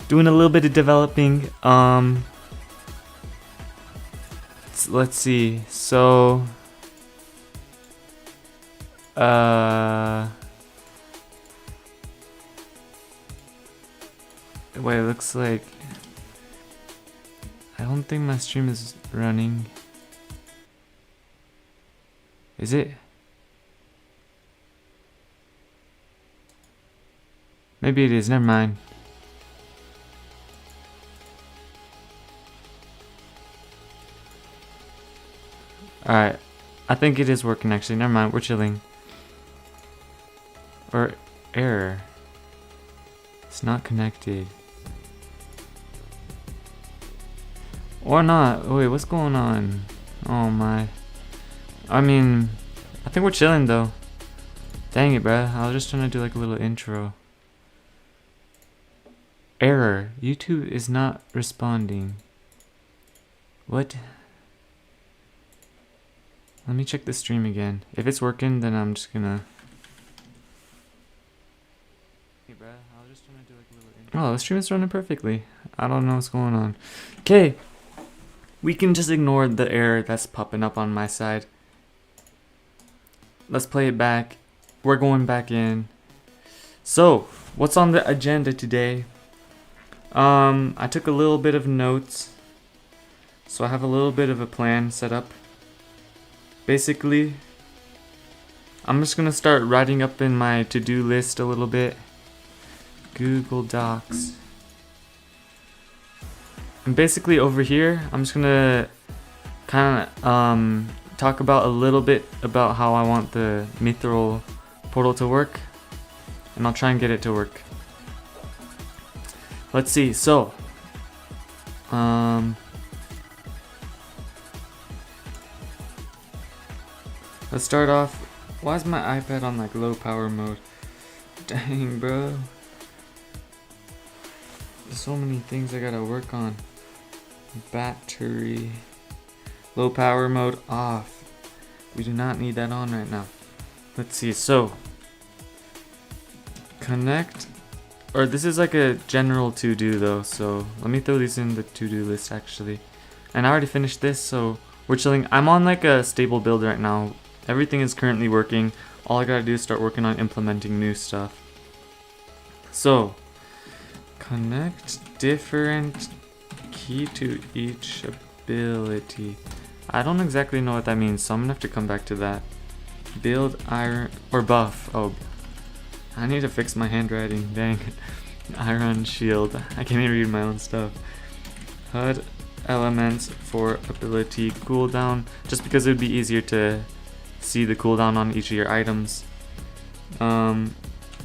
doing a little bit of developing. Let's see. So, wait, it looks like I don't think my stream is running. Is it? Maybe it is. Never mind. Alright. I think it is working actually. Never mind. We're chilling. Or error. It's not connected. Or not. Wait, what's going on? Oh my. I mean, I think we're chilling though. Dang it, bruh. I was just trying to do like a little intro. Error. YouTube is not responding. What? Let me check the stream again. If it's working, then I'm just gonna... Hey, bruh. I was just trying to do like a little intro. Oh, the stream is running perfectly. I don't know what's going on. Okay. We can just ignore the error that's popping up on my side. Let's play it back. We're going back in. So, what's on the agenda today? I took a little bit of notes. So I have a little bit of a plan set up. Basically, I'm just gonna start writing up in my to-do list a little bit. Google Docs. And basically over here, I'm just gonna kind of talk about a little bit about how I want the Mithril portal to work, and I'll try and get it to work. Let's see. So, let's start off. Why is my iPad on like low power mode? Dang, bro. There's so many things I gotta work on. Battery. Low power mode off. We do not need that on right now. Let's see. So, connect. Or this is like a general to-do though. So let me throw these in the to-do list actually. And I already finished this, so we're chilling. I'm on like a stable build right now. Everything is currently working. All I gotta do is start working on implementing new stuff. So, connect different key to each ability. I don't exactly know what that means, so I'm gonna have to come back to that. Build iron or buff. Oh, I need to fix my handwriting. Dang. Iron shield. I can't even read my own stuff. HUD elements for ability cooldown. Just because it would be easier to see the cooldown on each of your items.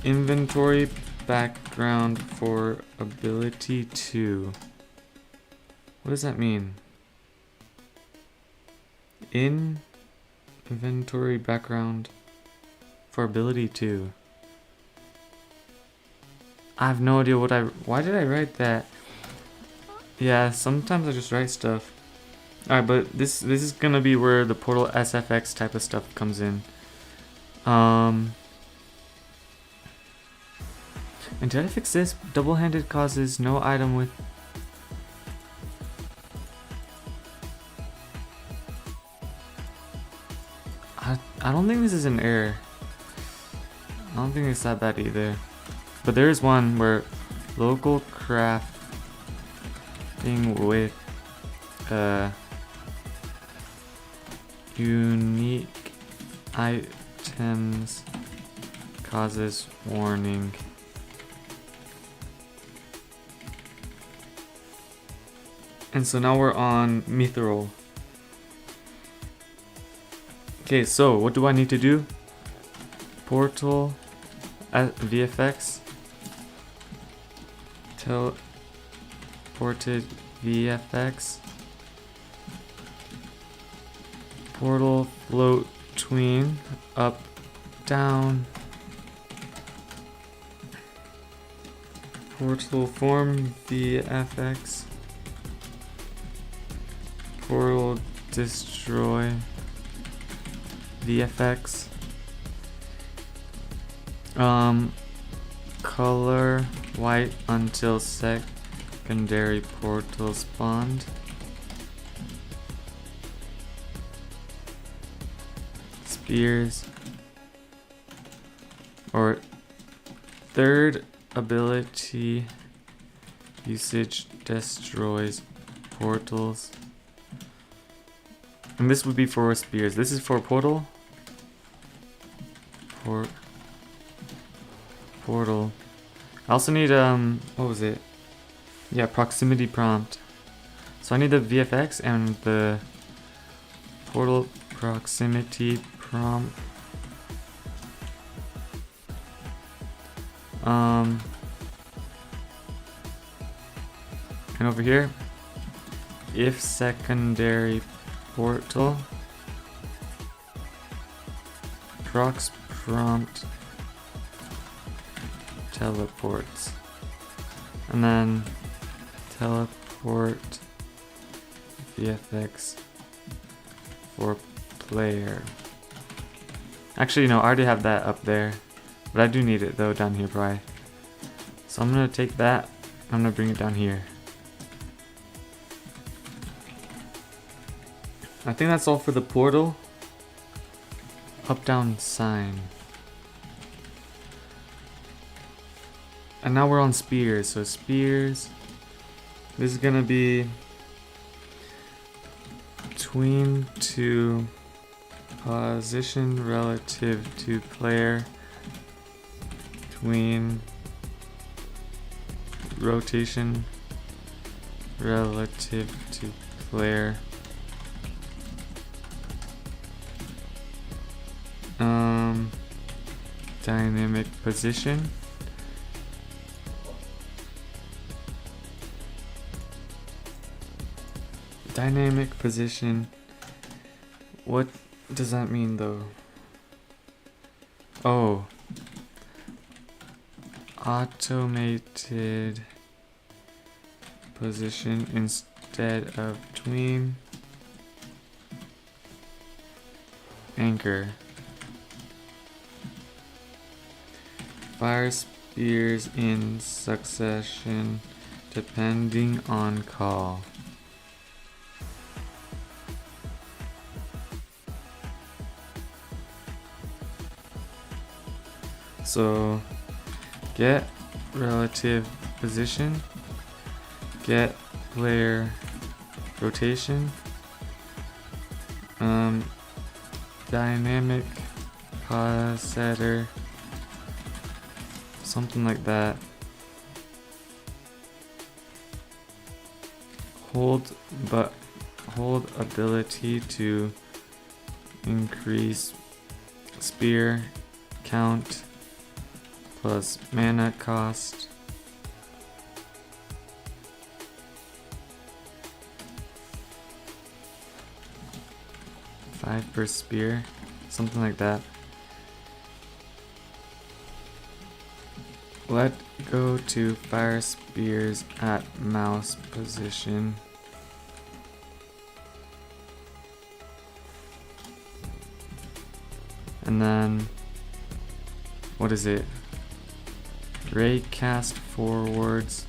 Inventory background for ability 2. What does that mean? Inventory background for ability 2. I have no idea why did I write that? Yeah, sometimes I just write stuff. Alright, but this is gonna be where the Portal SFX type of stuff comes in. And did I fix this? Double-handed causes no item with... I don't think this is an error. I don't think it's that bad either. But there is one where local crafting with unique items causes warning. And so now we're on Mithril. Okay, so what do I need to do? Portal VFX. Teleported VFX. Portal float tween. Up, down. Portal form VFX. Portal destroy VFX. Color white until secondary portal spawned. Spears. Or third ability usage destroys portals. And this would be for spears. This is for portal. Portal. I also need what was it? Yeah, proximity prompt. So I need the VFX and the portal proximity prompt. And over here, if secondary portal prox prompt teleports, and then teleport VFX for player. Actually, no, I already have that up there, but I do need it though down here probably. So I'm gonna take that, I'm gonna bring it down here. I think that's all for the portal. Up down sign. And now we're on spears. So spears. This is gonna be between two position relative to player. Between rotation relative to player. Dynamic position. Dynamic position. What does that mean though? Oh. Automated position instead of between. Anchor. Fire spears in succession depending on call. So get relative position, get player rotation, dynamic pause setter, something like that. Hold ability to increase spear count plus mana cost. Five per spear, something like that. Let go to fire spears at mouse position. And then, what is it? Ray cast forwards.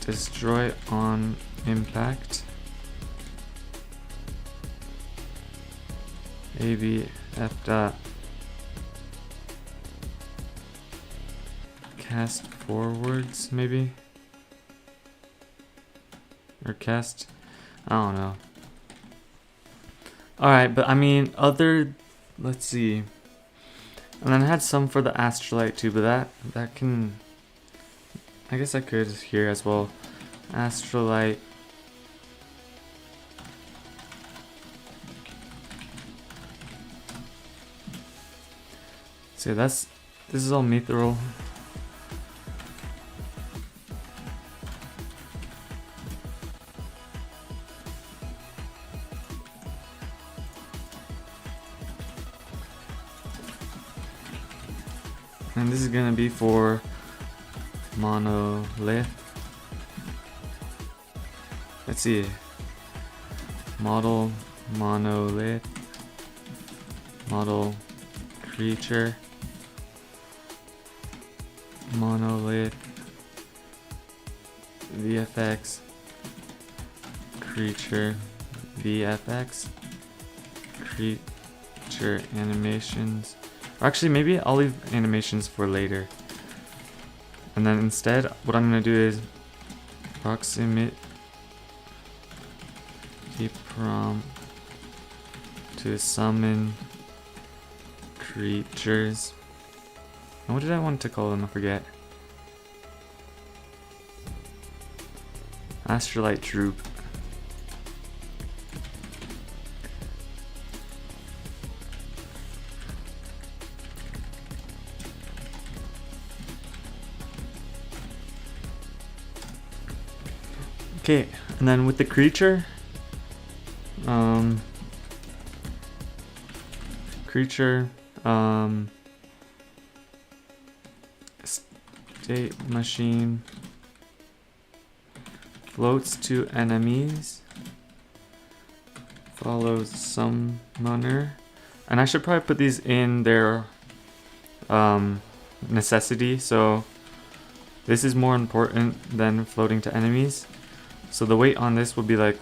Destroy on impact. AB F dot. Cast forwards, maybe? Or cast? I don't know. Alright, but I mean, let's see. And then I had some for the Astrolite too, but that can, I guess I could here as well. Astrolite. So this is all mithril. And this is gonna be for monolith. Let's see. Model monolith. Model creature. monolith, VFX, creature, VFX, creature animations. Actually, maybe I'll leave animations for later. And then instead, what I'm gonna do is proximity prompt to summon creatures. What did I want to call them? I forget. Astrolite Troop. Okay, and then with the creature, state machine floats to enemies, follows summoner, and I should probably put these in their necessity. So this is more important than floating to enemies. So the weight on this would be like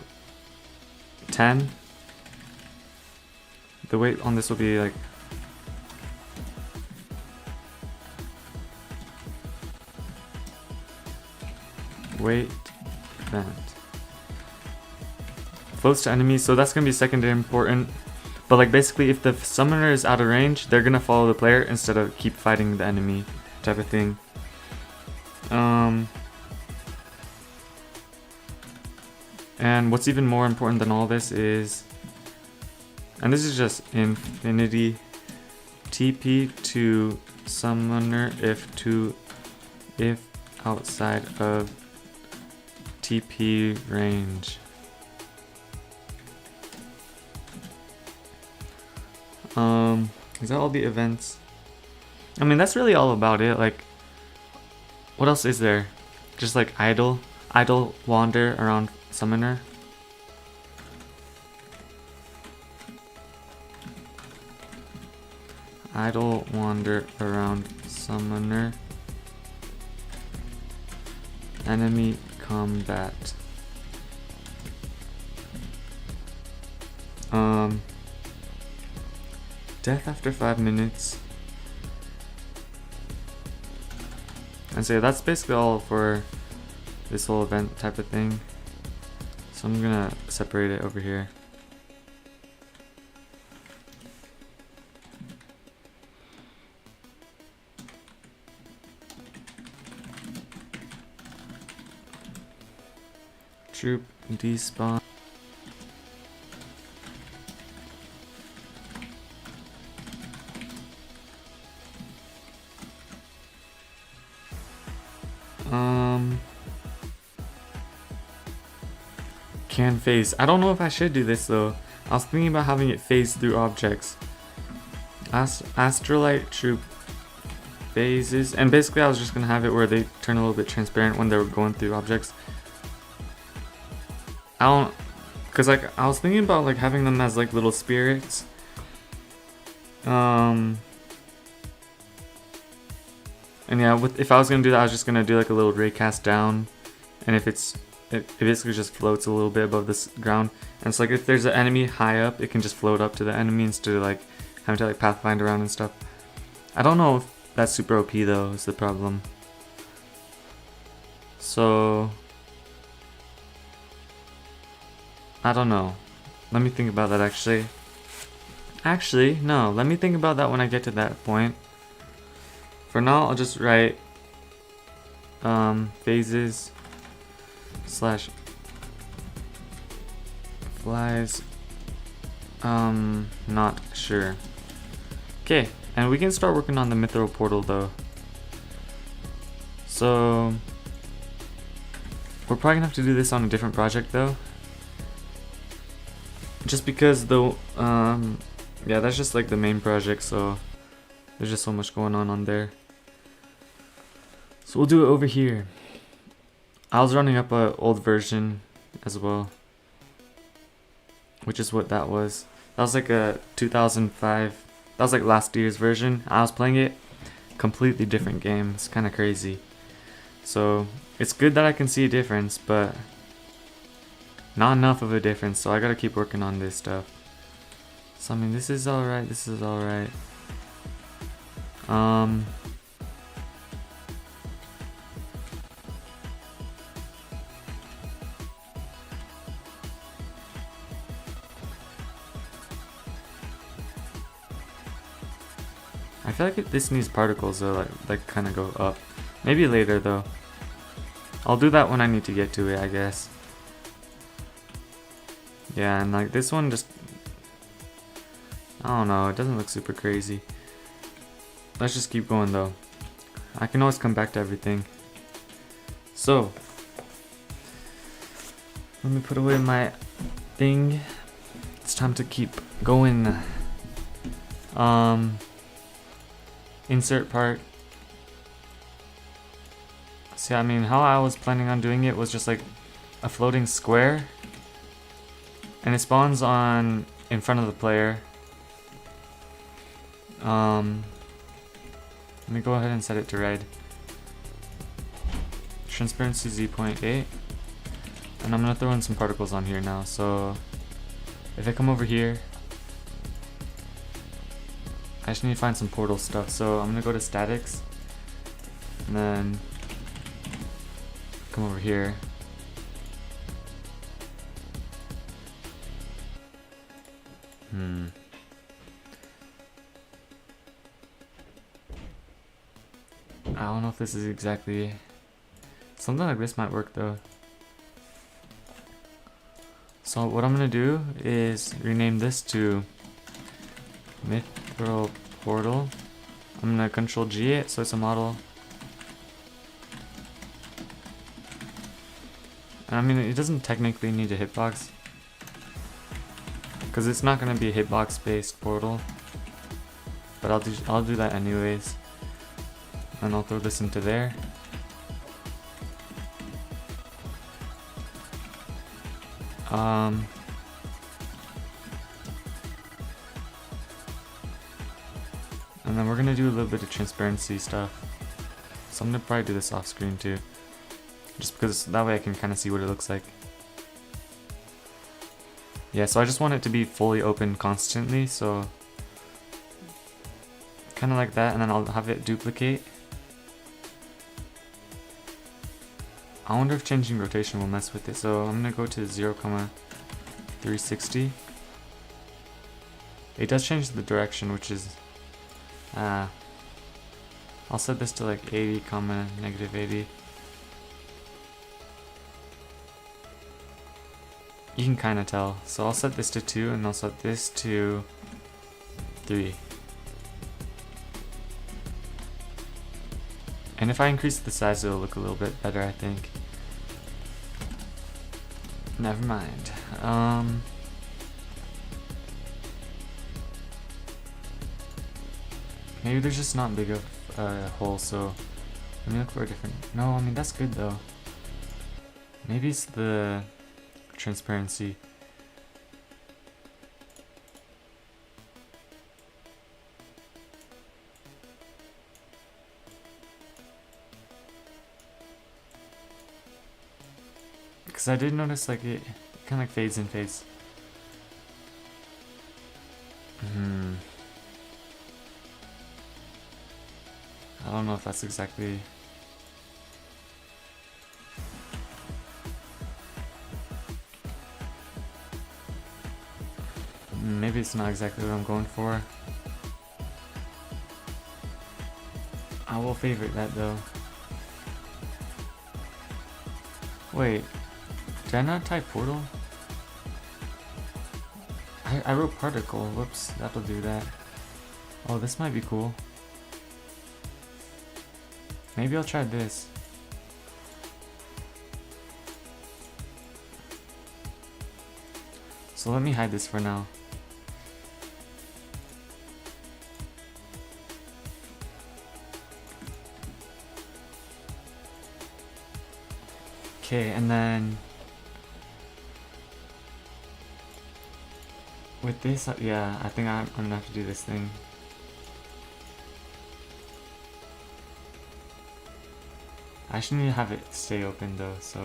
10. The weight on this will be like weight event. Floats to enemies, so that's gonna be secondary important. But like basically if the summoner is out of range, they're gonna follow the player instead of keep fighting the enemy type of thing. And what's even more important than all this is, and this is just infinity, TP to summoner if outside of TP range. Is that all the events? I mean, that's really all about it. Like, what else is there? Just like idle wander around summoner. Idle wander around summoner. Enemy combat. Death after 5 minutes. And so yeah, that's basically all for this whole event type of thing. So I'm gonna separate it over here. Troop despawn. Can phase. I don't know if I should do this though. I was thinking about having it phase through objects. Astrolite Troop phases, and basically I was just gonna have it where they turn a little bit transparent when they're going through objects. Cause like I was thinking about like having them as like little spirits. And yeah, if I was gonna do that, I was just gonna do like a little raycast down, and if it basically just floats a little bit above this ground. And it's like if there's an enemy high up, it can just float up to the enemy instead of like having to like pathfind around and stuff. I don't know if that's super OP though, is the problem. So I don't know. Let me think about that actually. Actually, no, let me think about that when I get to that point. For now, I'll just write phases slash flies. Not sure. Okay, and we can start working on the Mithril portal though. So we're probably gonna have to do this on a different project though. Just because the yeah, that's just like the main project, so there's just so much going on there. So we'll do it over here. I was running up an old version as well, which is what that was. That was like a 2005. That was like last year's version. I was playing it, completely different game. It's kind of crazy. So it's good that I can see a difference, but not enough of a difference. So I gotta keep working on this stuff. So I mean, this is alright. This is alright. I feel like this needs particles though, like kind of go up. Maybe later though. I'll do that when I need to get to it, I guess. Yeah, and like this one just, I don't know, it doesn't look super crazy. Let's just keep going though. I can always come back to everything. So, let me put away my thing. It's time to keep going. Insert part. See, I mean, how I was planning on doing it was just like a floating square. And it spawns on in front of the player. Let me go ahead and set it to red. Transparency Z.8. And I'm gonna throw in some particles on here now. So if I come over here, I just need to find some portal stuff. So I'm gonna go to statics and then come over here. I don't know if this is exactly, something like this might work though. So what I'm gonna do is rename this to Mithril Portal. I'm gonna Control G it so it's a model. And I mean, it doesn't technically need a hitbox, because it's not gonna be a hitbox based portal. But I'll do that anyways. And I'll throw this into there. And then we're gonna do a little bit of transparency stuff. So I'm gonna probably do this off screen too. Just because that way I can kind of see what it looks like. Yeah, so I just want it to be fully open constantly, so kind of like that, and then I'll have it duplicate. I wonder if changing rotation will mess with it, so I'm gonna go to 0,360. It does change the direction, which is I'll set this to like 80, -80. You can kind of tell. So I'll set this to 2 and I'll set this to 3. And if I increase the size, it'll look a little bit better, I think. Never mind. Maybe there's just not big of a hole, so let me look for a different. No, I mean, that's good though. Maybe it's the transparency. Because I did notice like it kind of like fades and fades. I don't know if that's exactly. Maybe it's not exactly what I'm going for. I will favorite that though. Wait, did I not type portal? I wrote particle. Whoops, that'll do that. Oh, this might be cool. Maybe I'll try this. So let me hide this for now. Okay, and then with this, yeah, I think I'm gonna have to do this thing. I actually need to have it stay open though, so.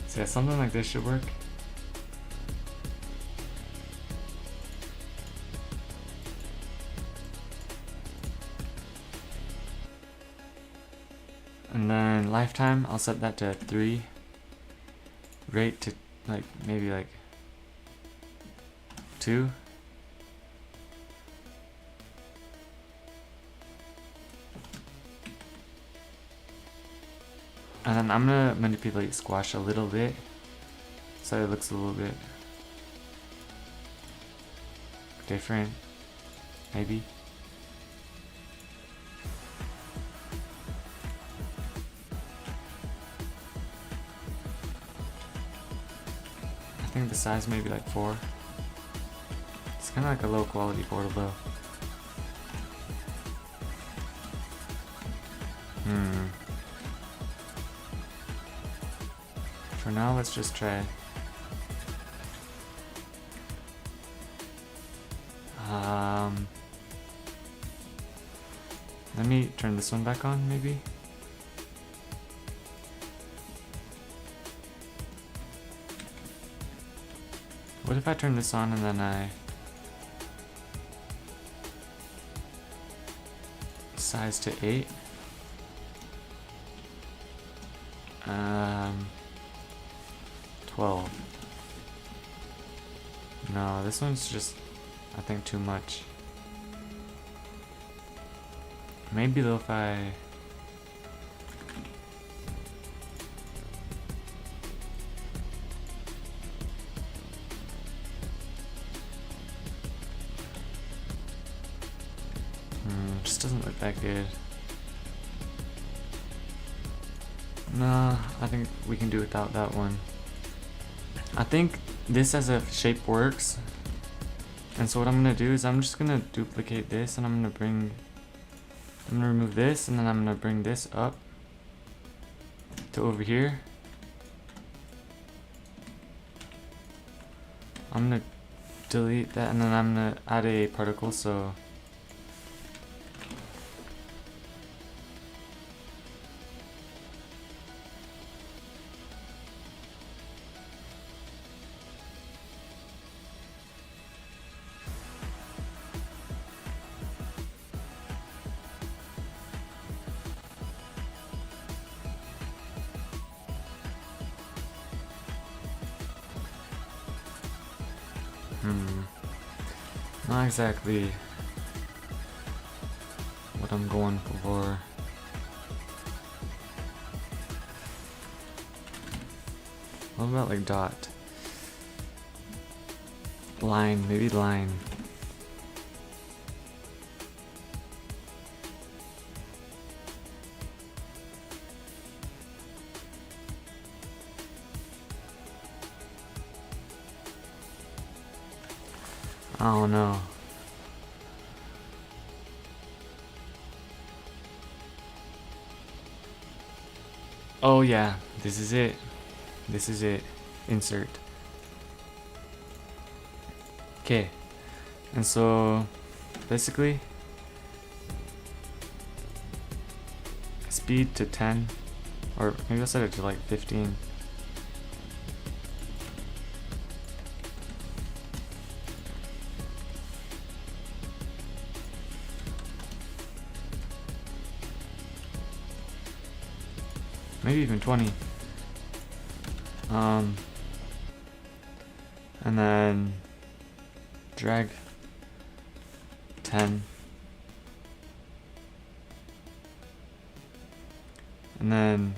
So yeah, something like this should work. And then lifetime, I'll set that to 3. Rate to like maybe like 2. And then I'm gonna manipulate squash a little bit so it looks a little bit different, maybe. I think the size may be like 4. It's kind of like a low quality portal though. For now, let's just try. Let me turn this one back on, maybe. What if I turn this on and then I size to 8? 12. No, this one's just, I think, too much. Maybe though if I... just doesn't look that good. Nah, I think we can do without that one. I think this as a shape works. And so what I'm gonna do is I'm just gonna duplicate this and I'm gonna remove this and then I'm gonna bring this up to over here. I'm gonna delete that and then I'm gonna add a particle, so not exactly what I'm going for. What about like dot? Line, maybe line. I don't know. Oh yeah, this is it. This is it. Insert. Okay. And so basically speed to 10, or maybe I'll set it to like 15. Maybe even 20. And then drag 10. And then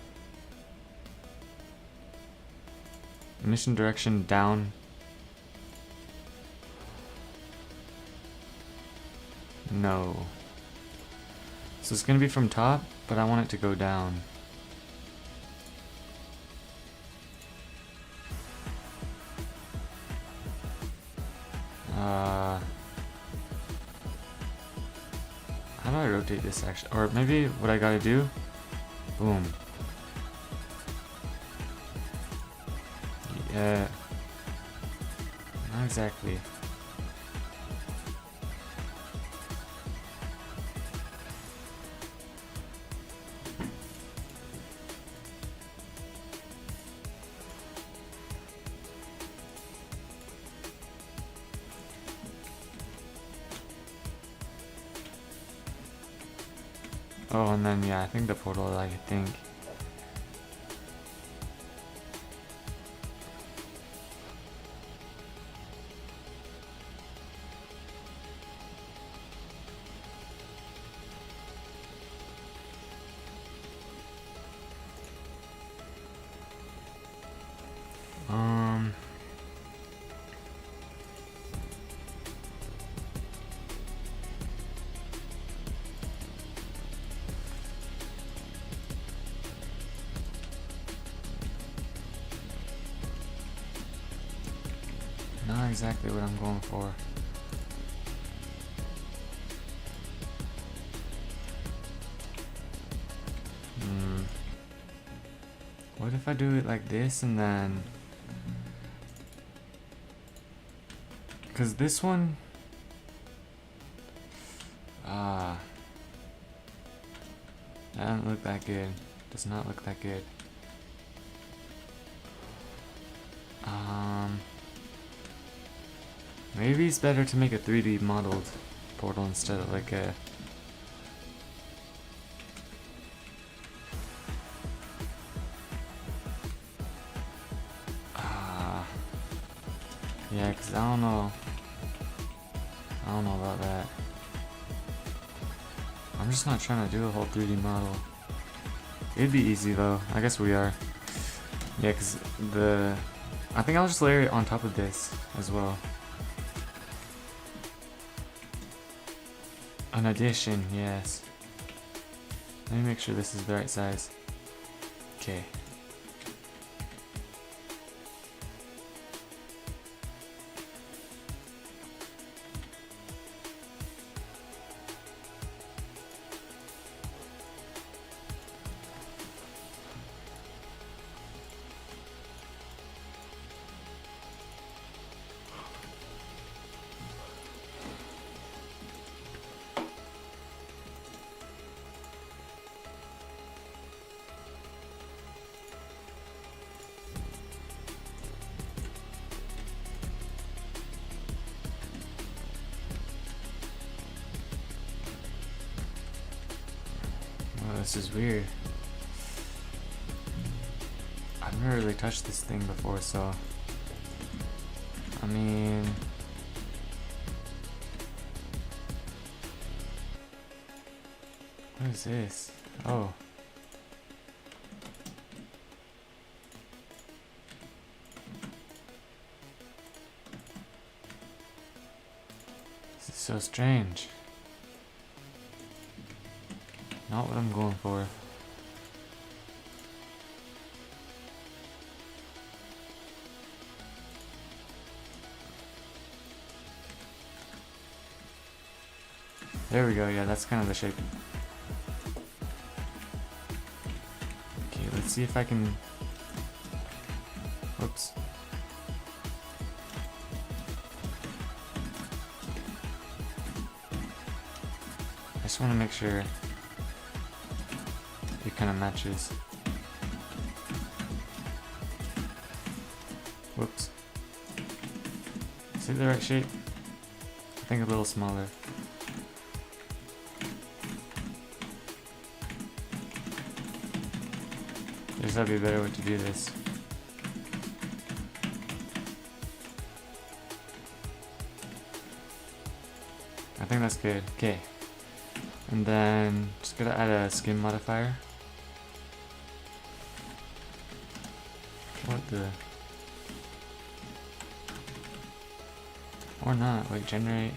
emission direction down. No. So it's gonna be from top, but I want it to go down. How do I rotate this actually? Or maybe what I gotta do? Boom. Yeah. Not exactly. Oh, and then yeah, I think the portal, like, I think. Um. Not exactly what I'm going for. What if I do it like this and then... Because this one... that doesn't look that good. Does not look that good. Maybe it's better to make a 3D modeled portal instead of like a... yeah, because I don't know about that. I'm just not trying to do a whole 3D model. It'd be easy though. I guess we are. Yeah, because I think I'll just layer it on top of this as well. An addition, yes. Let me make sure this is the right size. Okay. This is weird. I've never really touched this thing before, so I mean, what is this? Oh, this is so strange. Not what I'm going for. There we go, yeah, that's kind of the shape. Okay, let's see if I can... Whoops. I just want to make sure it kind of matches. Whoops. Is it the right shape? I think a little smaller. There's gotta be a better way to do this. I think that's good. Okay. And then just gotta add a skin modifier. What the? Or not. Wait, generate.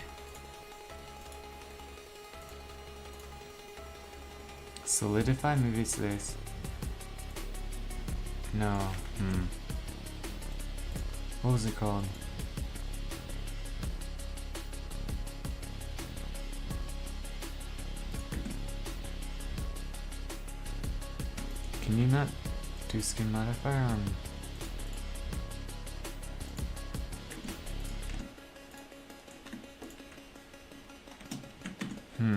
Solidify? Maybe it's this. No. What was it called? Can you not do skin modifier on... Wait,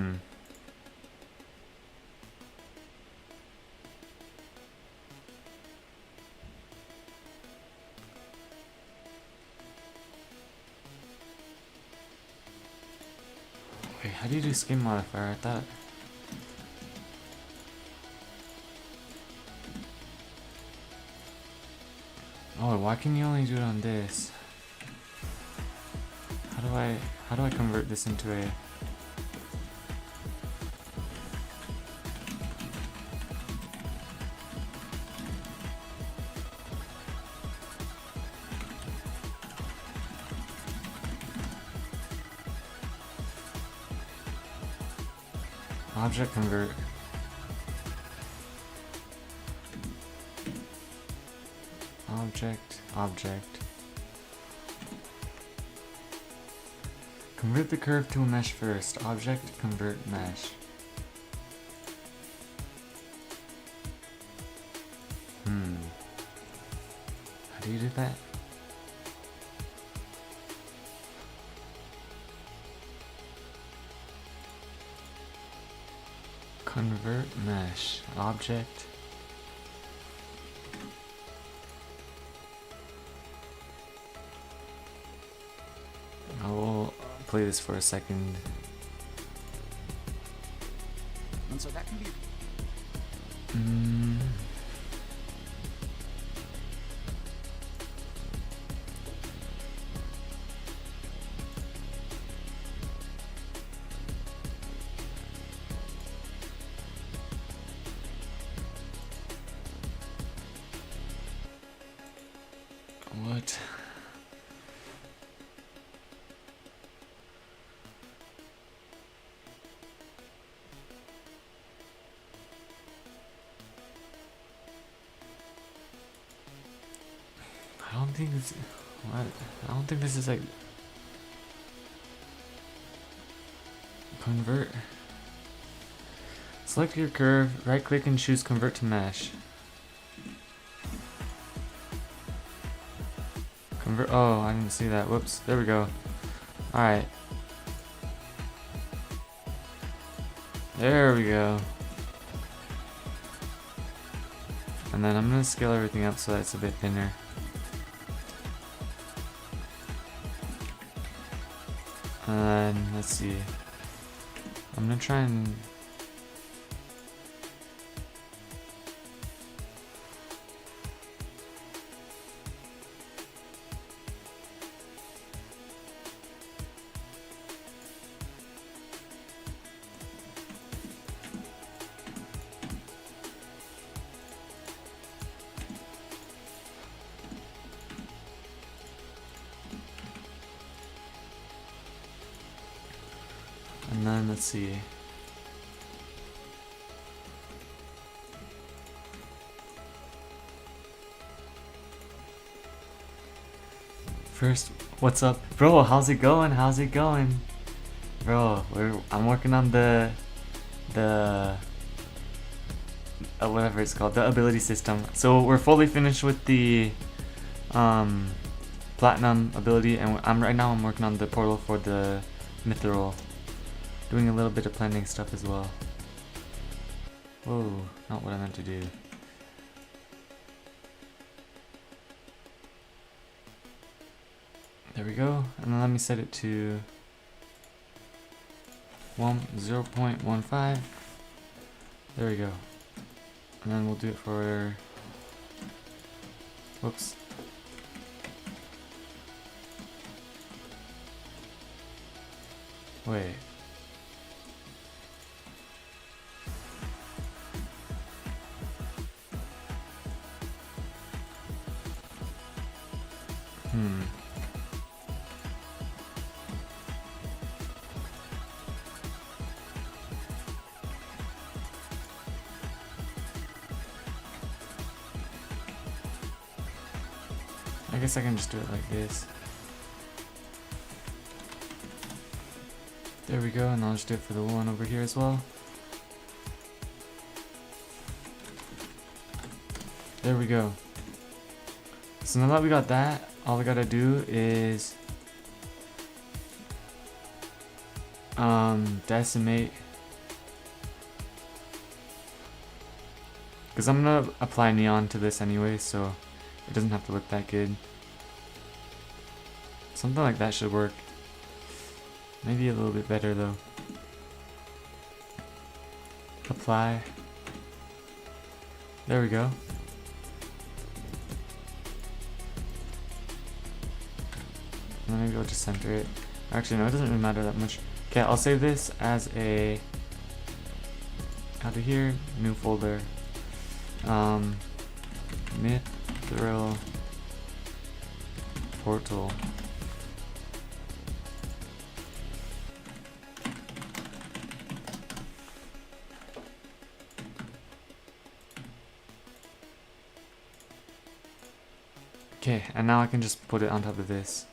how do you do skin modifier? I thought... Oh, why can you only do it on this? How do I convert this into a... Object convert. Object. Convert the curve to a mesh first. Object convert mesh. How do you do that? Convert mesh. Object. I will play this for a second. And so that can be What? I don't think this. What? I don't think this is like. Convert. Select your curve, right click and choose convert to mesh. Convert. Oh, I didn't see that. Whoops. There we go. Alright. There we go. And then I'm gonna scale everything up so that it's a bit thinner. And then, let's see. I'm gonna try and... And then, let's see. First, what's up? Bro, how's it going? How's it going? Bro, I'm working on the whatever it's called, the ability system. So we're fully finished with the platinum ability, and I'm working on the portal for the mithril. Doing a little bit of blending stuff as well. Whoa, not what I meant to do. There we go, and then let me set it to 0.15. There we go. And then we'll do it for... Whoops. Wait. I guess I can just do it like this. There we go, and I'll just do it for the one over here as well. There we go. So now that we got that, all we gotta do is Decimate. Because I'm gonna apply neon to this anyway, so it doesn't have to look that good. Something like that should work. Maybe a little bit better though. Apply. There we go. And then maybe I'll just center it. Actually, no, it doesn't really matter that much. Okay, I'll save this as a out of here, new folder. Mithril portal. Okay, and now I can just put it on top of this.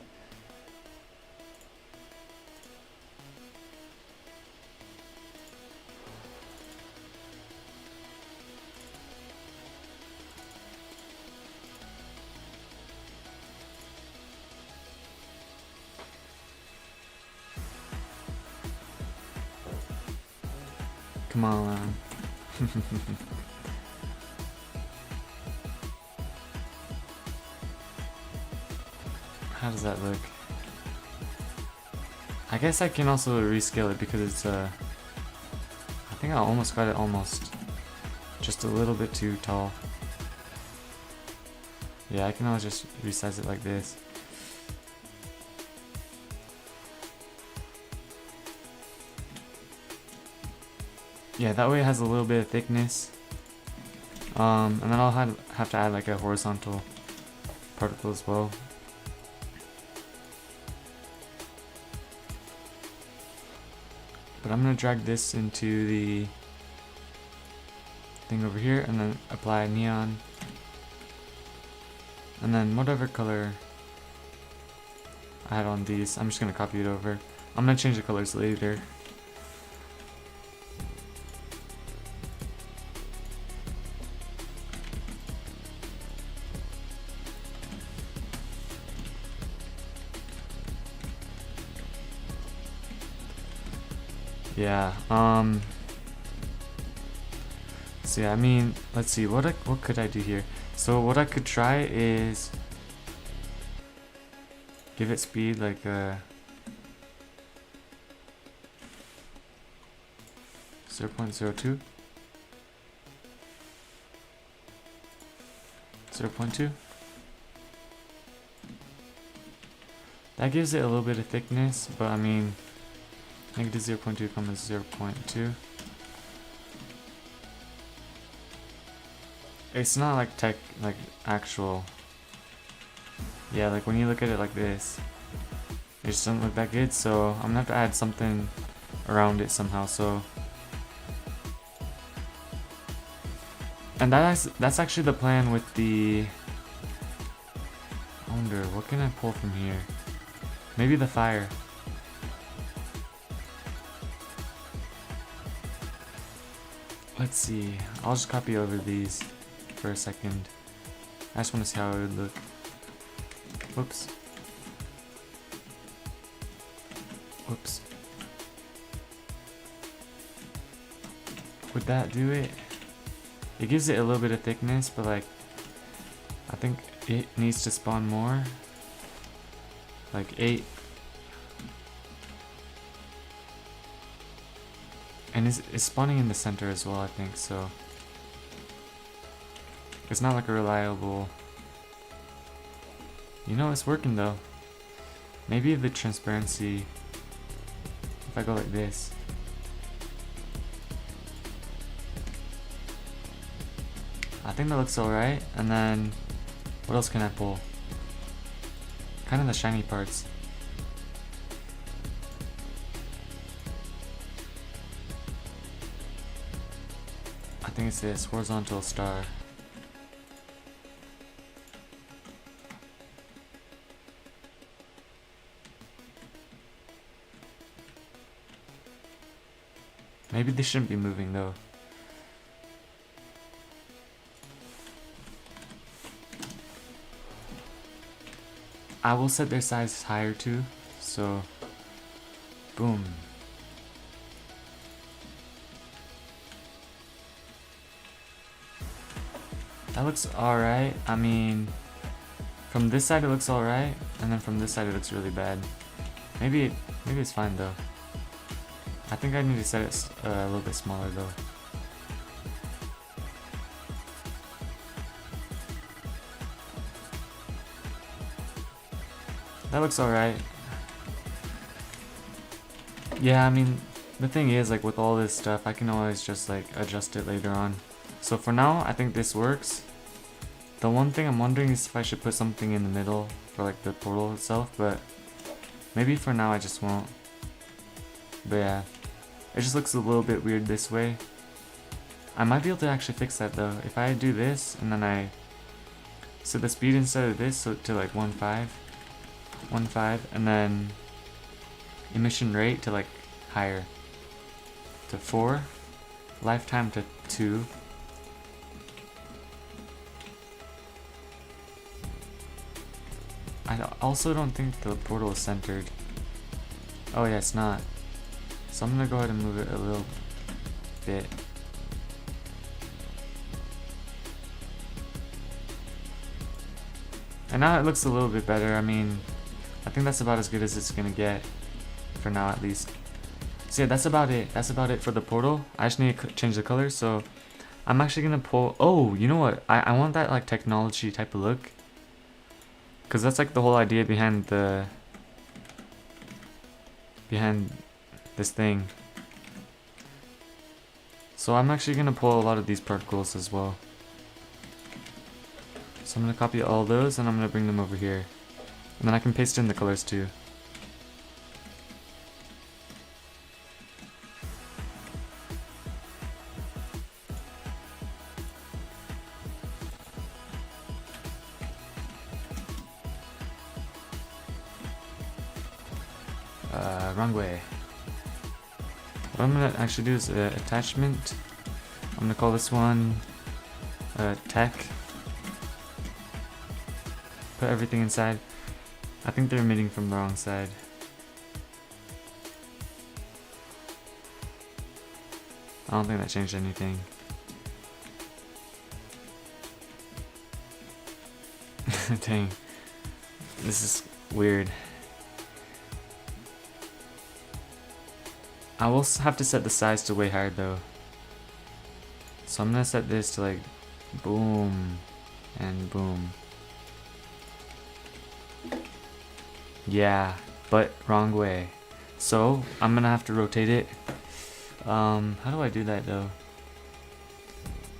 Come on. How does that look? I guess I can also rescale it because it's I think I almost got it almost just a little bit too tall. Yeah, I can always just resize it like this. Yeah, that way it has a little bit of thickness. And then I'll have to add like a horizontal particle as well. But I'm gonna drag this into the thing over here and then apply neon. And then whatever color I had on these, I'm just gonna copy it over. I'm gonna change the colors later. Yeah, so yeah, I mean, let's see, what could I do here? So what I could try is give it speed like 0.02, 0.2. That gives it a little bit of thickness, but I mean, negative 0.2 comes 0.2. It's not like actual. Yeah, like when you look at it like this, it just doesn't look that good. So I'm gonna have to add something around it somehow. So, and that's actually the plan with the. I wonder what can I pull from here? Maybe the fire. Let's see. I'll just copy over these for a second. I just want to see how it would look. Whoops. Whoops. Would that do it? It gives it a little bit of thickness, but like, I think it needs to spawn more. Like 8. And it's spawning in the center as well, I think, so. It's not like a reliable. You know, it's working though. Maybe the transparency, if I go like this. I think that looks alright. And then, what else can I pull? Kind of the shiny parts. I think it's this horizontal star. Maybe they shouldn't be moving though. I will set their size higher too, so boom. That looks alright. I mean, from this side it looks alright, and then from this side it looks really bad. Maybe it's fine though. I think I need to set it a little bit smaller though. That looks alright. Yeah, I mean, the thing is, like, with all this stuff, I can always just, like, adjust it later on. So for now, I think this works. The one thing I'm wondering is if I should put something in the middle for, like, the portal itself, but maybe for now I just won't. But yeah, it just looks a little bit weird this way. I might be able to actually fix that, though. If I do this, and then I set the speed instead of this so to, like, 1.5, and then emission rate to, like, higher to 4, lifetime to 2. I also don't think the portal is centered. Oh yeah, it's not. So I'm gonna go ahead and move it a little bit. And now it looks a little bit better. I mean, I think that's about as good as it's gonna get for now, at least. So yeah, that's about it. That's about it for the portal. I just need to change the color, so I'm actually gonna pull. Oh, you know what? I want that like technology type of look, cause that's like the whole idea behind this thing. So I'm actually gonna pull a lot of these particles as well. So I'm gonna copy all those and I'm gonna bring them over here, and then I can paste in the colors too. Wrong way. What I'm gonna actually do is attachment. I'm gonna call this one tech. Put everything inside. I think they're emitting from the wrong side. I don't think that changed anything. Dang. This is weird. I will have to set the size to way higher though. So I'm gonna set this to like boom and boom. Yeah, but wrong way. So I'm gonna have to rotate it. How do I do that though?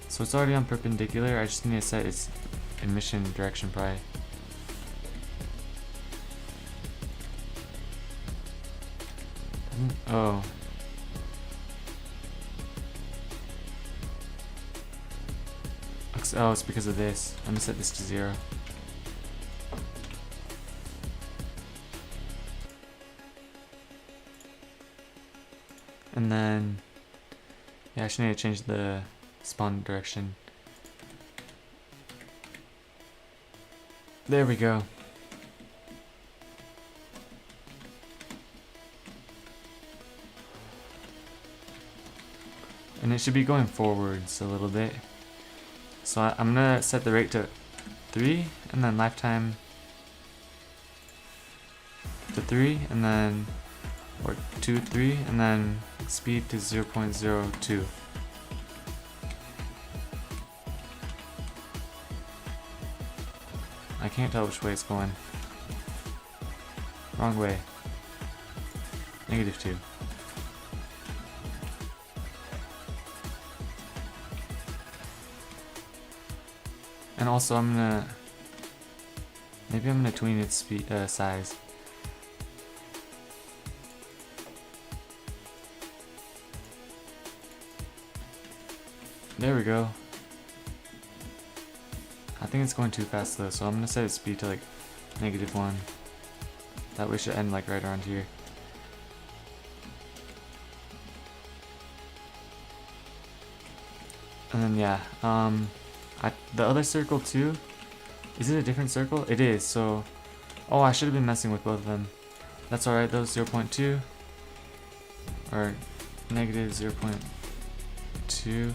So it's already on perpendicular. I just need to set its emission direction probably. Oh. Oh, it's because of this. I'm gonna set this to 0. And then, yeah, I actually need to change the spawn direction. There we go. And it should be going forwards a little bit. So I'm gonna set the rate to 3, and then lifetime to 3, and then, or 2, 3, and then speed to 0.02. I can't tell which way it's going. Wrong way. -2. And also maybe I'm gonna tween its speed, size. There we go. I think it's going too fast though, so I'm gonna set its speed to like -1. That way it should end like right around here. And then yeah, the other circle too, is it a different circle? It is, so, oh, I should have been messing with both of them. That's alright though, 0.2, or -0.2,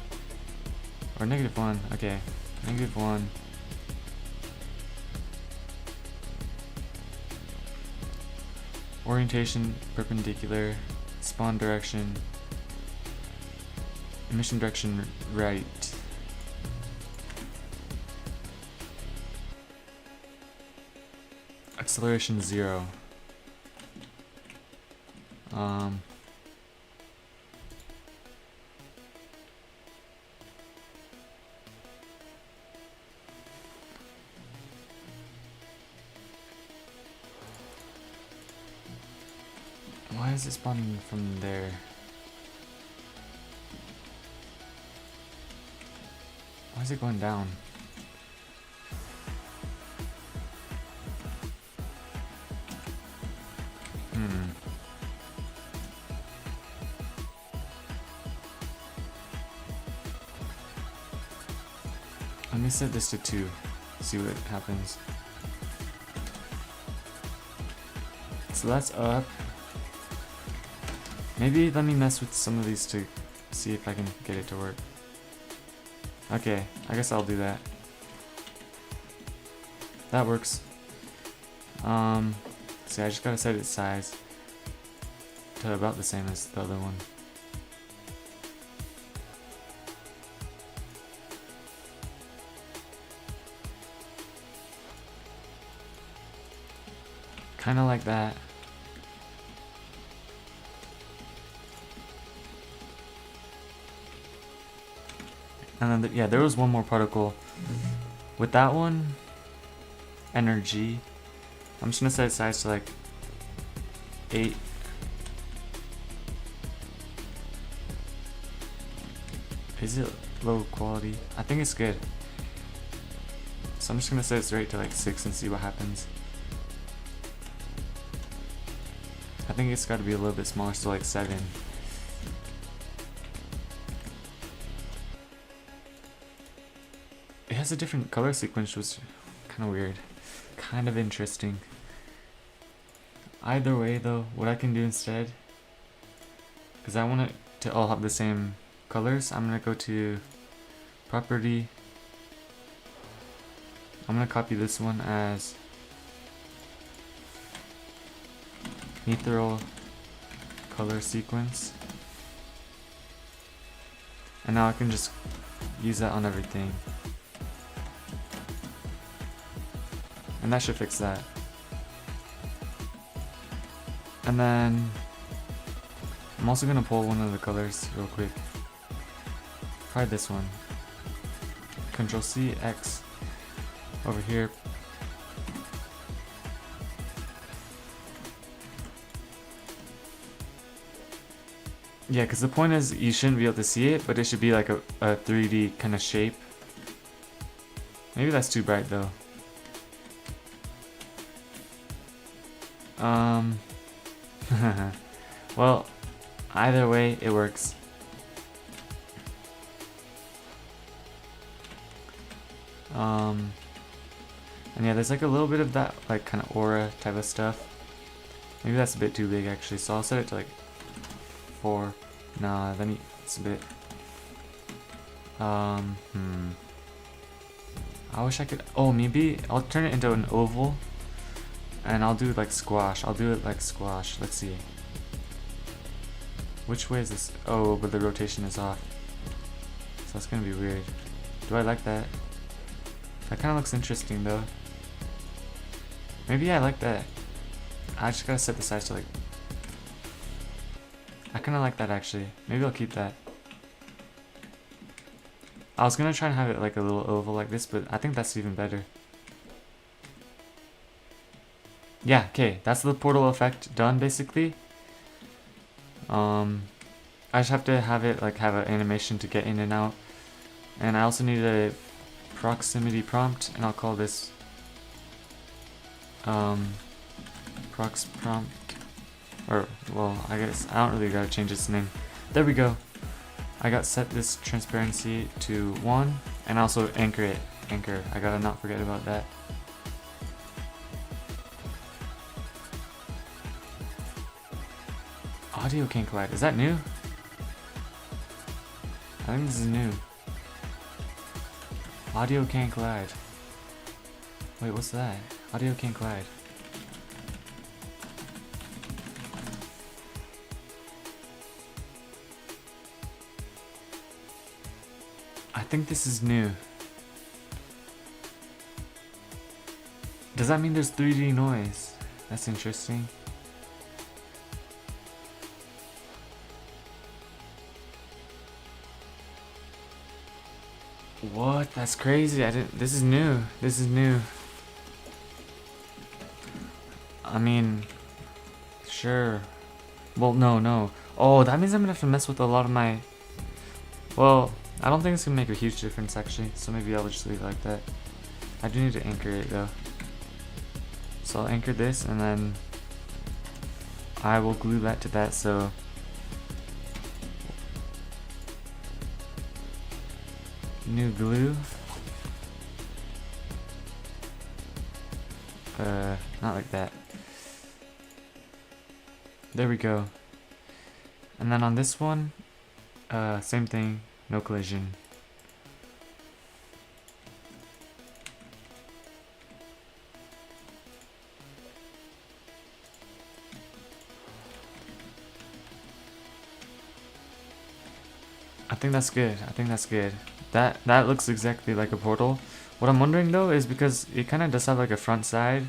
or -1, okay, -1. Orientation perpendicular. Spawn direction. Emission direction right. Acceleration 0. Why is it spawning from there? Why is it going down? Let me set this to 2. See what happens. So that's up. Maybe let me mess with some of these to see if I can get it to work. Okay, I guess I'll do that. That works. See, I just gotta set its size to about the same as the other one. Kinda like that. And then, yeah, there was one more particle. With that one, energy, I'm just gonna set its size to like 8. Is it low quality? I think it's good. So I'm just gonna set its rate to like 6 and see what happens. I think it's gotta be a little bit smaller, so like 7. It has a different color sequence, which was kind of weird. Kind of interesting. Either way though, what I can do instead, because I want it to all have the same colors, I'm going to go to property. I'm going to copy this one as ethereal color sequence. And now I can just use that on everything. And that should fix that. And then I'm also gonna pull one of the colors real quick. Try this one. Control C, X over here. Yeah, because the point is you shouldn't be able to see it, but it should be like a 3D kind of shape. Maybe that's too bright though. Well, either way, it works. And yeah, there's like a little bit of that like kind of aura type of stuff. Maybe that's a bit too big actually, so I'll set it to like 4. Nah, then it's a bit. I wish I could. Oh, maybe I'll turn it into an oval. And I'll do it like squash. I'll do it like squash. Let's see. Which way is this? Oh, but the rotation is off. So that's gonna be weird. Do I like that? That kind of looks interesting though. Maybe I like that. I just gotta set the size to like. I kind of like that actually. Maybe I'll keep that. I was gonna try and have it like a little oval like this, but I think that's even better. Yeah, okay, that's the portal effect done basically. I just have to have it like have an animation to get in and out. And I also need a proximity prompt, and I'll call this prox prompt. Or, well, I guess I don't really gotta change its name. There we go. I got set this transparency to 1, and also anchor it. Anchor, I gotta not forget about that. Audio can't collide. Is that new? I think this is new. Audio can't collide. Wait, what's that? Audio can't collide. I think this is new. Does that mean there's 3D noise? That's interesting. What? That's crazy. This is new. This is new. I mean, sure. Well, no. Oh, that means I'm gonna have to mess with a lot of my... Well, I don't think it's gonna make a huge difference actually, so maybe I'll just leave it like that. I do need to anchor it though. So I'll anchor this and then I will glue that to that, so... New glue. Not like that. There we go. And then on this one, same thing, no collision. I think that's good. I think that's good. That looks exactly like a portal. What I'm wondering though is because it kind of does have like a front side.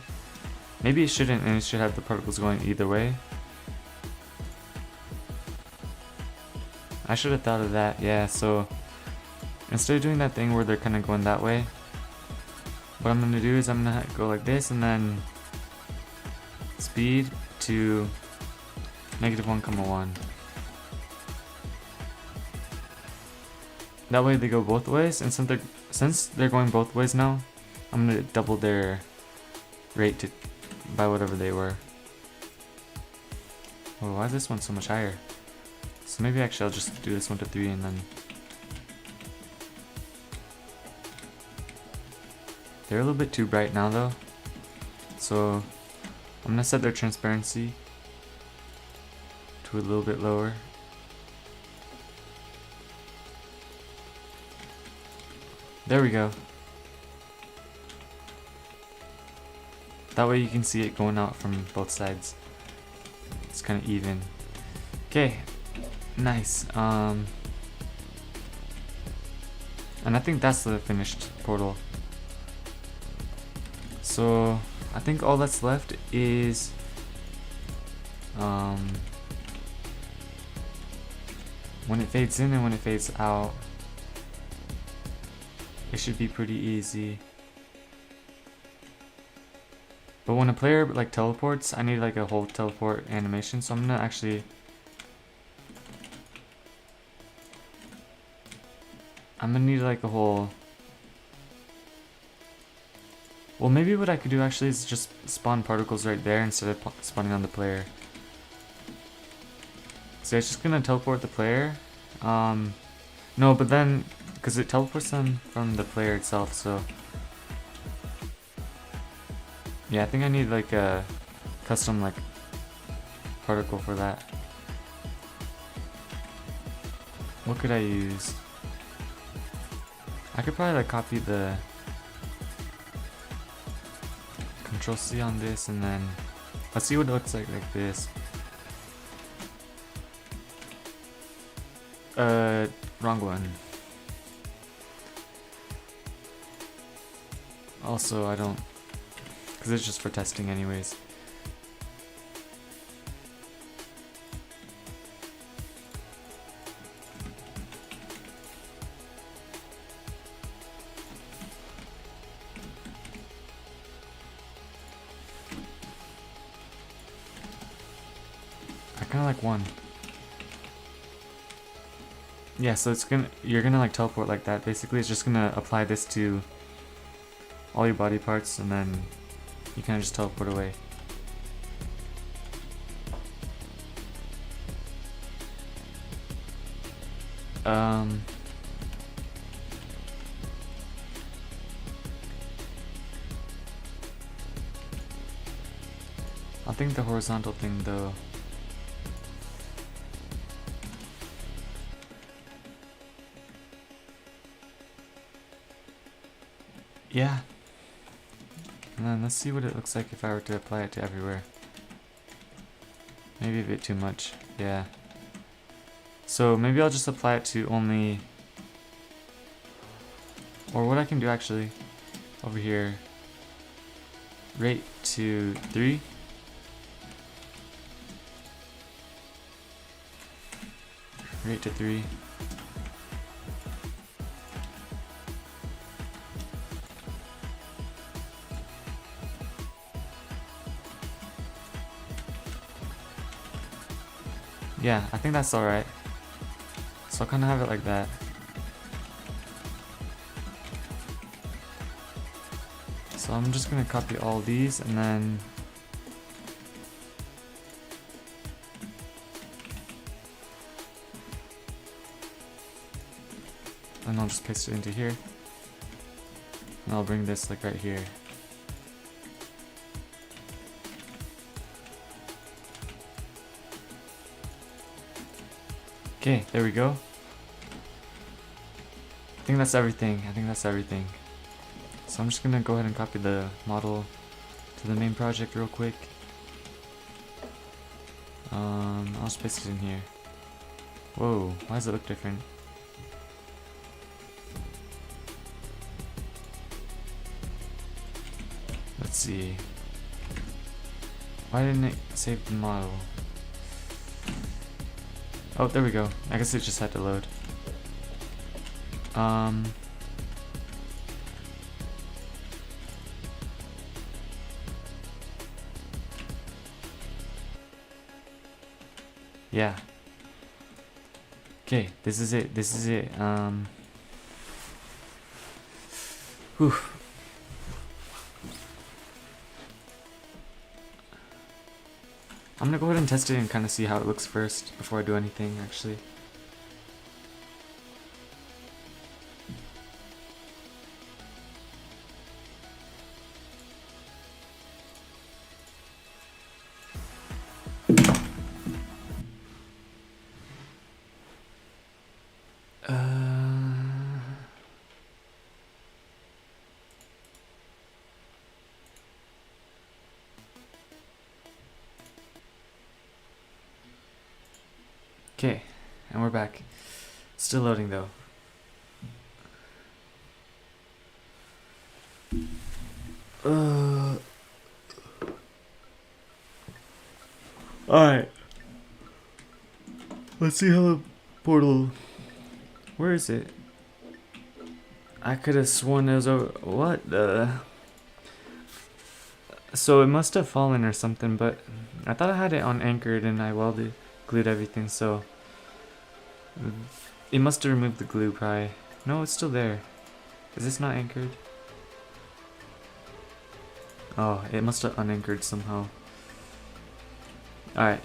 Maybe it shouldn't, and it should have the particles going either way. I should have thought of that. Yeah. So instead of doing that thing where they're kind of going that way, what I'm gonna do is I'm gonna go like this and then speed to -1,1. That way they go both ways, and since they're going both ways now, I'm gonna double their rate to by whatever they were. Oh, why is this one so much higher? So maybe actually I'll just do this one to 3 and then... They're a little bit too bright now though, so I'm gonna set their transparency to a little bit lower. There we go. That way you can see it going out from both sides. It's kind of even. Okay, nice. And I think that's the finished portal. So I think all that's left is when it fades in and when it fades out. It should be pretty easy. But when a player like teleports, I need like a whole teleport animation, so I'm gonna actually... I'm gonna need like a whole... Well, maybe what I could do actually is just spawn particles right there instead of spawning on the player. So it's just gonna teleport the player. No, but then... Because it teleports them from the player itself, so... Yeah, I think I need like a custom like particle for that. What could I use? I could probably like copy the Control C on this and then let's see what it looks like this. Wrong one. Also, I don't, because it's just for testing anyways. I kind of like one. Yeah, so you're gonna like teleport like that. Basically, it's just gonna apply this to all your body parts and then you kind of just teleport away. I think the horizontal thing though. Yeah. And then let's see what it looks like if I were to apply it to everywhere. Maybe a bit too much. Yeah. So maybe I'll just apply it to only... Or what I can do actually, over here, rate to 3. Rate to 3. Yeah, I think that's alright. So I'll kind of have it like that. So I'm just gonna copy all these and then I'll just paste it into here. And I'll bring this like right here. Okay, there we go. I think that's everything. So I'm just gonna go ahead and copy the model to the main project real quick. I'll just paste it in here. Whoa, why does it look different? Let's see. Why didn't it save the model? Oh, there we go. I guess it just had to load. Yeah. Okay, this is it. Whew. I'm gonna go ahead and test it and kind of see how it looks first before I do anything, actually. Okay, and we're back. Still loading though. Alright. Let's see how the portal... Where is it? I could have sworn it was over... What the... So it must have fallen or something, but I thought I had it on anchored and I glued everything, so... It must have removed the glue probably. No, it's still there. Is this not anchored? Oh, it must have unanchored somehow. Alright.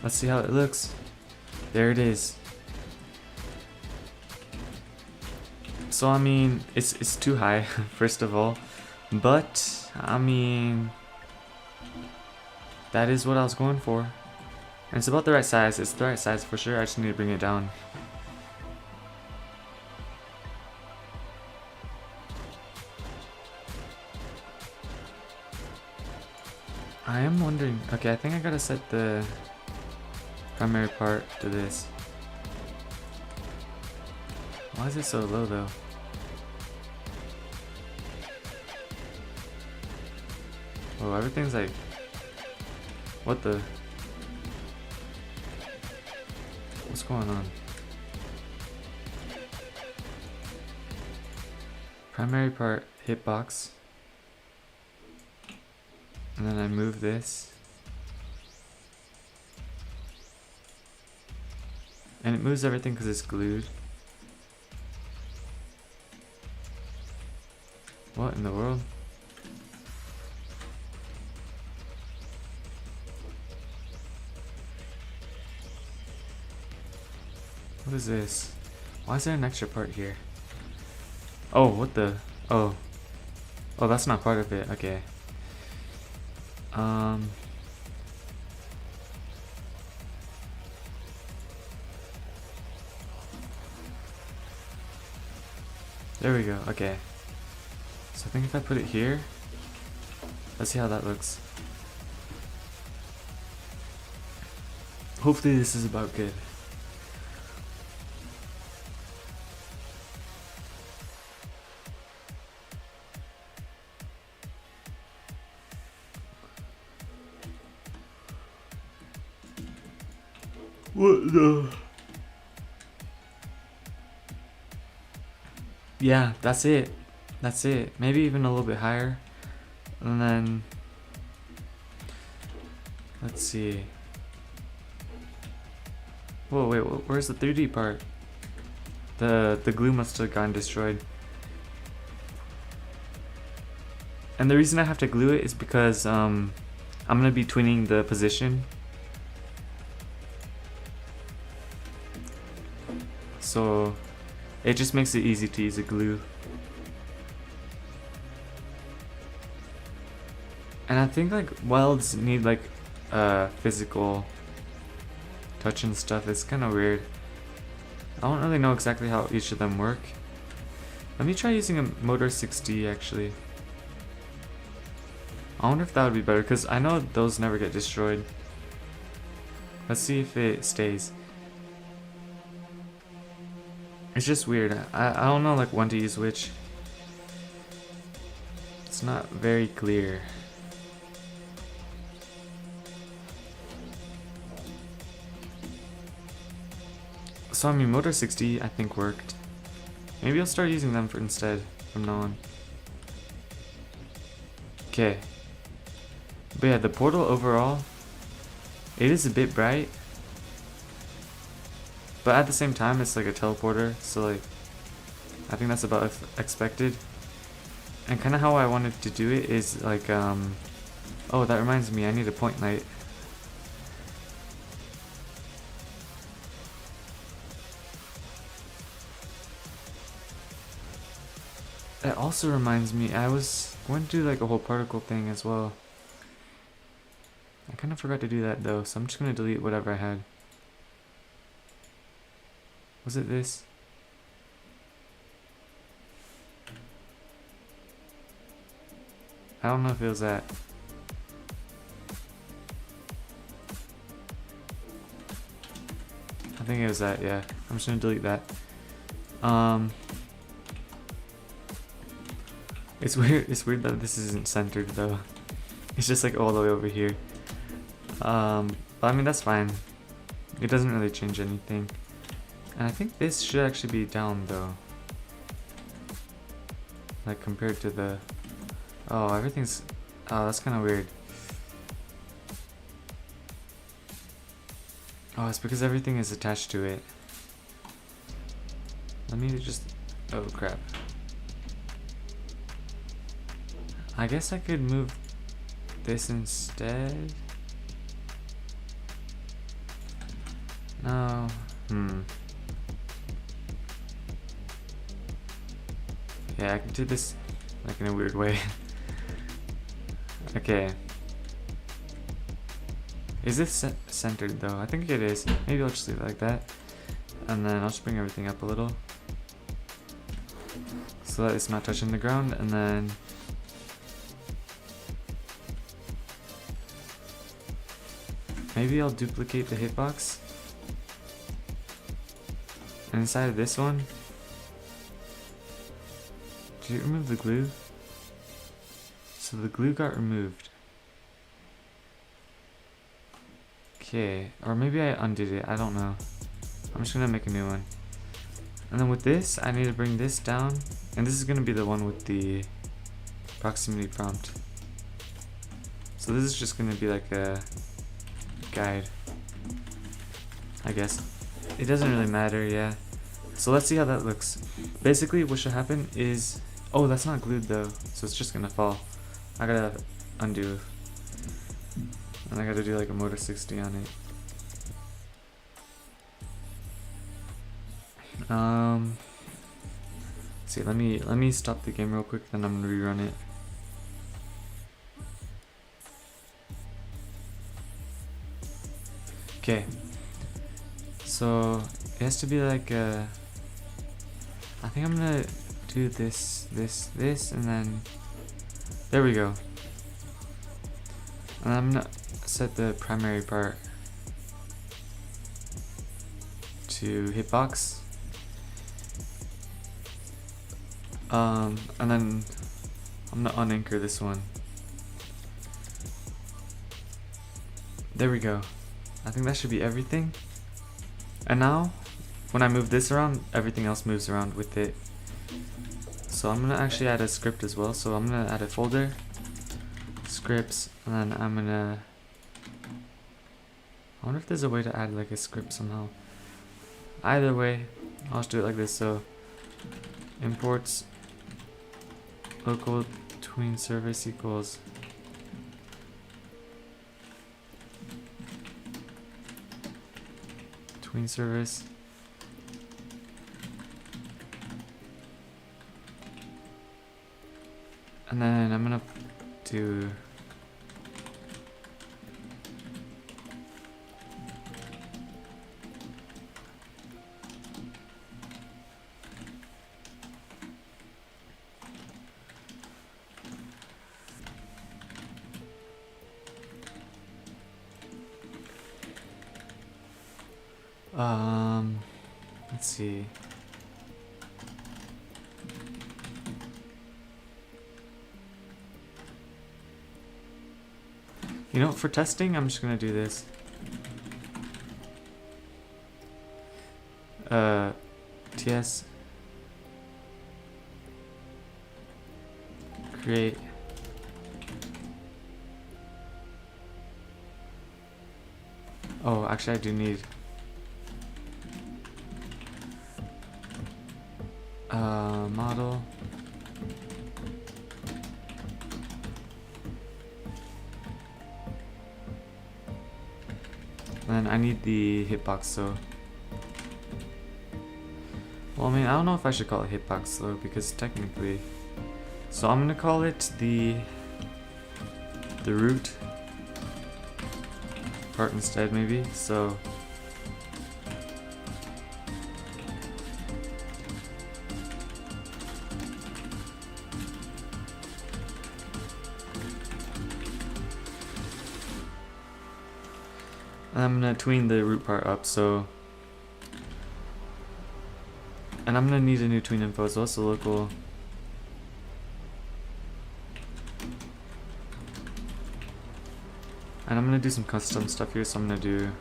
Let's see how it looks. There it is. So I mean, it's too high, first of all. But, I mean... That is what I was going for. And it's about the right size. It's the right size for sure. I just need to bring it down. I am wondering... Okay, I think I gotta set the primary part to this. Why is it so low though? Oh, everything's like... What the... What's going on? Primary part hitbox. And then I move this. And it moves everything because it's glued. What in the world? What is this? Why is there an extra part here? Oh, what the? Oh. Oh, that's not part of it. Okay. There we go. Okay. So I think if I put it here, let's see how that looks. Hopefully this is about good. What the? Yeah, that's it. That's it. Maybe even a little bit higher. And then let's see. Whoa, wait, where's the 3D part? The glue must have gotten destroyed. And the reason I have to glue it is because I'm gonna be twinning the position. So it just makes it easy to use a glue. And I think like welds need like physical touch and stuff. It's kind of weird. I don't really know exactly how each of them work. Let me try using a Motor 6D actually. I wonder if that would be better because I know those never get destroyed. Let's see if it stays. It's just weird. I don't know like when to use which. It's not very clear. So I mean Motor 6D I think worked. Maybe I'll start using them for instead from now on. Okay. But yeah, the portal overall, it is a bit bright. But at the same time, it's like a teleporter, so like, I think that's about expected. And kind of how I wanted to do it is like, oh, that reminds me, I need a point light. That also reminds me, I was going to do like a whole particle thing as well. I kind of forgot to do that though, so I'm just going to delete whatever I had. Was it this? I don't know if it was that. I think it was that, yeah. I'm just gonna delete that. It's weird that this isn't centered though. It's just like all the way over here. But I mean that's fine. It doesn't really change anything. And I think this should actually be down though. Like compared to the... Oh, everything's... Oh, that's kind of weird. Oh, it's because everything is attached to it. Let me just... Oh, crap. I guess I could move this instead. No. Yeah, I can do this like in a weird way. Okay. Is this centered though? I think it is. Maybe I'll just leave it like that. And then I'll just bring everything up a little. So that it's not touching the ground. And then... Maybe I'll duplicate the hitbox. And inside of this one... Did it remove the glue? So the glue got removed. Okay, or maybe I undid it, I don't know. I'm just gonna make a new one. And then with this, I need to bring this down. And this is gonna be the one with the proximity prompt. So this is just gonna be like a guide, I guess. It doesn't really matter, yeah. So let's see how that looks. Basically what should happen is... Oh, that's not glued though, so it's just gonna fall. I gotta undo. And I gotta do like a Motor 60 on it. See, let me stop the game real quick, then I'm gonna rerun it. Okay. So it has to be like a. I think I'm gonna do this, and then there we go. And I'm gonna set the primary part to hitbox. And then I'm gonna unanchor this one. There we go. I think that should be everything. And now, when I move this around, everything else moves around with it. So I'm gonna actually add a script as well. So I'm gonna add a folder, scripts, and then I'm gonna. I wonder if there's a way to add like a script somehow. Either way, I'll just do it like this. So imports local tween service equals tween service. And then I'm gonna do let's see. You know, for testing, I'm just gonna do this. TS create oh, actually I do need model and I need the hitbox, so well, I mean, I don't know if I should call it hitbox though, because technically, so I'm gonna call it the root part instead, maybe. So I'm gonna tween the root part up, so and I'm gonna need a new tween info as well, so local and I'm gonna do some custom stuff here, so I'm gonna do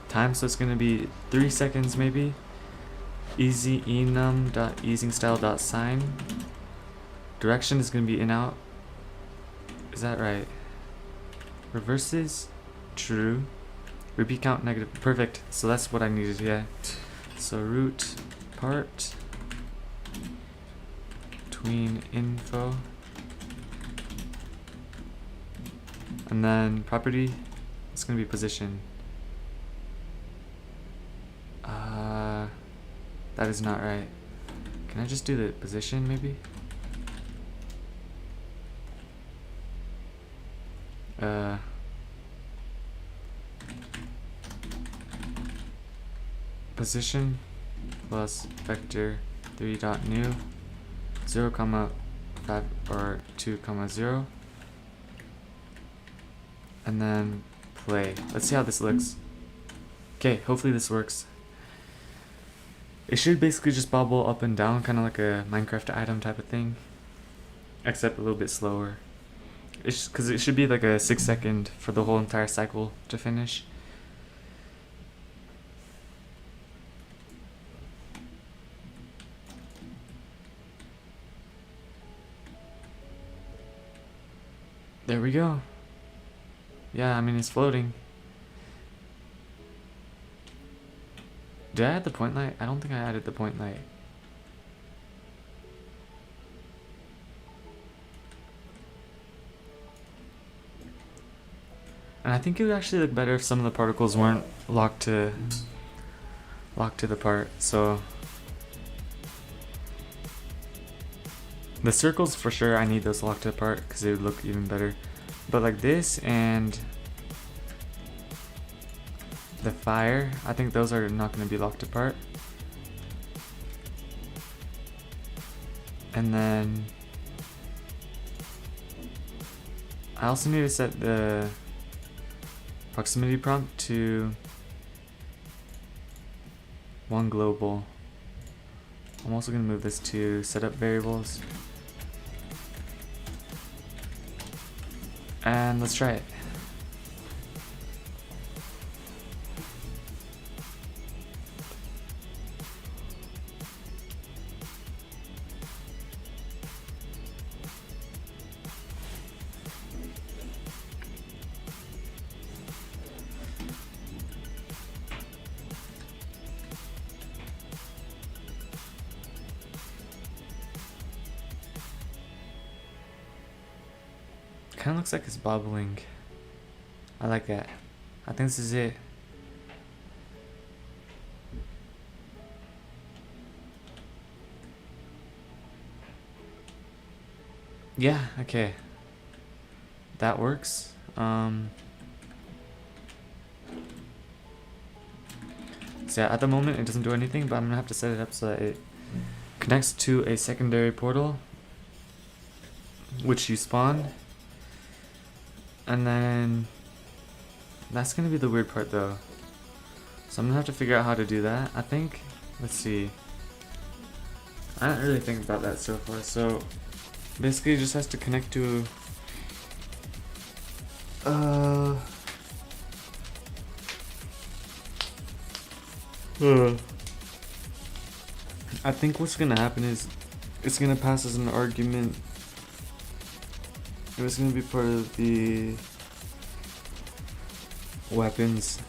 time, so it's gonna be 3 seconds maybe. Easy enum dot easing style dot sign. Direction is gonna be in out. Is that right? Reverses true. Repeat count negative. Perfect. So that's what I needed. Yeah. So root part tween info, and then property. It's gonna be position. That is not right. Can I just do the position maybe? Position plus vector 3 dot new 0 comma 5 or 2 comma 0, and then play. Let's see how this looks. Okay, hopefully this works. It should basically just bobble up and down, kind of like a Minecraft item type of thing, except a little bit slower. It's because it should be like a 6 second for the whole entire cycle to finish. There we go. Yeah, I mean, it's floating. Did I add the point light? I don't think I added the point light. And I think it would actually look better if some of the particles weren't locked to the part. So The circles for sure, I need those locked apart because they would look even better. But like this and the fire, I think those are not going to be locked apart. And then I also need to set the proximity prompt to 1 global. I'm also going to move this to setup variables. And let's try it. Kind of looks like it's bobbling. I like that. I think this is it. Yeah, okay. That works. So yeah, at the moment it doesn't do anything, but I'm gonna have to set it up so that it connects to a secondary portal, which you spawn. And then that's gonna be the weird part though. So I'm gonna have to figure out how to do that. I think, let's see. I didn't really think about that so far. So basically it just has to connect to I think what's gonna happen is it's gonna pass as an argument. It was gonna be part of the weapons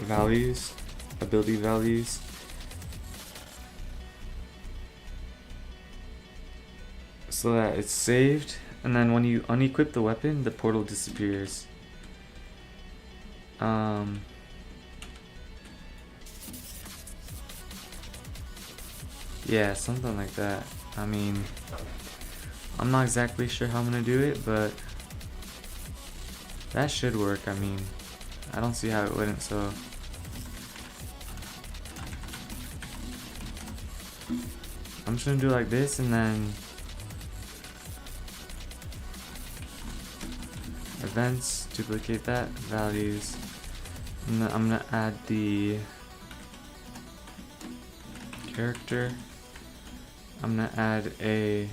values, ability values. So that it's saved, and then when you unequip the weapon, the portal disappears. Yeah, something like that. I mean, I'm not exactly sure how I'm gonna do it, but that should work. I mean, I don't see how it wouldn't, so I'm just gonna do it like this, and then events, duplicate that, values, and then I'm gonna add the character. I'm gonna add a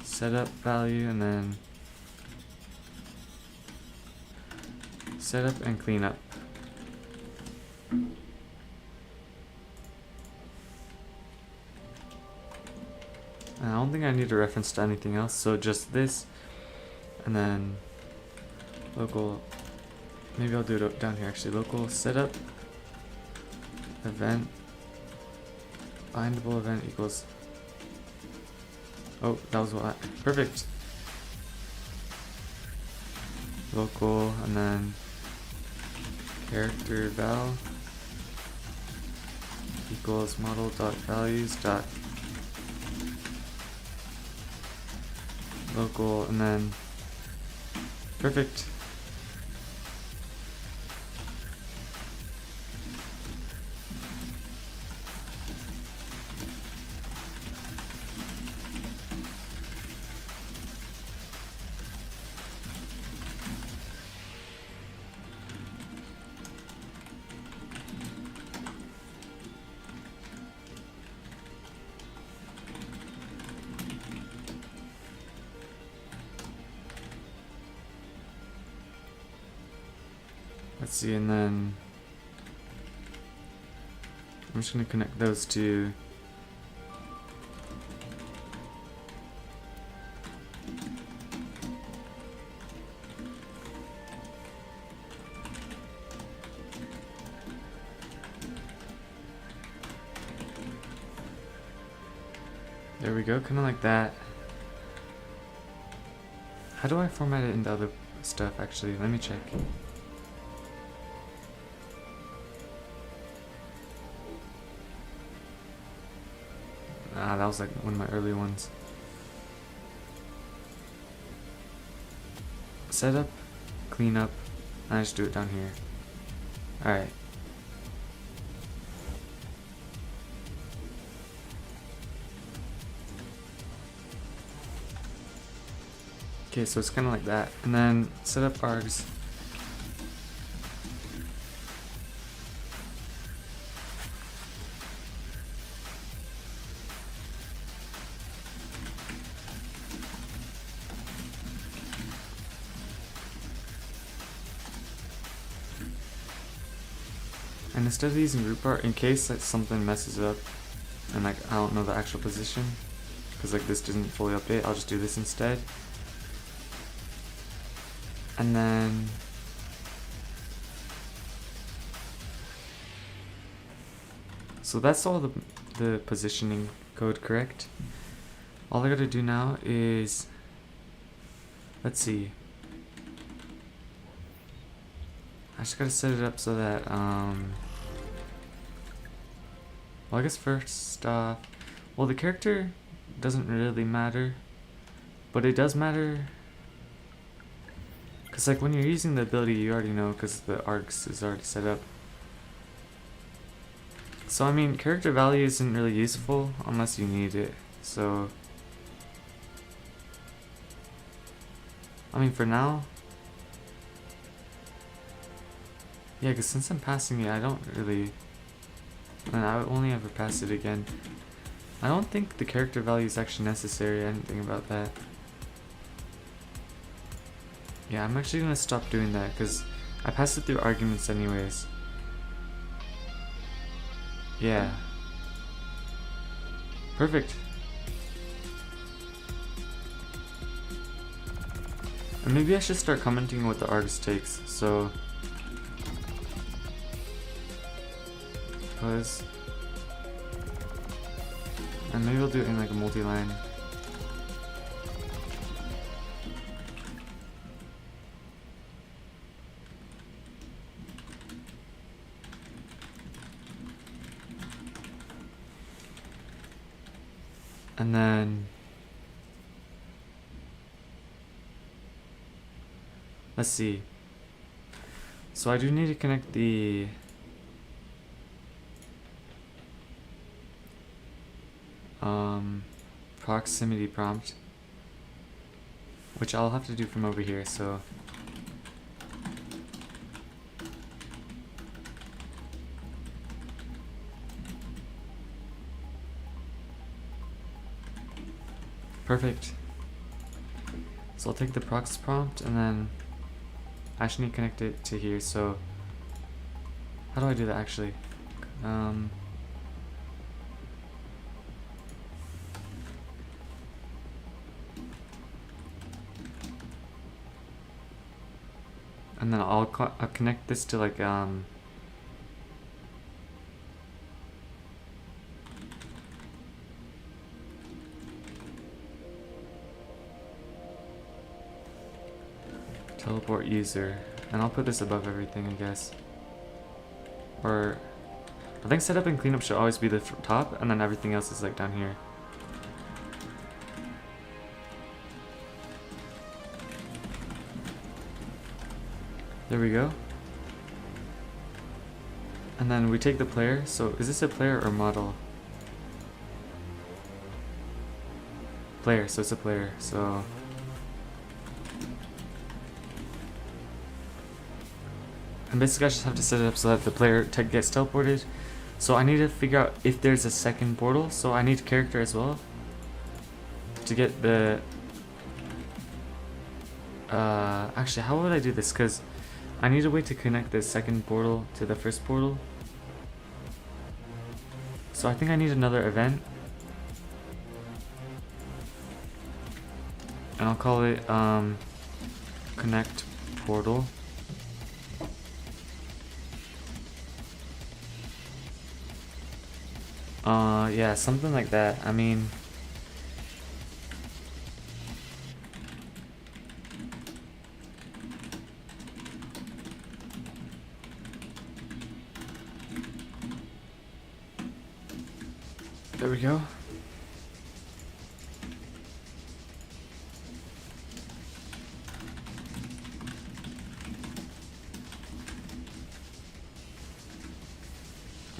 setup value, and then setup and clean up. I don't think I need a reference to anything else, so just this, and then local, maybe I'll do it down here actually, local setup event bindable event equals, oh, that was what, perfect, local, and then character val equals model dot values dot local, and then perfect. Let's see, and then I'm just gonna connect those two. There we go, kind of like that. How do I format it into other stuff actually? Let me check. That was like one of my early ones. Set up, clean up, and I just do it down here. Alright. Okay, so it's kind of like that. And then set up args. And instead of using root bar, in case like something messes up and like I don't know the actual position, because like this doesn't fully update, I'll just do this instead. And then so that's all the positioning code correct. All I gotta do now is, let's see, I just gotta set it up so that well, I guess first off, well, the character doesn't really matter, but it does matter because like when you're using the ability, you already know because the arcs is already set up. So I mean, character value isn't really useful unless you need it. So I mean, for now, yeah, because since I'm passing it, I don't really, and I would only ever pass it again. I don't think the character value is actually necessary. I didn't think about that. Yeah, I'm actually gonna stop doing that because I pass it through arguments anyways. Yeah. Perfect. And maybe I should start commenting what the args takes, so because, and maybe I'll do it in like a multi-line. And then let's see. So I do need to connect the proximity prompt, which I'll have to do from over here, so perfect. So I'll take the prox prompt and then I actually need to connect it to here, so how do I do that actually? And then I'll connect this to like teleport user, and I'll put this above everything, I guess. Or I think setup and cleanup should always be the top, and then everything else is like down here. There we go. And then we take the player. So is this a player or model? Player, so it's a player. So and basically I just have to set it up so that the player gets teleported. So I need to figure out if there's a second portal. So I need character as well to get the actually, how would I do this? Because I need a way to connect the second portal to the first portal. So I think I need another event. And I'll call it connect portal. Yeah, something like that. I mean, there we go.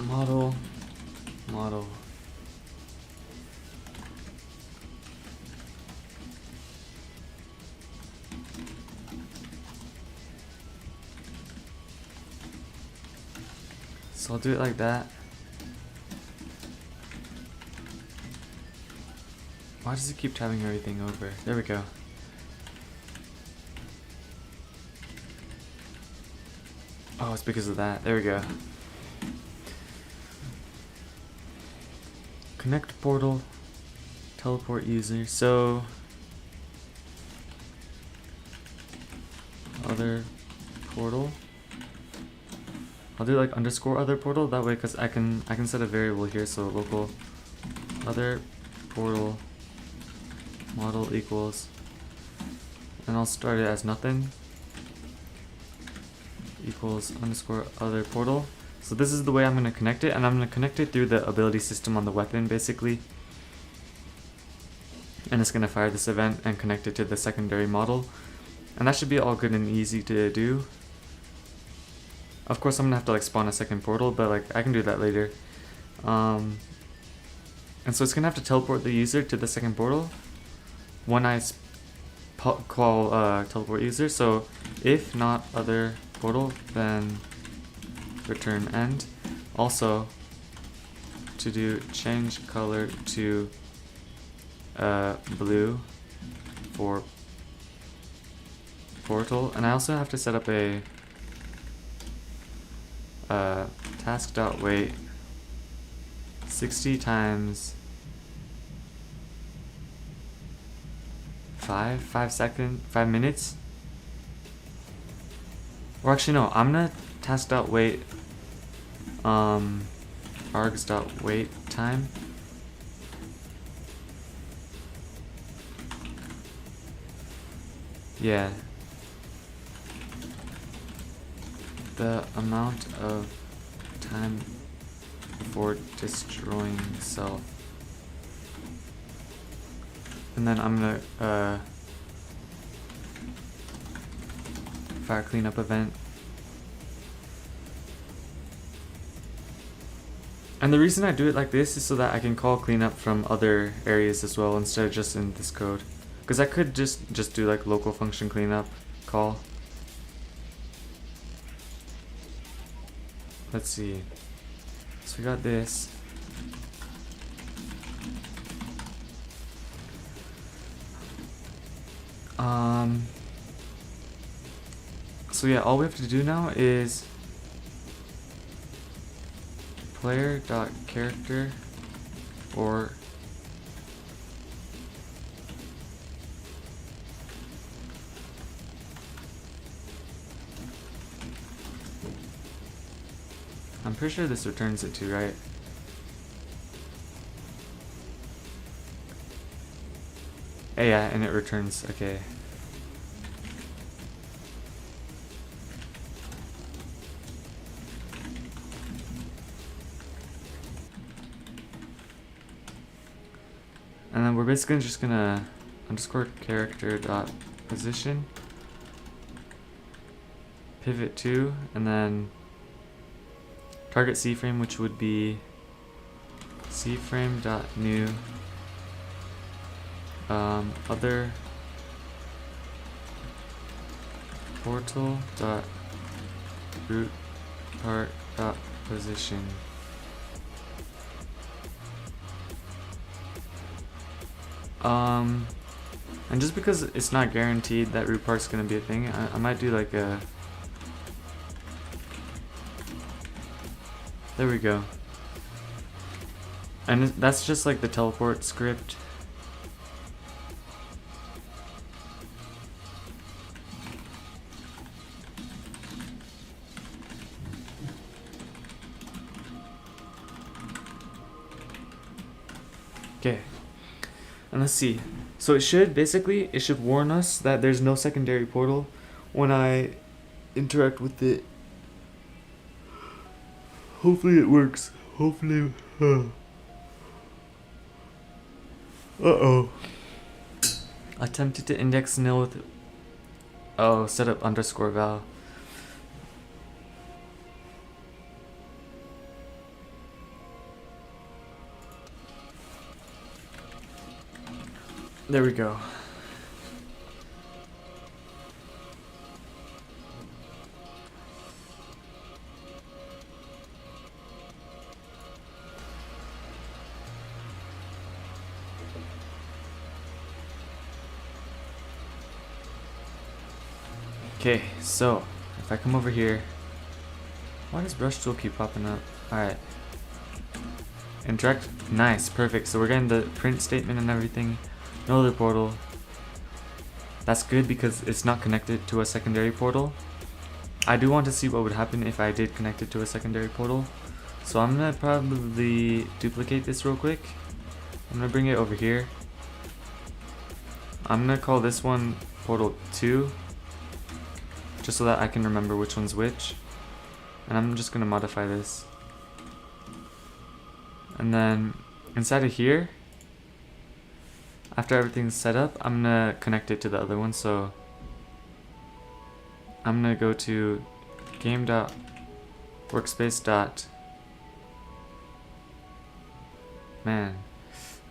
model, model. So I'll do it like that. Why does it keep tabbing everything over? There we go. Oh, it's because of that. There we go. Connect portal, teleport user. So other portal. I'll do like underscore other portal that way, because I can set a variable here. So local other portal model equals, and I'll start it as nothing, equals underscore other portal. So this is the way I'm going to connect it, and I'm going to connect it through the ability system on the weapon basically, and it's going to fire this event and connect it to the secondary model, and that should be all good and easy to do. Of course I'm going to have to like spawn a second portal, but like I can do that later. And so it's going to have to teleport the user to the second portal when I call teleport user. So if not other portal, then return end. Also to do change color to blue for portal, and I also have to set up a task.wait 60 times 5 minutes. Or actually no, I'm gonna task.wait args.wait time. Yeah. The amount of time before destroying self. And then I'm gonna fire cleanup event. And the reason I do it like this is so that I can call cleanup from other areas as well instead of just in this code. Because I could just do like local function cleanup call. Let's see. So we got this. So yeah, all we have to do now is player.character or I'm pretty sure this returns it too, right? Yeah, and it returns, okay. And then we're basically just gonna underscore character dot position, pivot to, and then target C-frame, which would be C-frame dot new other portal dot root part dot position. And just because it's not guaranteed that root part's gonna be a thing, I might do like a, there we go. And that's just like the teleport script. Okay. And let's see. So it should warn us that there's no secondary portal when I interact with it. Hopefully it works. Hopefully. Uh-oh. Attempted to index nil with... Oh, set up underscore val. There we go. Okay, so if I come over here, why does brush tool keep popping up? Alright. Interact, nice, perfect. So we're getting the print statement and everything. No other portal. That's good because it's not connected to a secondary portal. I do want to see what would happen if I did connect it to a secondary portal. So I'm gonna probably duplicate this real quick. I'm gonna bring it over here. I'm gonna call this one portal 2. Just so that I can remember which one's which. And I'm just gonna modify this. And then inside of here, after everything's set up, I'm gonna connect it to the other one. So I'm gonna go to game.workspace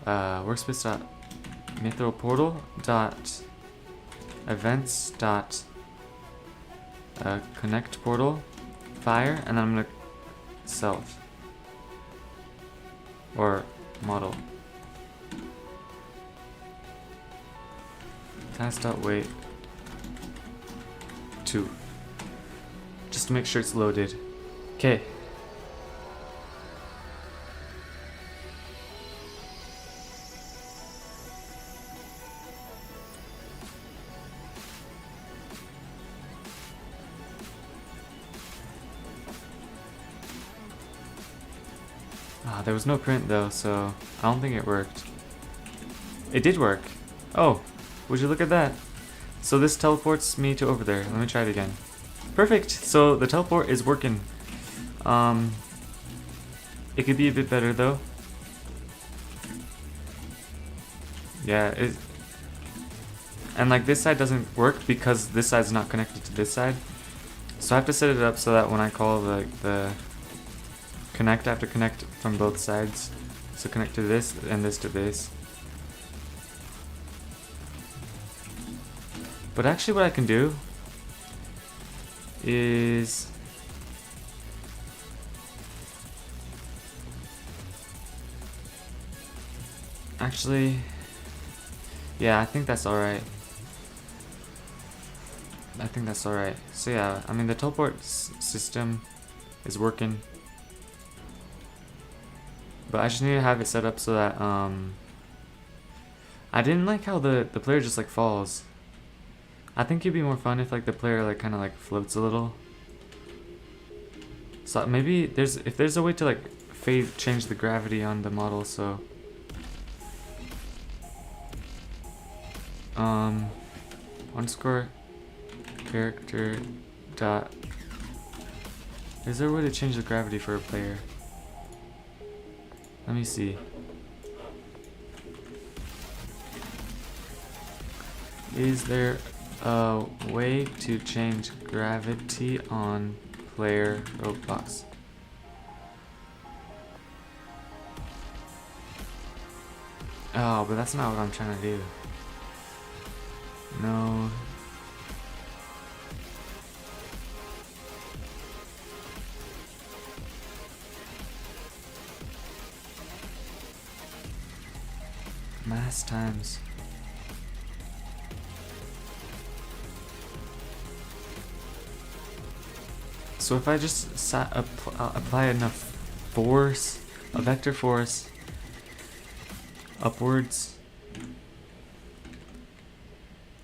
workspace.mithralportal.events. Connect portal fire, and then I'm gonna self or model task.wait 2 just to make sure it's loaded. Okay. There was no print though, so I don't think it worked. It did work. Oh, would you look at that? So this teleports me to over there. Let me try it again. Perfect. So the teleport is working. It could be a bit better though. Yeah, and like this side doesn't work because this side's not connected to this side. So I have to set it up so that when I call the connect, I have to connect from both sides. So connect to this and this to this. But actually what I can do is actually, yeah, I think that's alright. I think that's alright. So yeah, I mean the teleport system is working. But I just need to have it set up so that I didn't like how the player just like falls. I think it'd be more fun if like the player like kind of like floats a little. So maybe if there's a way to like change the gravity on the model, so underscore character dot. Is there a way to change the gravity for a player? Let me see. Is there a way to change gravity on player Roblox? Oh, but that's not what I'm trying to do. No. Mass times. So if I just apply enough force, a vector force, upwards,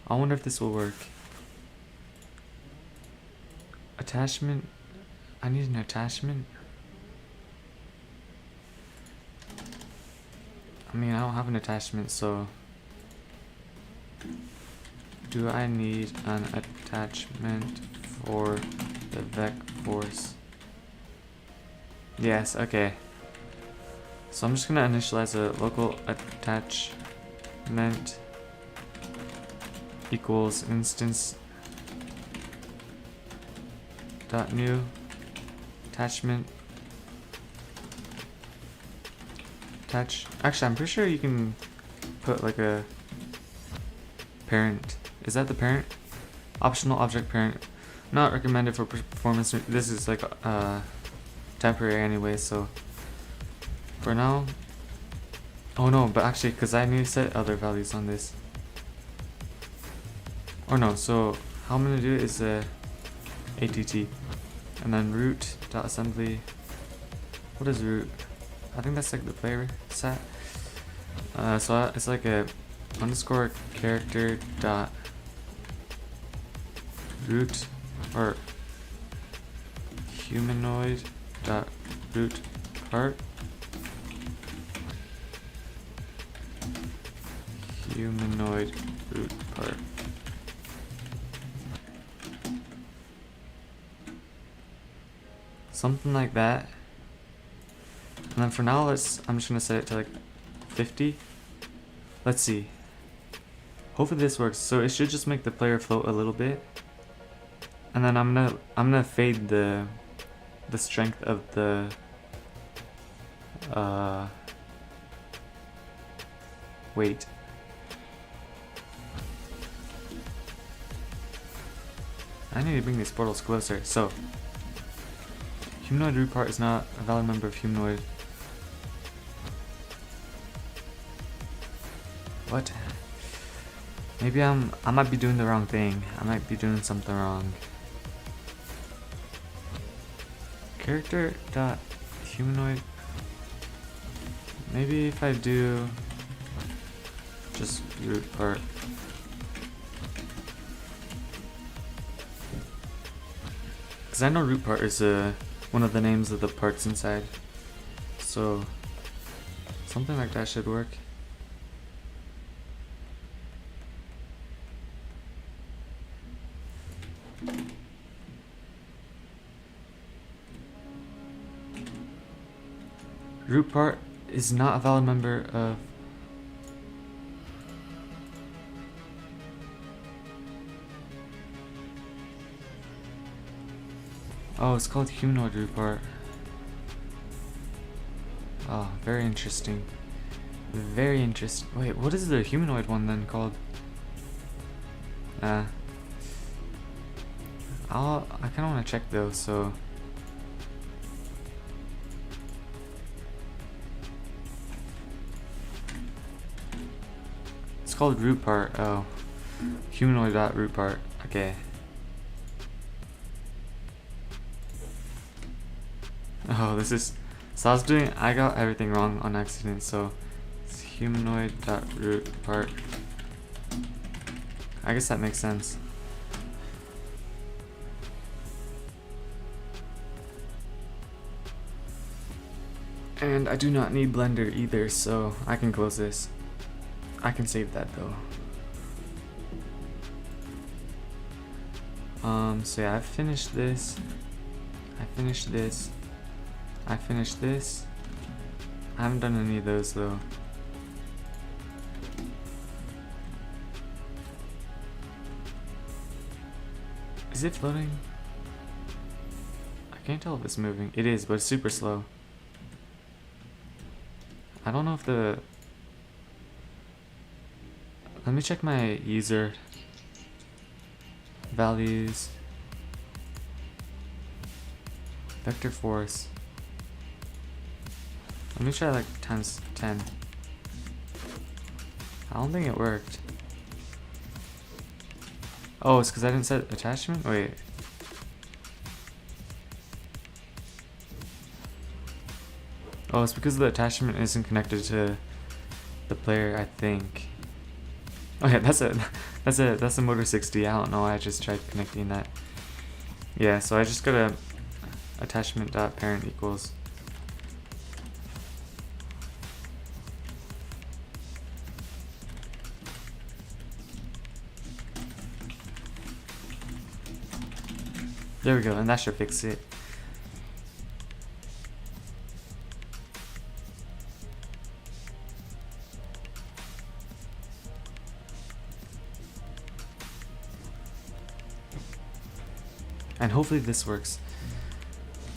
I wonder if this will work. Attachment. I need an attachment. I mean, I don't have an attachment, so do I need an attachment for the vec force? Yes, okay. So I'm just gonna initialize a local attachment equals instance dot new attachment attach. Actually, I'm pretty sure you can put like a parent. Is that the parent? Optional object parent. Not recommended for performance. This is like temporary anyway, so for now. Oh no, but actually, because I need to set other values on this. Or no, so how I'm gonna do it is ATT, and then root.assembly. What is root? I think that's like the player set. So it's like a underscore character dot root or humanoid dot root part. Humanoid root part. Something like that. And then for now, I'm just gonna set it to like 50. Let's see. Hopefully this works. So it should just make the player float a little bit. And then I'm gonna fade the strength of the wait. I need to bring these portals closer. So humanoid root part is not a valid member of humanoid. What? Maybe I might be doing the wrong thing. I might be doing something wrong. Character dot humanoid. Maybe if I do just root part. Because I know root part is one of the names of the parts inside. So something like that should work. Root part is not a valid member of. Oh, it's called humanoid root part. Oh, very interesting. Very interesting. Wait, what is the humanoid one then called? I kind of want to check though, so. It's called root part. Oh, humanoid.root part. Okay. Oh, this is. So I got everything wrong on accident. So it's humanoid.root part. I guess that makes sense. And I do not need Blender either, so I can close this. I can save that though. So yeah, I finished this. I finished this. I finished this. I haven't done any of those though. Is it floating? I can't tell if it's moving. It is, but it's super slow. I don't know if the... Let me check my user values. Vector force. Let me try like times 10. I don't think it worked. Oh, it's because I didn't set attachment? Wait. Oh, it's because the attachment isn't connected to the player, I think. Okay, that's a Motor 60. I don't know. I just tried connecting that. Yeah, so I just got a attachment.parent equals. There we go, and that should fix it. And hopefully this works.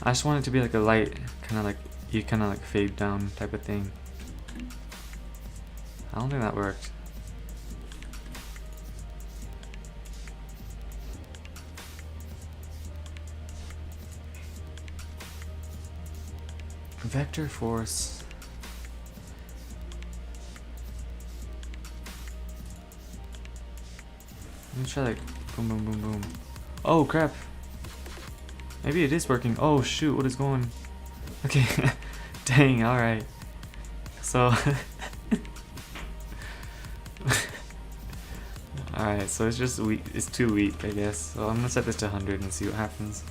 I just want it to be like a light, kind of like fade down type of thing. I don't think that worked. Vector force. Let me try like boom boom boom boom. Oh crap. Maybe it is working. Oh shoot, what is going? Okay. Dang, alright. So alright, so it's just weak, it's too weak I guess. So I'm gonna set this to 100 and see what happens.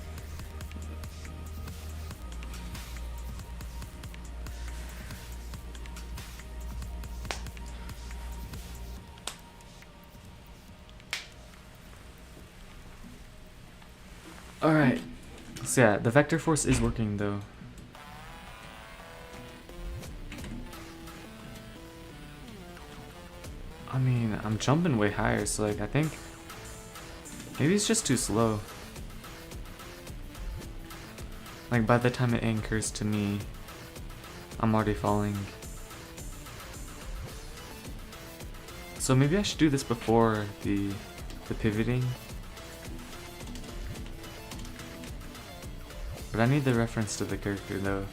Alright, so yeah, the vector force is working though. I mean, I'm jumping way higher, so like I think maybe it's just too slow. Like by the time it anchors to me, I'm already falling. So maybe I should do this before the pivoting. But I need the reference to the character though.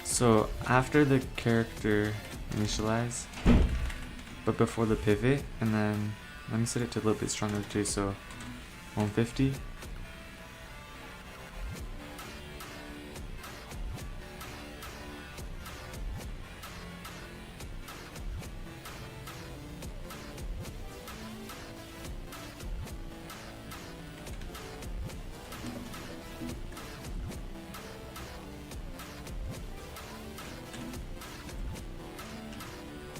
So after the character initialize, but before the pivot, and then let me set it to a little bit stronger too, so 150.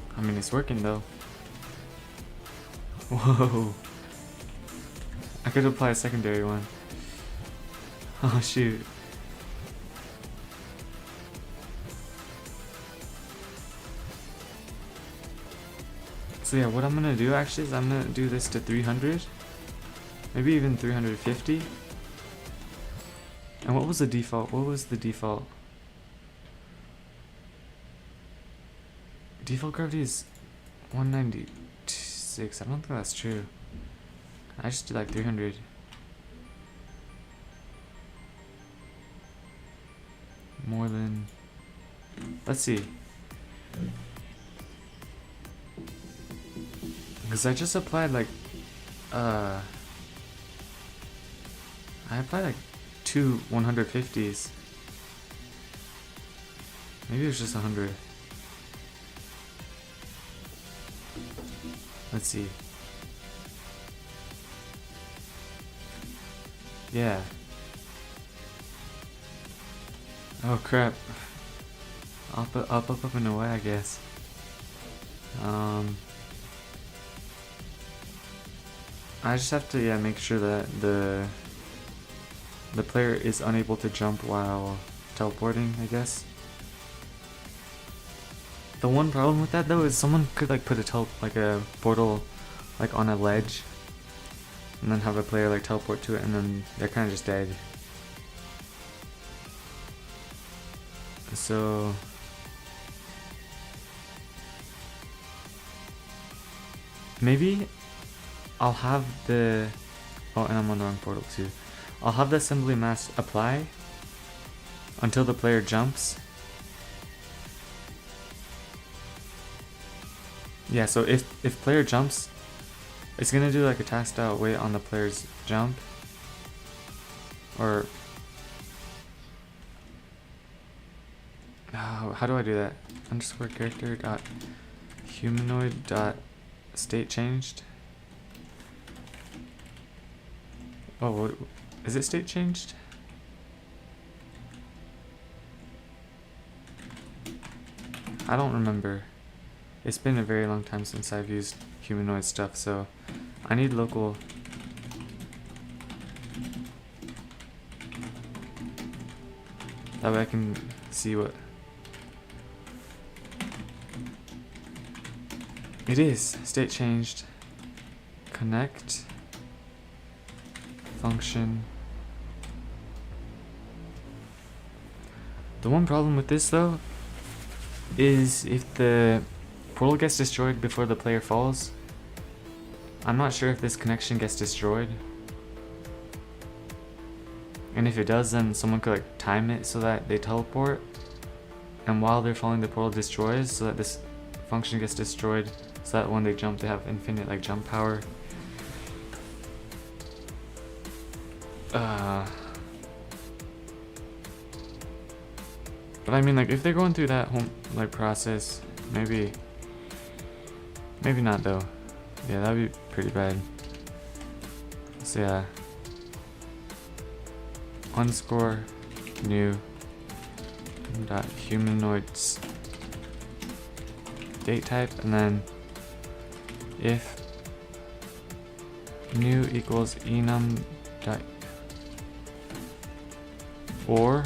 I mean, it's working though. Whoa. I could apply a secondary one. Oh shoot. So yeah, what I'm gonna do actually is I'm gonna do this to 300. Maybe even 350. And what was the default? What was the default? Default gravity is 196. I don't think that's true. I just did like 300. More than... Let's see. Because I just applied like... I applied like 2 150s. Maybe it was just 100. Let's see. Yeah. Oh crap. Up and away, I guess. I just have to make sure that the player is unable to jump while teleporting, I guess. The one problem with that though is someone could like put a portal like on a ledge and then have a player like teleport to it and then they're kind of just dead. So maybe I'll have the... Oh, and I'm on the wrong portal too. I'll have the assembly mass apply until the player jumps. Yeah, so if player jumps, it's gonna do like a task style wait on the player's jump. Or how do I do that? Underscore character dot humanoid dot state changed. Oh, what, is it state changed? I don't remember. It's been a very long time since I've used humanoid stuff, so I need local. That way I can see what it is. State changed. Connect. Function. The one problem with this though is if the portal gets destroyed before the player falls, I'm not sure if this connection gets destroyed. And if it does, then someone could like time it so that they teleport. And while they're falling, the portal destroys so that this function gets destroyed. So that when they jump, they have infinite like jump power. But I mean, like, if they're going through that whole like process, maybe not though. Yeah, that'd be pretty bad. So yeah, underscore new dot humanoids date type, and then if new equals enum dot or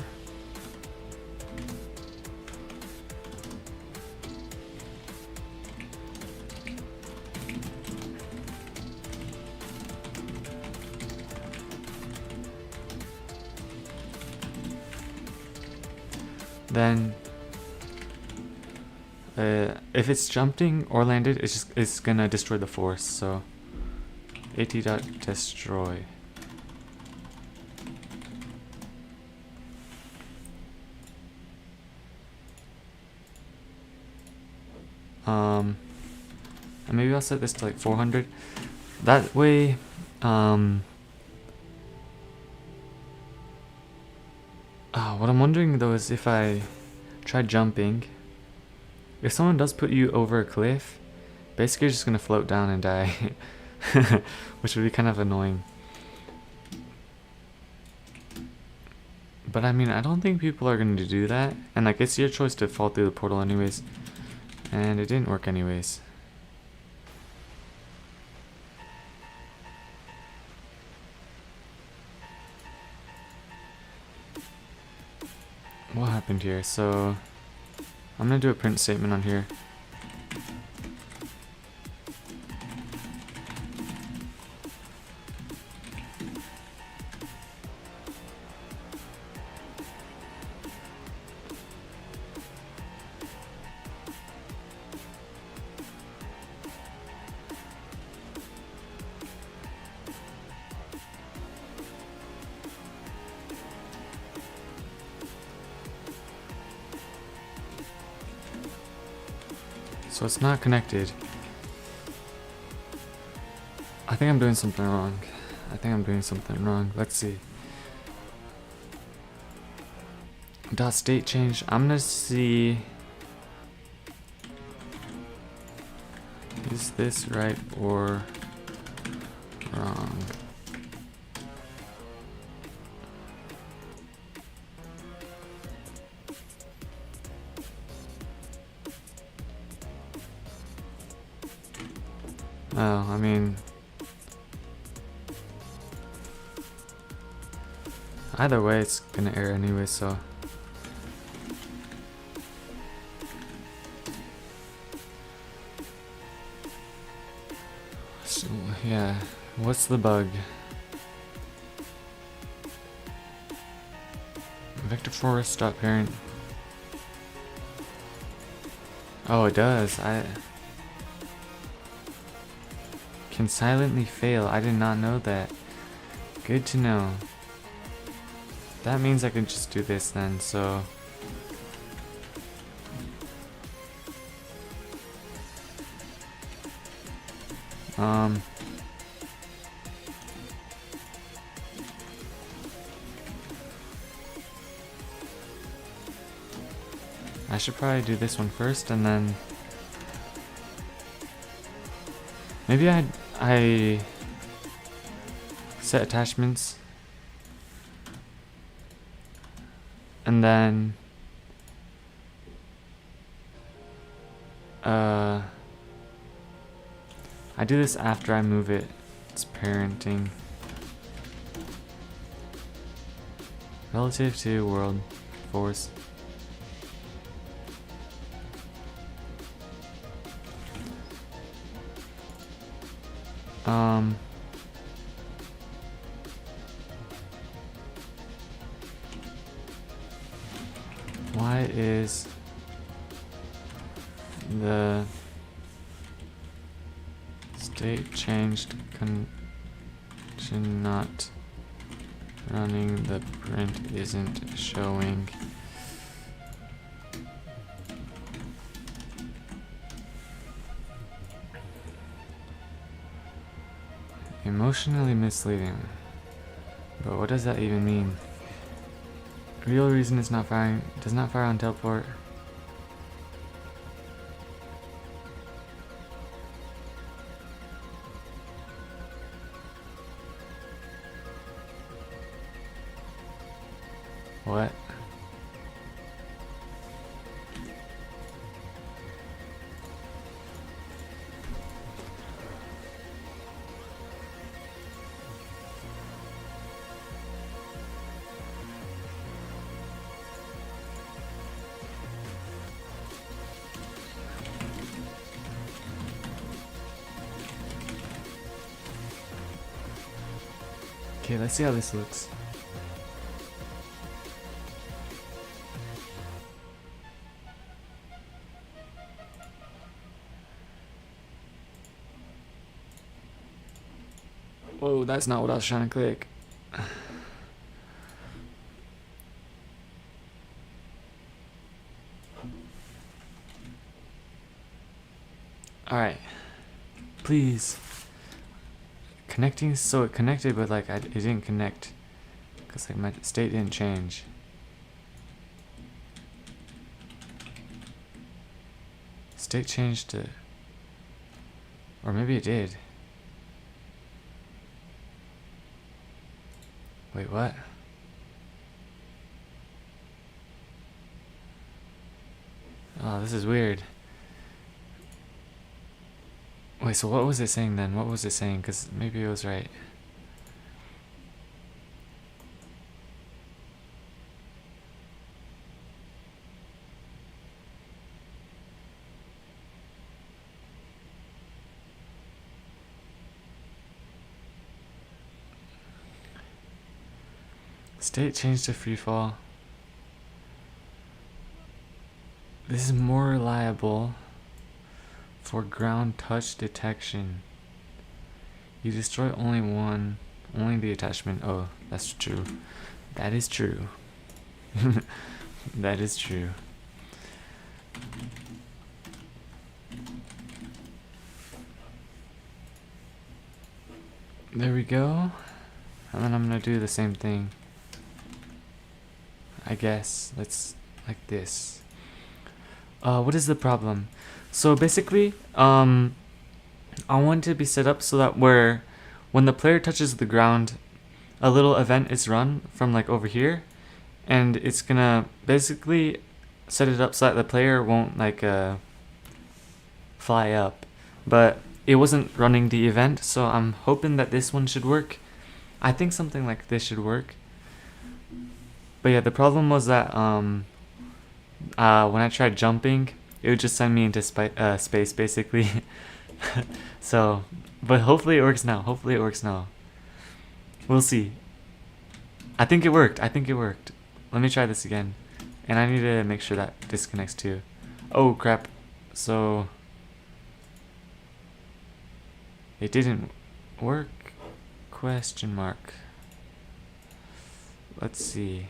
then if it's jumping or landed, it's gonna destroy the force. So at.destroy. And maybe I'll set this to like 400. That way, what I'm wondering though is if I try jumping, if someone does put you over a cliff, basically you're just gonna float down and die, which would be kind of annoying. But I mean, I don't think people are gonna do that, and like it's your choice to fall through the portal anyways, and it didn't work anyways. What happened here? So I'm gonna do a print statement on here. So it's not connected. I think I'm doing something wrong. Let's see. Dot state change. I'm gonna see. Is this right or wrong? Oh, I mean, either way it's gonna error anyway, so. So yeah, what's the bug? Vector forest dot parent. Oh, it does. I can silently fail. I did not know that. Good to know. That means I can just do this then, so. I should probably do this one first and then maybe I set attachments and then I do this after I move it. It's parenting relative to world force. Why is the state changed condition not running, the print isn't showing. Emotionally misleading. But what does that even mean? Real reason is not firing, does not fire on teleport. What? Okay, let's see how this looks. Whoa, that's not what I was trying to click. Alright. Please. Connecting, so it connected, but like it didn't connect. Because like my state didn't change. State changed to... Or maybe it did. Wait, what? Oh, this is weird. Wait, so what was it saying then? What was it saying? Because maybe it was right. State changed to freefall. This is more reliable for ground touch detection. You destroy only the attachment. Oh, that's true. That is true. That is true. There we go. And then I'm gonna do the same thing. I guess. Let's like this. What is the problem? So basically, I want it to be set up so that when the player touches the ground, a little event is run from like over here, and it's gonna basically set it up so that the player won't like fly up. But it wasn't running the event, so I'm hoping that this one should work. I think something like this should work. But yeah, the problem was that when I tried jumping, it would just send me into space basically. So, but hopefully it works now. Hopefully it works now. We'll see. I think it worked. I think it worked. Let me try this again. And I need to make sure that disconnects too. Oh crap. So it didn't work? Question mark. Let's see.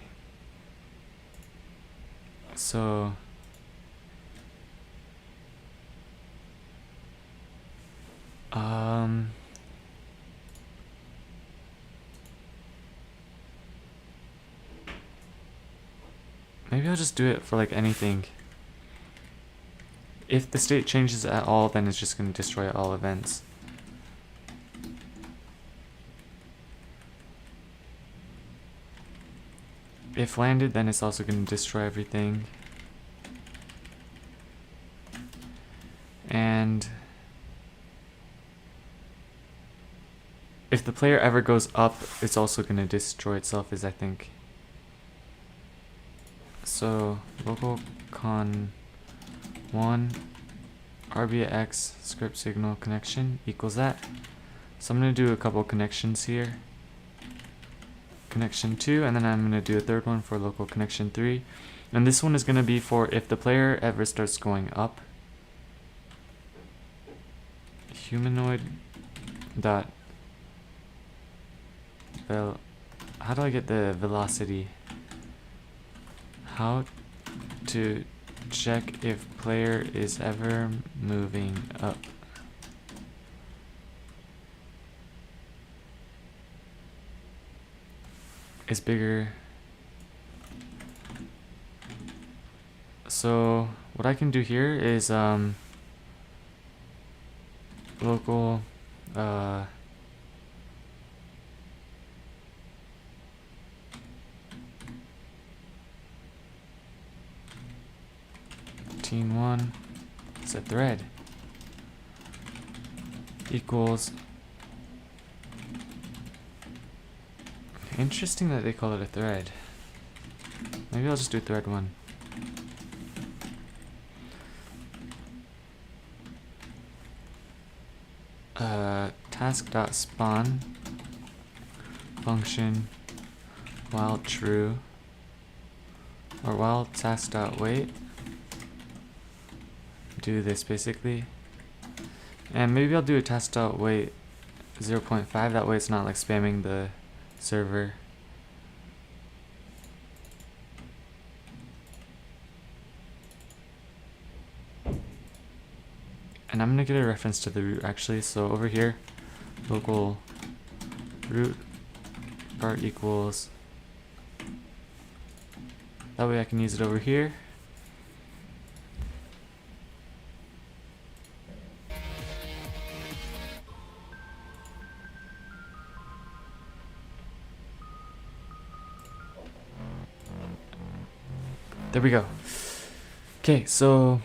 So maybe I'll just do it for like anything. If the state changes at all, then it's just going to destroy all events. If landed, then it's also going to destroy everything. And if the player ever goes up, it's also going to destroy itself, is I think. So local con 1 RBX script signal connection equals that. So I'm going to do a couple connections here. Connection 2, and then I'm going to do a third one for local connection 3. And this one is going to be for if the player ever starts going up. Humanoid dot how do I get the velocity? How to check if player is ever moving up. Is bigger. So what I can do here is local Team1 is a thread equals. Interesting that they call it a thread. Maybe I'll just do thread1. Task.spawn function while true, or while task.wait. Do this basically, and maybe I'll do a task.wait 0.5. That way it's not like spamming the server. And I'm gonna get a reference to the root actually. So over here, local root bar equals. That way I can use it over here. There we go. Okay, so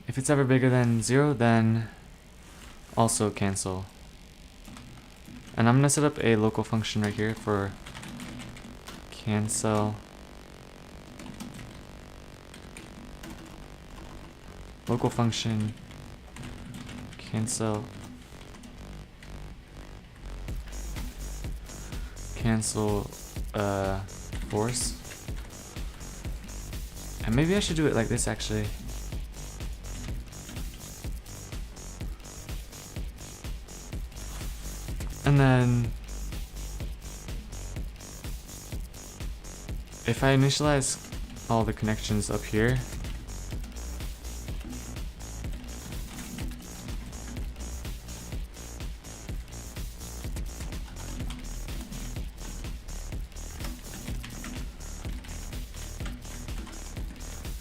if it's ever bigger than 0, then also cancel. And I'm gonna set up a local function right here for cancel. Local function cancel force. And maybe I should do it like this actually. And then if I initialize all the connections up here,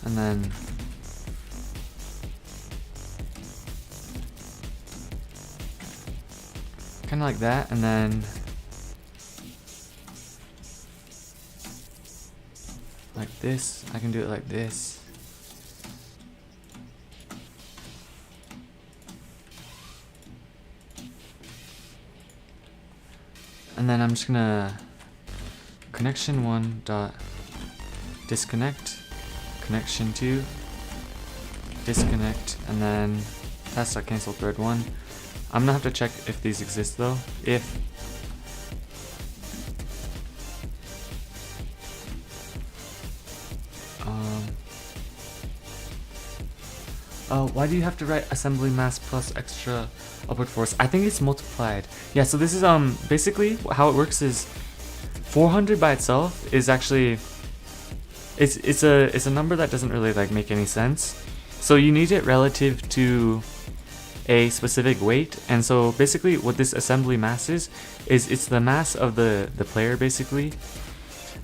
and then kind of like that, and then like this. I can do it like this. And then I'm just gonna connection1 dot disconnect, connection2 disconnect, and then task.cancel thread1. I'm gonna have to check if these exist though. If why do you have to write assembly mass plus extra upward force? I think it's multiplied. Yeah, so this is basically how it works is 400 by itself is actually it's a number that doesn't really like make any sense. So you need it relative to a specific weight, and so basically what this assembly mass is it's the mass of the player basically,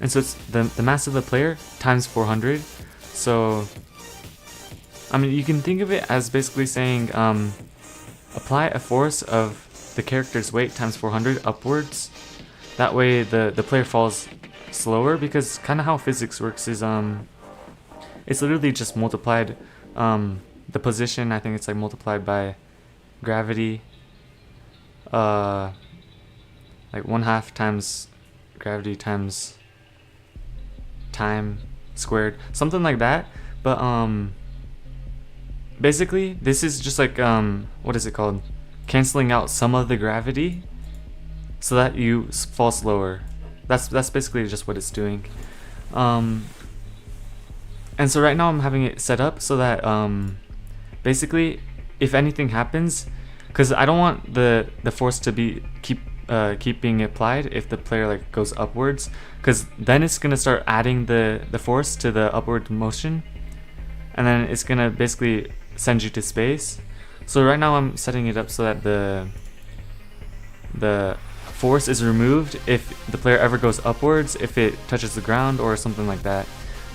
and so it's the mass of the player times 400. So I mean, you can think of it as basically saying apply a force of the character's weight times 400 upwards. That way the player falls slower, because kind of how physics works is it's literally just multiplied the position. I think it's like multiplied by gravity, like 1/2 times gravity times time squared, something like that. But basically this is just like what is it called, canceling out some of the gravity so that you fall slower. That's basically just what it's doing. And so right now I'm having it set up so that basically if anything happens, because I don't want the force to keep keep being applied if the player like goes upwards, because then it's gonna start adding the force to the upward motion, and then it's gonna basically send you to space. So right now I'm setting it up so that the force is removed if the player ever goes upwards, if it touches the ground or something like that,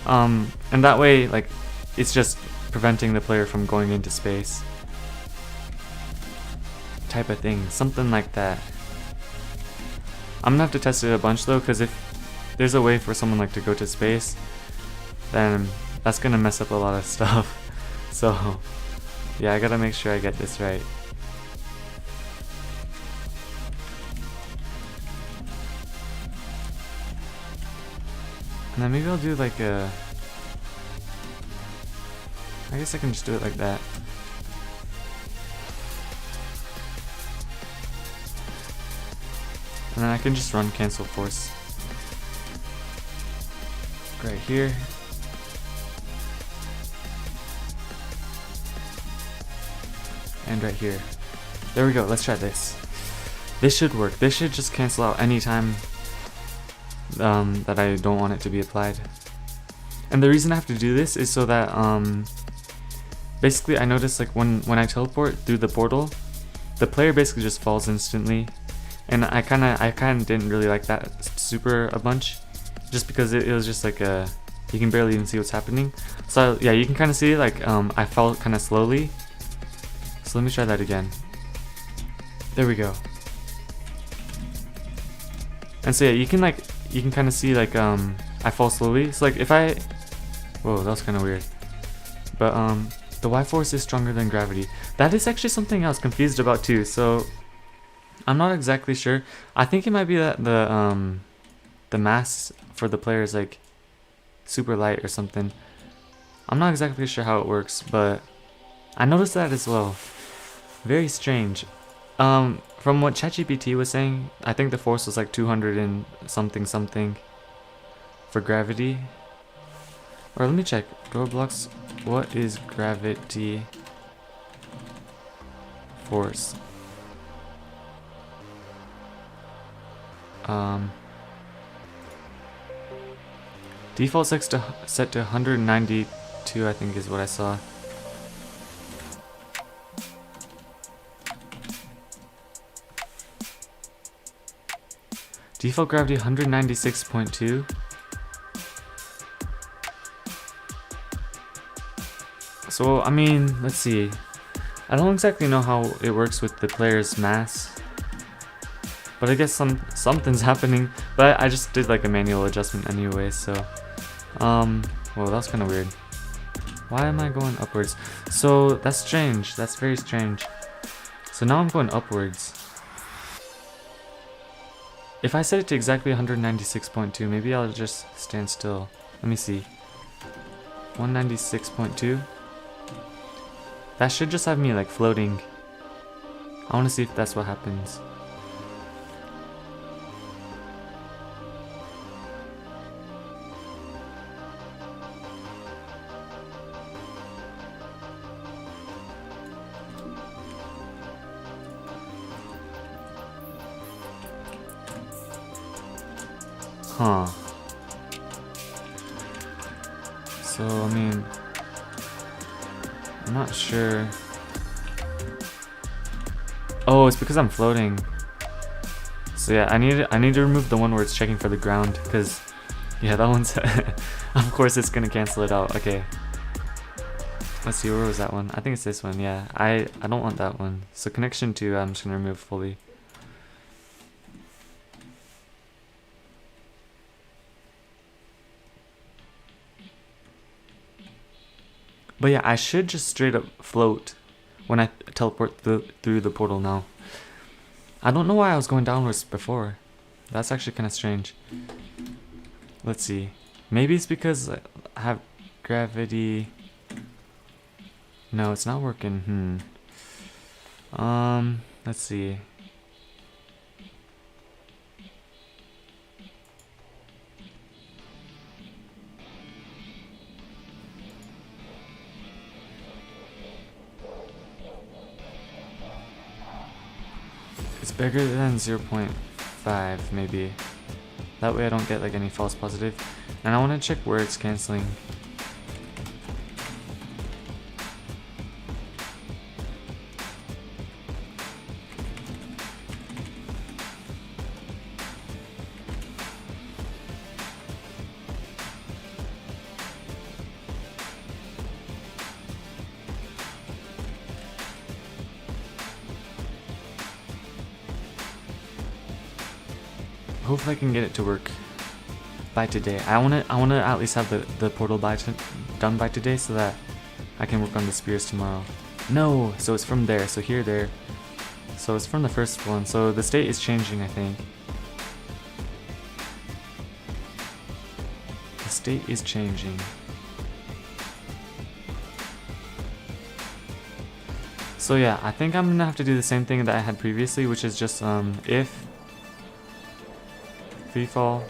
and that way like it's just preventing the player from going into space type of thing, something like that. I'm gonna have to test it a bunch though, because if there's a way for someone like to go to space, then that's gonna mess up a lot of stuff. So yeah, I gotta make sure I get this right. And then maybe I'll do like a, I guess I can just do it like that. And then I can just run cancel force right here. And right here. There we go, let's try this. This should work. This should just cancel out any time that I don't want it to be applied. And the reason I have to do this is so that basically I notice like when I teleport through the portal, the player basically just falls instantly. And I kinda didn't really like that super a bunch, just because it was just like you can barely even see what's happening. So yeah, you can kind of see like I fell kind of slowly. So let me try that again. There we go. And so yeah, you can kind of see like I fall slowly. So like if I, whoa, that was kind of weird. But the Y force is stronger than gravity. That is actually something I was confused about too. So I'm not exactly sure. I think it might be that the mass for the player is like super light or something. I'm not exactly sure how it works, but I noticed that as well. Very strange. From what ChatGPT was saying, I think the force was like 200 and something for gravity. Or let me check. Roblox, what is gravity force? Default set to 192, I think is what I saw. Default gravity 196.2. So I mean, let's see. I don't exactly know how it works with the player's mass, but I guess something's happening. But I just did like a manual adjustment anyway, so well, that was kind of weird. Why am I going upwards? So that's strange. That's very strange. So now I'm going upwards. If I set it to exactly 196.2, maybe I'll just stand still. Let me see. 196.2. That should just have me like floating. I want to see if that's what happens. Huh. So, I mean, I'm not sure. Oh, it's because I'm floating. So yeah, I need to remove the one where it's checking for the ground, because yeah, that one's of course it's gonna cancel it out. Okay. Let's see, where was that one? I think it's this one. Yeah, I don't want that one. So connection 2, I'm just gonna remove fully. But yeah, I should just straight up float when I teleport through the portal now. I don't know why I was going downwards before. That's actually kind of strange. Let's see. Maybe it's because I have gravity. No, it's not working. Let's see. It's bigger than 0.5 maybe. That way I don't get like any false positive. And I want to check where it's canceling. Hopefully I can get it to work by today. I wanna at least have the portal done by today so that I can work on the spears tomorrow. No, so it's from there. So here, there. So it's from the first one. So the state is changing, I think. The state is changing. So yeah, I think I'm gonna have to do the same thing that I had previously, which is just if free fall,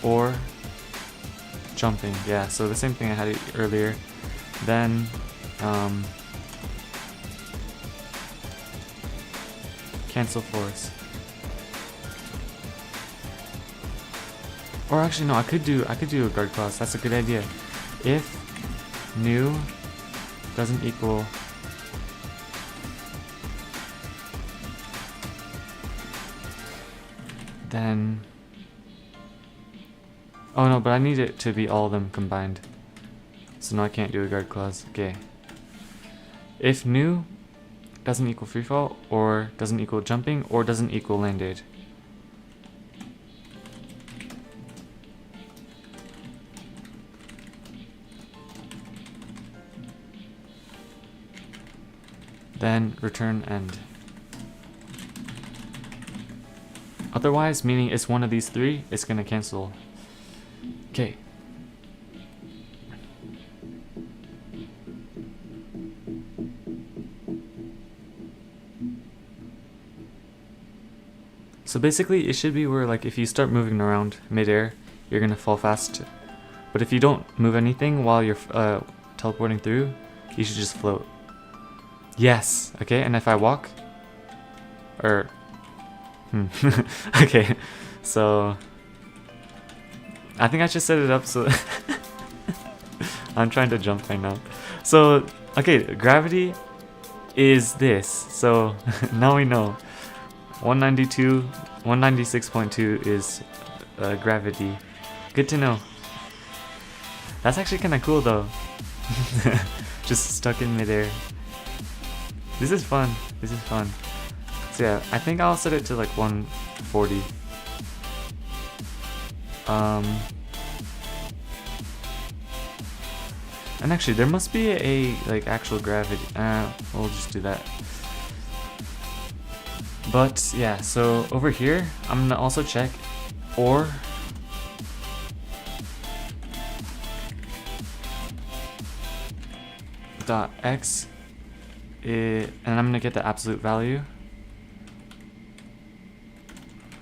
or jumping. Yeah, so the same thing I had earlier. Then cancel force. Or actually no, I could do a guard clause. That's a good idea. If new doesn't equal then, oh no, but I need it to be all of them combined. So no, I can't do a guard clause. Okay. If new doesn't equal freefall, or doesn't equal jumping, or doesn't equal landed. Then return end. Otherwise, meaning it's one of these three, it's gonna cancel. Okay. So basically, it should be where like if you start moving around midair, you're gonna fall fast. But if you don't move anything while you're teleporting through, you should just float. Yes. Okay. And if I walk, or okay, so I think I should set it up so I'm trying to jump right now. So okay, gravity is this. So now we know 196.2 is gravity. Good to know. That's actually kind of cool though. Just stuck in midair. This is fun. This is fun. So yeah, I think I'll set it to like 140. And actually, there must be a like actual gravity. We'll just do that. But yeah, so over here, I'm gonna also check or dot x, and I'm gonna get the absolute value.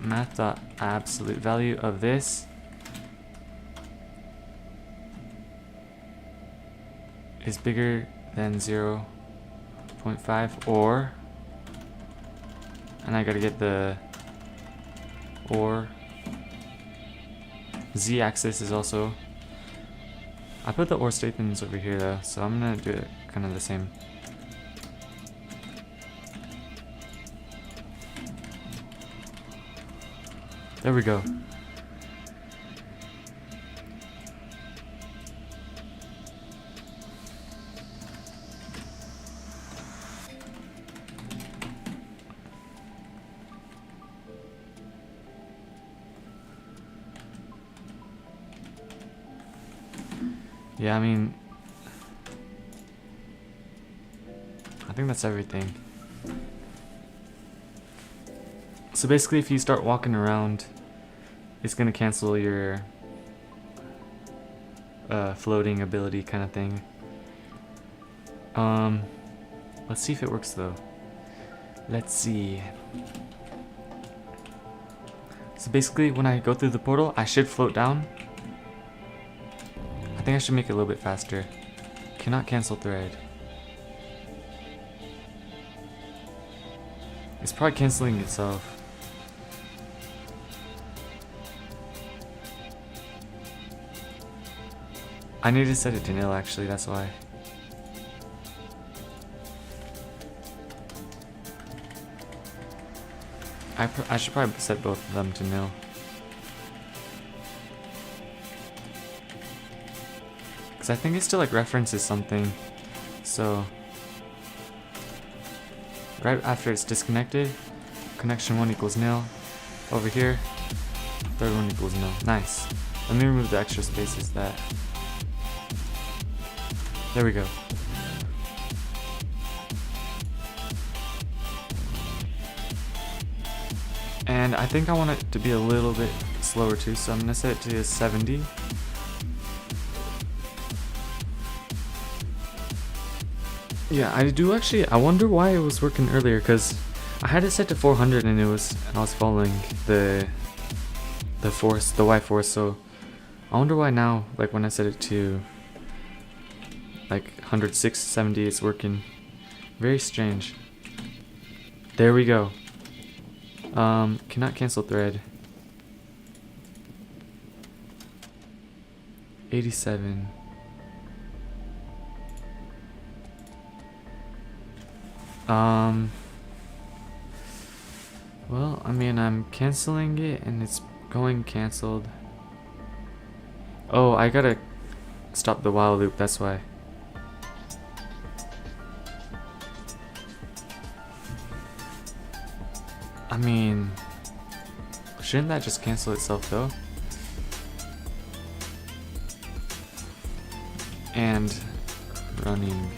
Math dot absolute value of this is bigger than 0.5, or, and I gotta get the or. Z-axis is also, I put the or statements over here though, so I'm gonna do it kind of the same. There we go. Yeah, I mean, I think that's everything. So basically, if you start walking around, it's gonna cancel your floating ability kind of thing. Let's see if it works though. Let's see. So basically, when I go through the portal, I should float down. I think I should make it a little bit faster. Cannot cancel thread. It's probably canceling itself. I need to set it to nil actually, that's why. I should probably set both of them to nil. Because I think it still like references something. So right after it's disconnected, connection 1 equals nil. Over here, third one equals nil. Nice. Let me remove the extra spaces that... There we go. And I think I want it to be a little bit slower too, so I'm gonna set it to 70. Yeah, I do actually, I wonder why it was working earlier, because I had it set to 400 and I was following the force, the Y force, so I wonder why now, like when I set it to like 106, 70, it's working. Very strange. There we go. Cannot cancel thread. 87. Well, I mean, I'm canceling it and it's going canceled. Oh, I gotta stop the while loop, that's why. I mean, shouldn't that just cancel itself though? And running.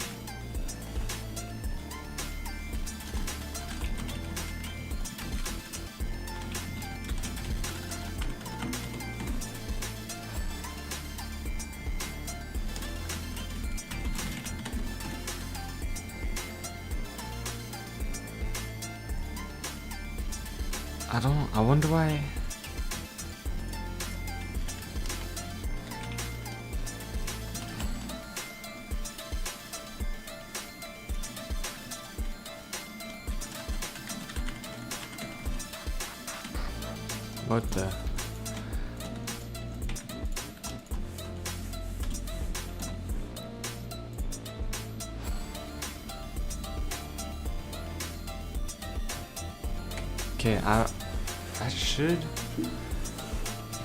I wonder why. What the? Okay, I should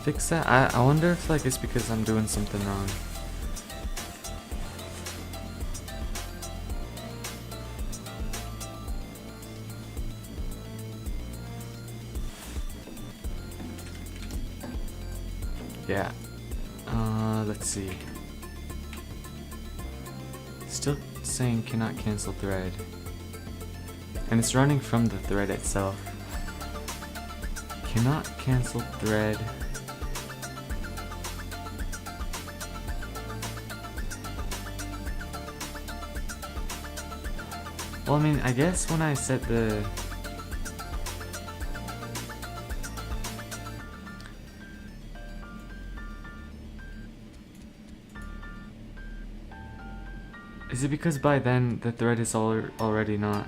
fix that. I wonder if like it's because I'm doing something wrong. Yeah. Let's see. Still saying cannot cancel thread. And it's running from the thread itself. Cannot cancel thread. Well, I mean, I guess when I set the... Is it because by then the thread is already not?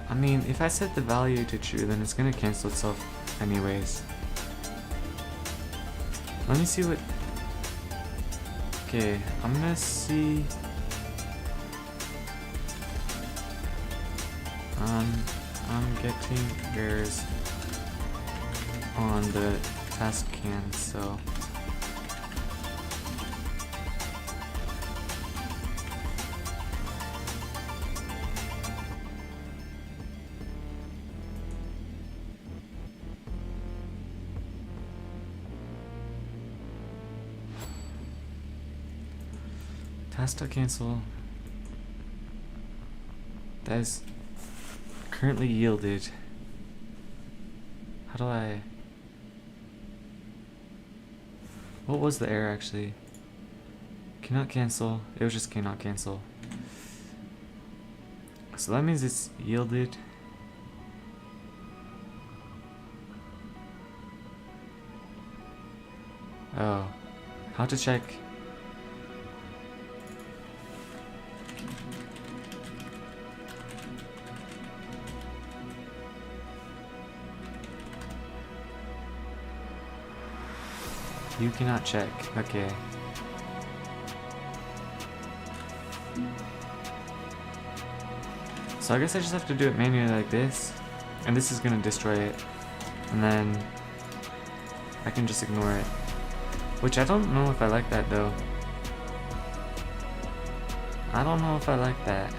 I mean, if I set the value to true, then it's gonna cancel itself anyways. Let me see what... Okay, I'm gonna see... I'm getting errors on the task can, so... Task.cancel that is currently yielded. How do I... What was the error actually? Cannot cancel. It was just cannot cancel. So that means it's yielded. Oh. How to check? You cannot check. Okay. So I guess I just have to do it manually like this. And this is gonna destroy it. And then I can just ignore it. Which I don't know if I like that though. I don't know if I like that.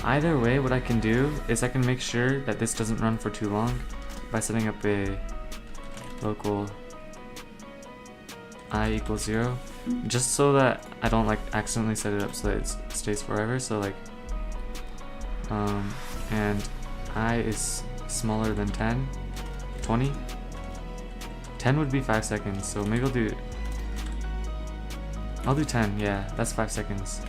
Either way, what I can do is I can make sure that this doesn't run for too long by setting up a local I equals 0, just so that I don't like accidentally set it up so that it stays forever. So like, and I is smaller than 10, 20. 10 would be 5 seconds, so maybe I'll do 10. Yeah, that's 5 seconds.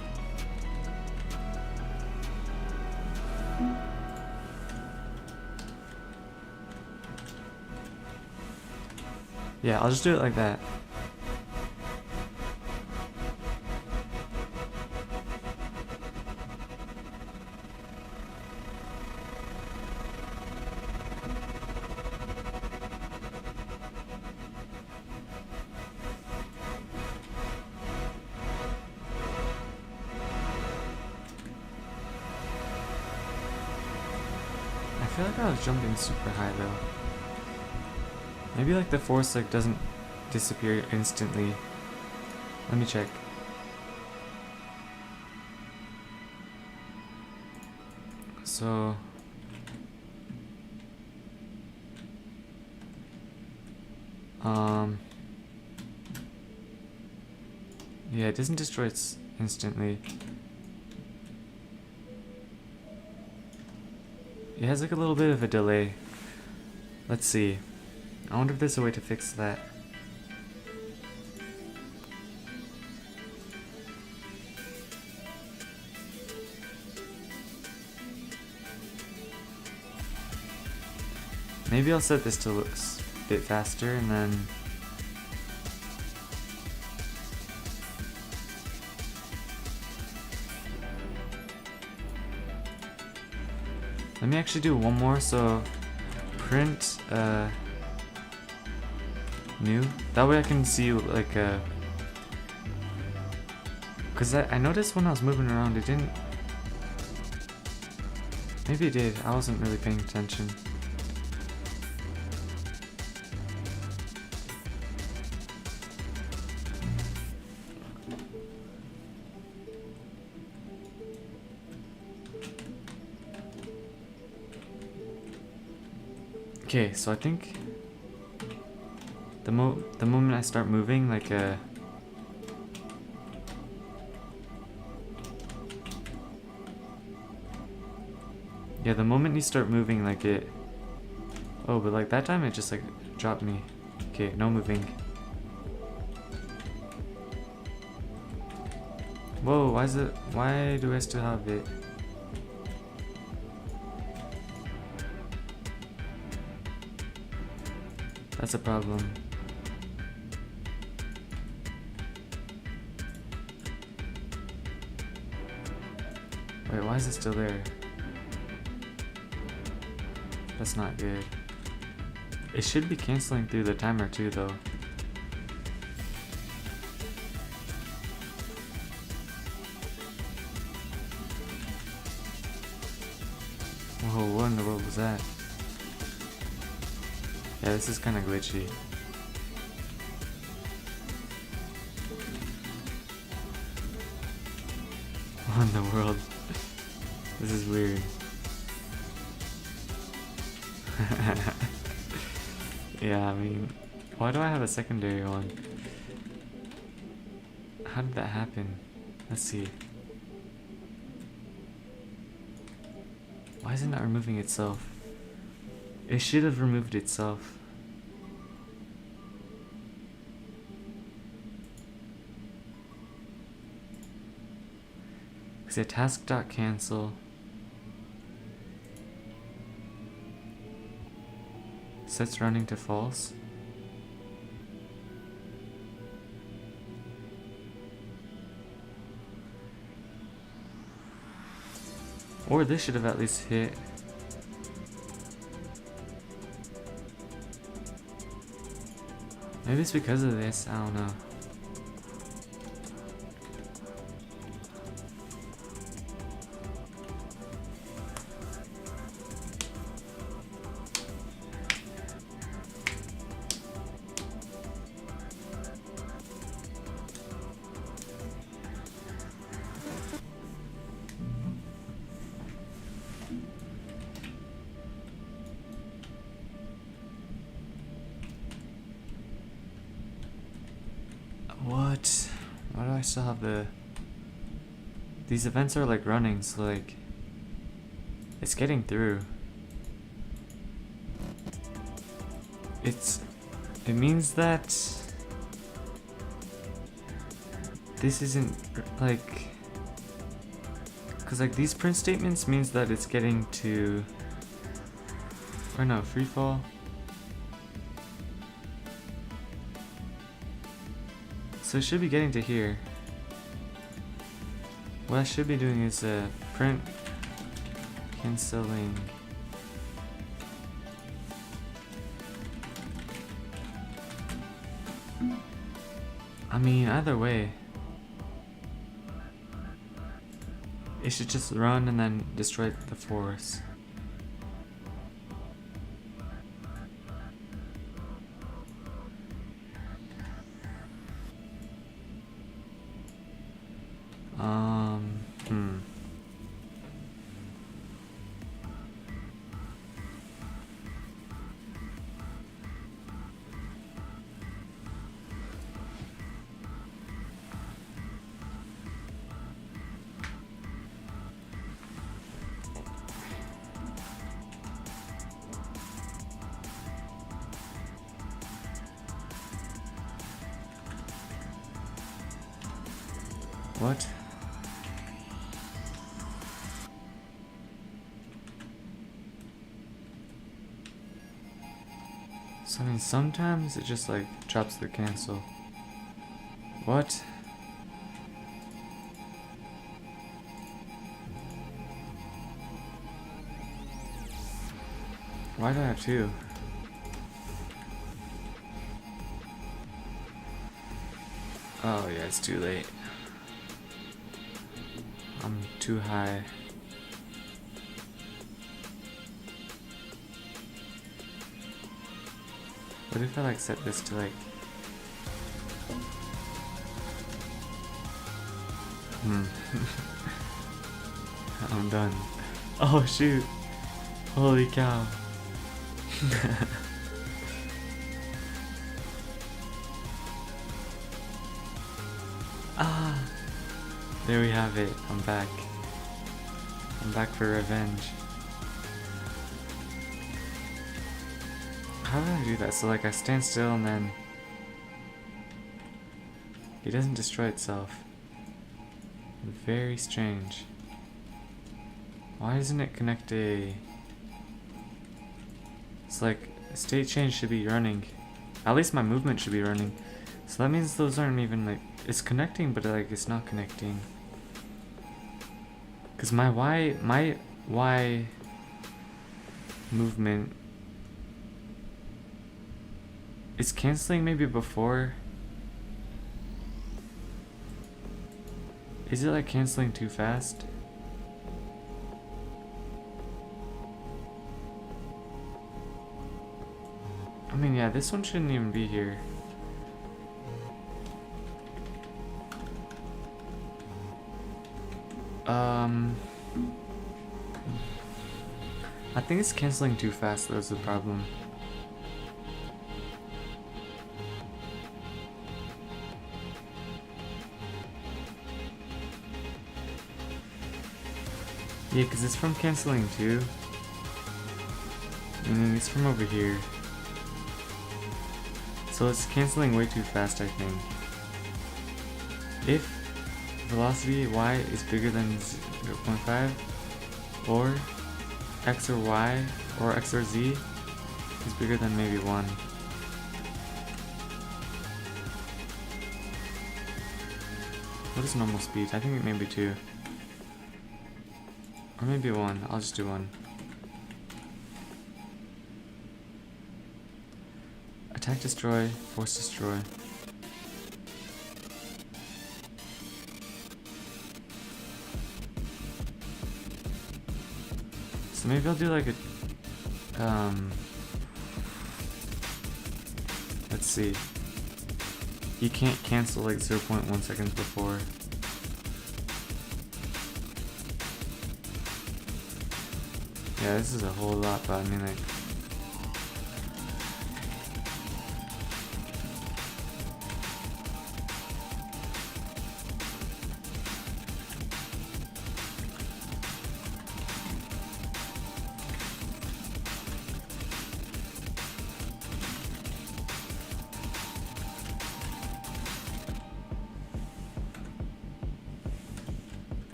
Yeah, I'll just do it like that. I feel like I was jumping super high though. Maybe like the force like doesn't disappear instantly. Let me check. So yeah, it doesn't destroy it instantly. It has like a little bit of a delay. Let's see. I wonder if there's a way to fix that. Maybe I'll set this to look a bit faster and then let me actually do one more. So print new. That way I can see like because I noticed when I was moving around it didn't. Maybe it did. I wasn't really paying attention. Okay, so I think the moment I start moving, like yeah, the moment you start moving, like it. Oh, but like that time it just like dropped me. Okay, no moving. Whoa, why is it? Why do I still have it? That's a problem. Wait, why is it still there? That's not good. It should be canceling through the timer too, though. Whoa, what in the world was that? Yeah, this is kind of glitchy. What in the world? This is weird. Yeah, I mean, why do I have a secondary one? How did that happen? Let's see. Why is it not removing itself? It should have removed itself. Say task.cancel. Sets running to false. Or this should have at least hit. Maybe it's because of this, I don't know. What? Why do I still have the... These events are like running, so like... It's getting through. It means that... This isn't like... Cause like these print statements means that it's getting to... Or no, free fall. So it should be getting to here. What I should be doing is print canceling. I mean, either way, it should just run and then destroy the force. What? So I mean, sometimes it just like drops the cancel. What? Why do I have two? Oh yeah, it's too late. I'm too high. What if I like set this to like... I'm done. Oh shoot. Holy cow. Ah. There we have it. I'm back. I'm back for revenge. How do I do that? So like I stand still and then it doesn't destroy itself. Very strange. Why doesn't it connect a... It's like state change should be running. At least my movement should be running. So that means those aren't even like... It's connecting but like it's not connecting. Cause my Y movement is canceling maybe before. Is it like canceling too fast? I mean, yeah, this one shouldn't even be here. I think it's canceling too fast, that's the problem. Yeah, because it's from canceling too. And then it's from over here. So it's canceling way too fast, I think. If velocity y is bigger than 0.5, or x or y or x or z is bigger than maybe 1. What is normal speed? I think it may be 2. Or maybe 1. I'll just do 1. Attack, destroy, force, destroy. So maybe I'll do like a, let's see. You can't cancel like 0.1 seconds before. Yeah, this is a whole lot, but I mean like,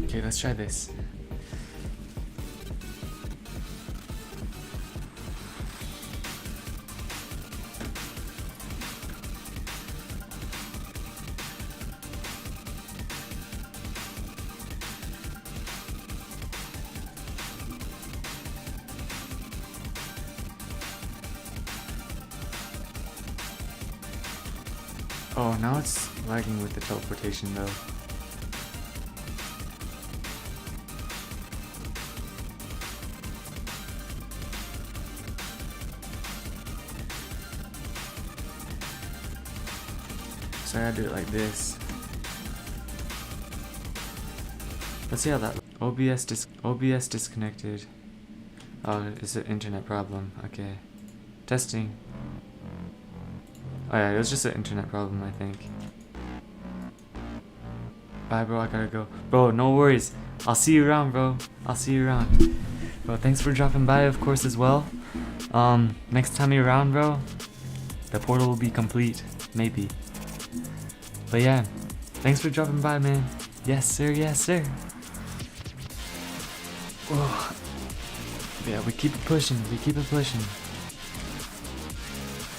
okay, let's try this. Oh, now it's lagging with the teleportation though. So I gotta do it like this. Let's see how that. OBS disconnected. Oh, it's an internet problem. Okay. Testing. Oh yeah, it was just an internet problem, I think. Bye, bro. I gotta go. Bro, no worries. I'll see you around, bro. I'll see you around. Bro, thanks for dropping by, of course, as well. Next time you're around, bro, the portal will be complete. Maybe. But yeah, thanks for dropping by, man. Yes, sir. Yes, sir. Oh. Yeah, we keep it pushing. We keep it pushing.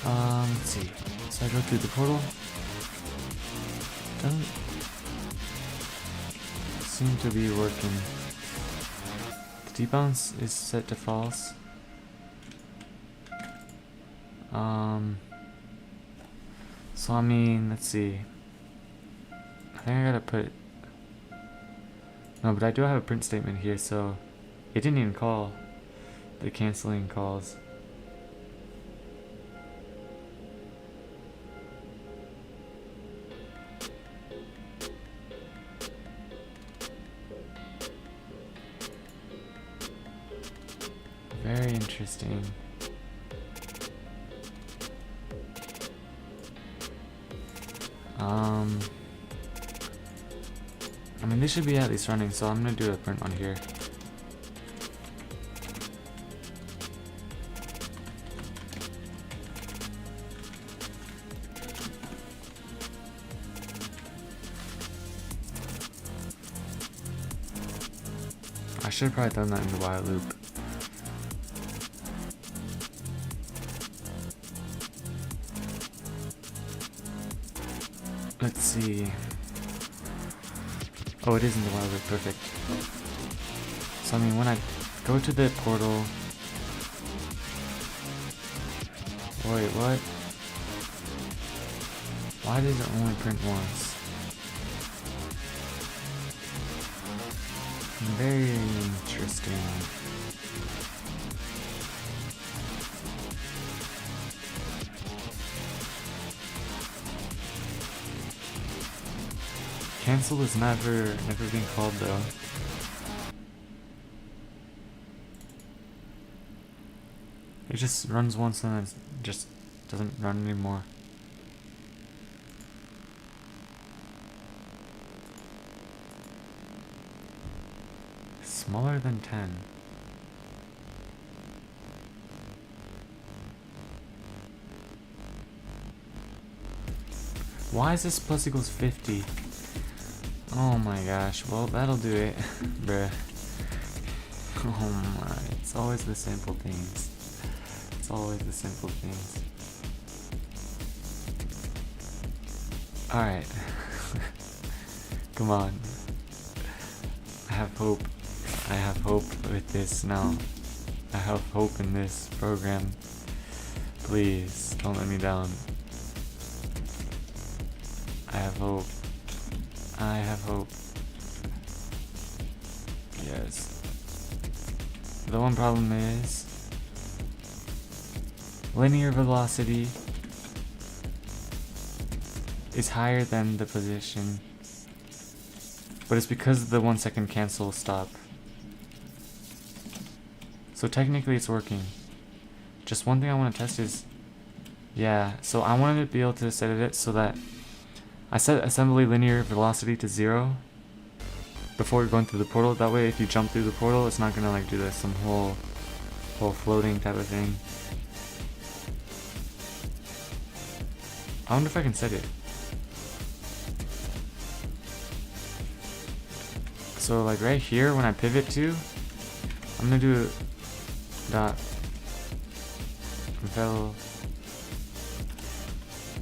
Let's see. So I go through the portal. Doesn't seem to be working. The debounce is set to false. So I mean, let's see. I think I gotta put. No, but I do have a print statement here, so it didn't even call the canceling calls. Very interesting. I mean, they should be at least running, so I'm gonna do a print on here. I should have probably done that in the while loop. Let's see. Oh, it is in the while loop, perfect. So I mean, when I go to the portal. Wait, what? Why does it only print once? Very interesting. Cancel is never been called though. It just runs once and then just Doesn't run anymore. Smaller than 10. Why is this plus equals 50? Oh my gosh, well that'll do it, bruh. Oh my, it's always the simple things. It's always the simple things. Alright. Come on. I have hope. I have hope with this now. I have hope in this program. Please, don't let me down. I have hope. I have hope. Yes. The one problem is linear velocity is higher than the position, but it's because of the 1 second cancel stop. So technically it's working. Just one thing I want to test is, yeah, so I wanted to be able to set it so that I set assembly linear velocity to 0 before you're going through the portal. That way if you jump through the portal, it's not gonna like do this some whole floating type of thing. I wonder if I can set it. So like right here when I pivot to, I'm gonna do dot vel.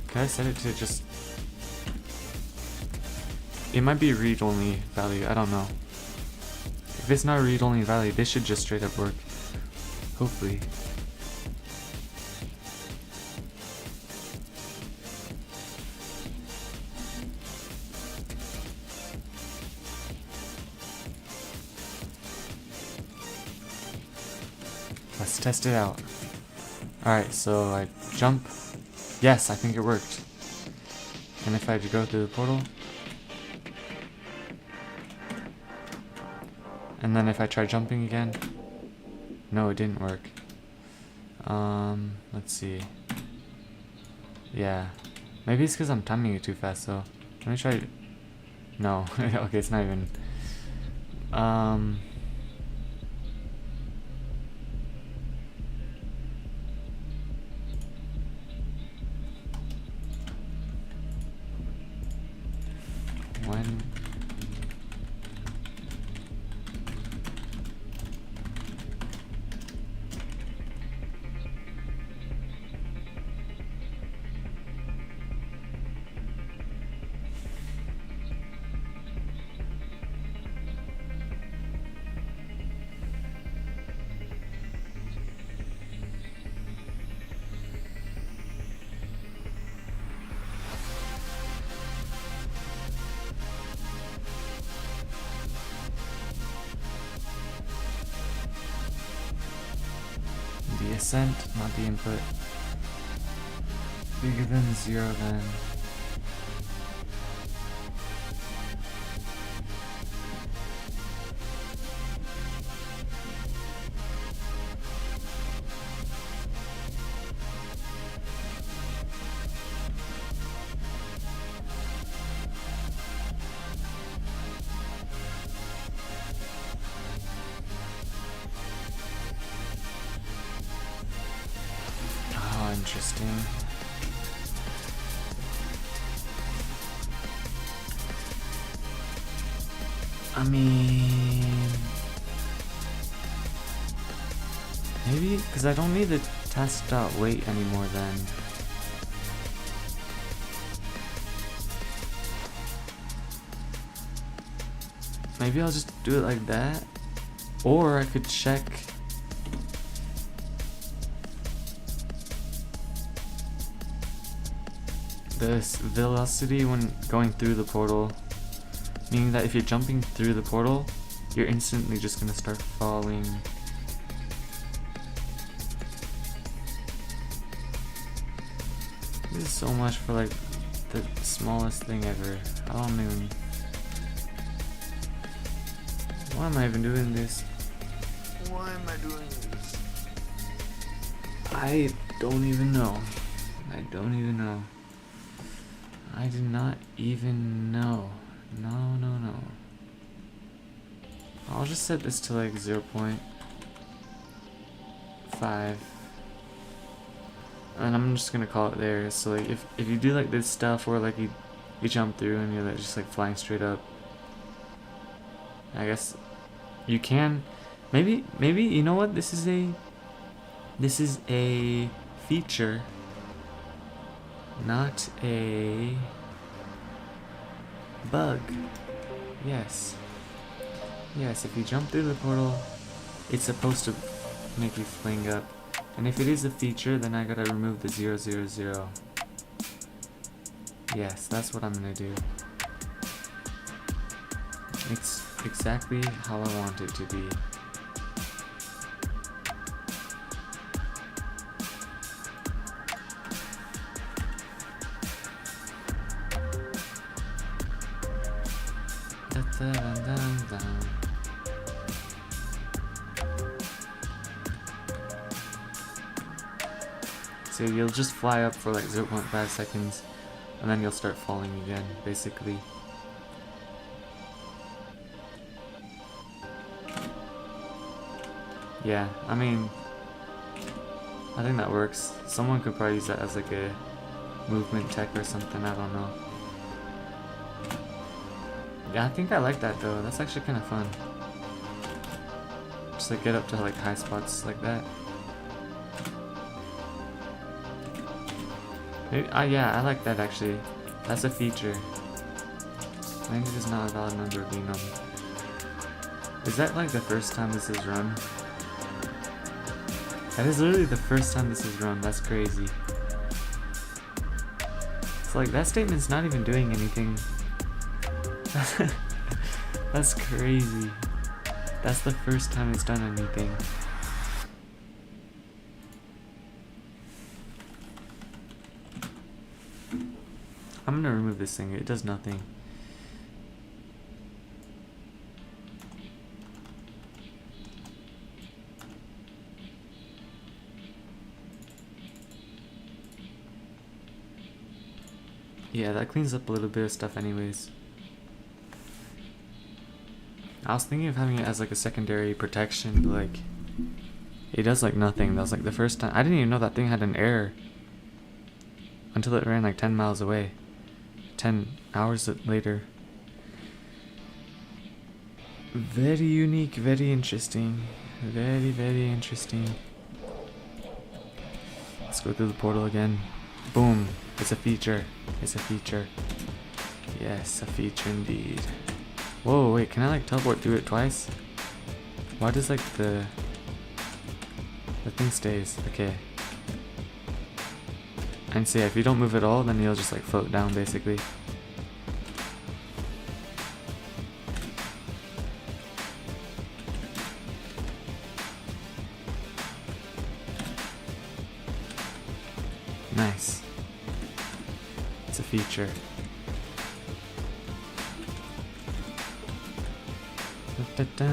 Can I set it to just, it might be a read-only value, I don't know. If it's not a read-only value, this should just straight up work. Hopefully. Let's test it out. Alright, so I jump. Yes, I think it worked. And if I had to go through the portal, and then if I try jumping again, no, it didn't work. Let's see. Yeah, maybe it's because I'm timing it too fast. So let me try. No, okay, it's not even. When the ascent, not the input, bigger than 0 then. Oh, interesting. I mean, maybe because I don't need the test dot weight anymore then. Maybe I'll just do it like that, or I could check the velocity when going through the portal, meaning that if you're jumping through the portal, you're instantly just gonna start falling. This is so much for like the smallest thing ever. I don't even. Why am I even doing this? Why am I doing this? I don't even know. I don't even know. I do not even know. No, no, no. I'll just set this to like 0.5. And I'm just gonna call it there. So like if you do like this stuff where like you jump through and you're like just like flying straight up, I guess you can maybe you know what, this is a feature, not a bug. Yes, if you jump through the portal, it's supposed to make you fling up. And if it is a feature, then I gotta remove the 0, 0, 0. Yes, that's what I'm gonna do. It's exactly how I want it to be. Da, da, da, da, da. So you'll just fly up for like 0.5 seconds and then you'll start falling again, basically. Yeah, I mean, I think that works. Someone could probably use that as like a movement tech or something, I don't know. Yeah, I think I like that though, that's actually kind of fun. Just like get up to like high spots like that. Maybe, yeah, I like that actually. That's a feature. Language is not a valid number of enum. Is that like the first time this is run? That is literally the first time this is run. That's crazy. It's like that statement's not even doing anything. That's crazy. That's the first time it's done anything. I'm gonna remove this thing, it does nothing. Yeah, that cleans up a little bit of stuff anyways. I was thinking of having it as like a secondary protection, but like it does like nothing. That was like the first time. I didn't even know that thing had an error until it ran like 10 miles away. 10 hours later. Very unique, very interesting. Very, very interesting. Let's go through the portal again. Boom. It's a feature. It's a feature. Yes, a feature indeed. Whoa, wait, can I like teleport through it twice? Why does like the thing stays? Okay. And see, if you don't move at all, then you'll just like float down basically. Nice. It's a feature. Da, da,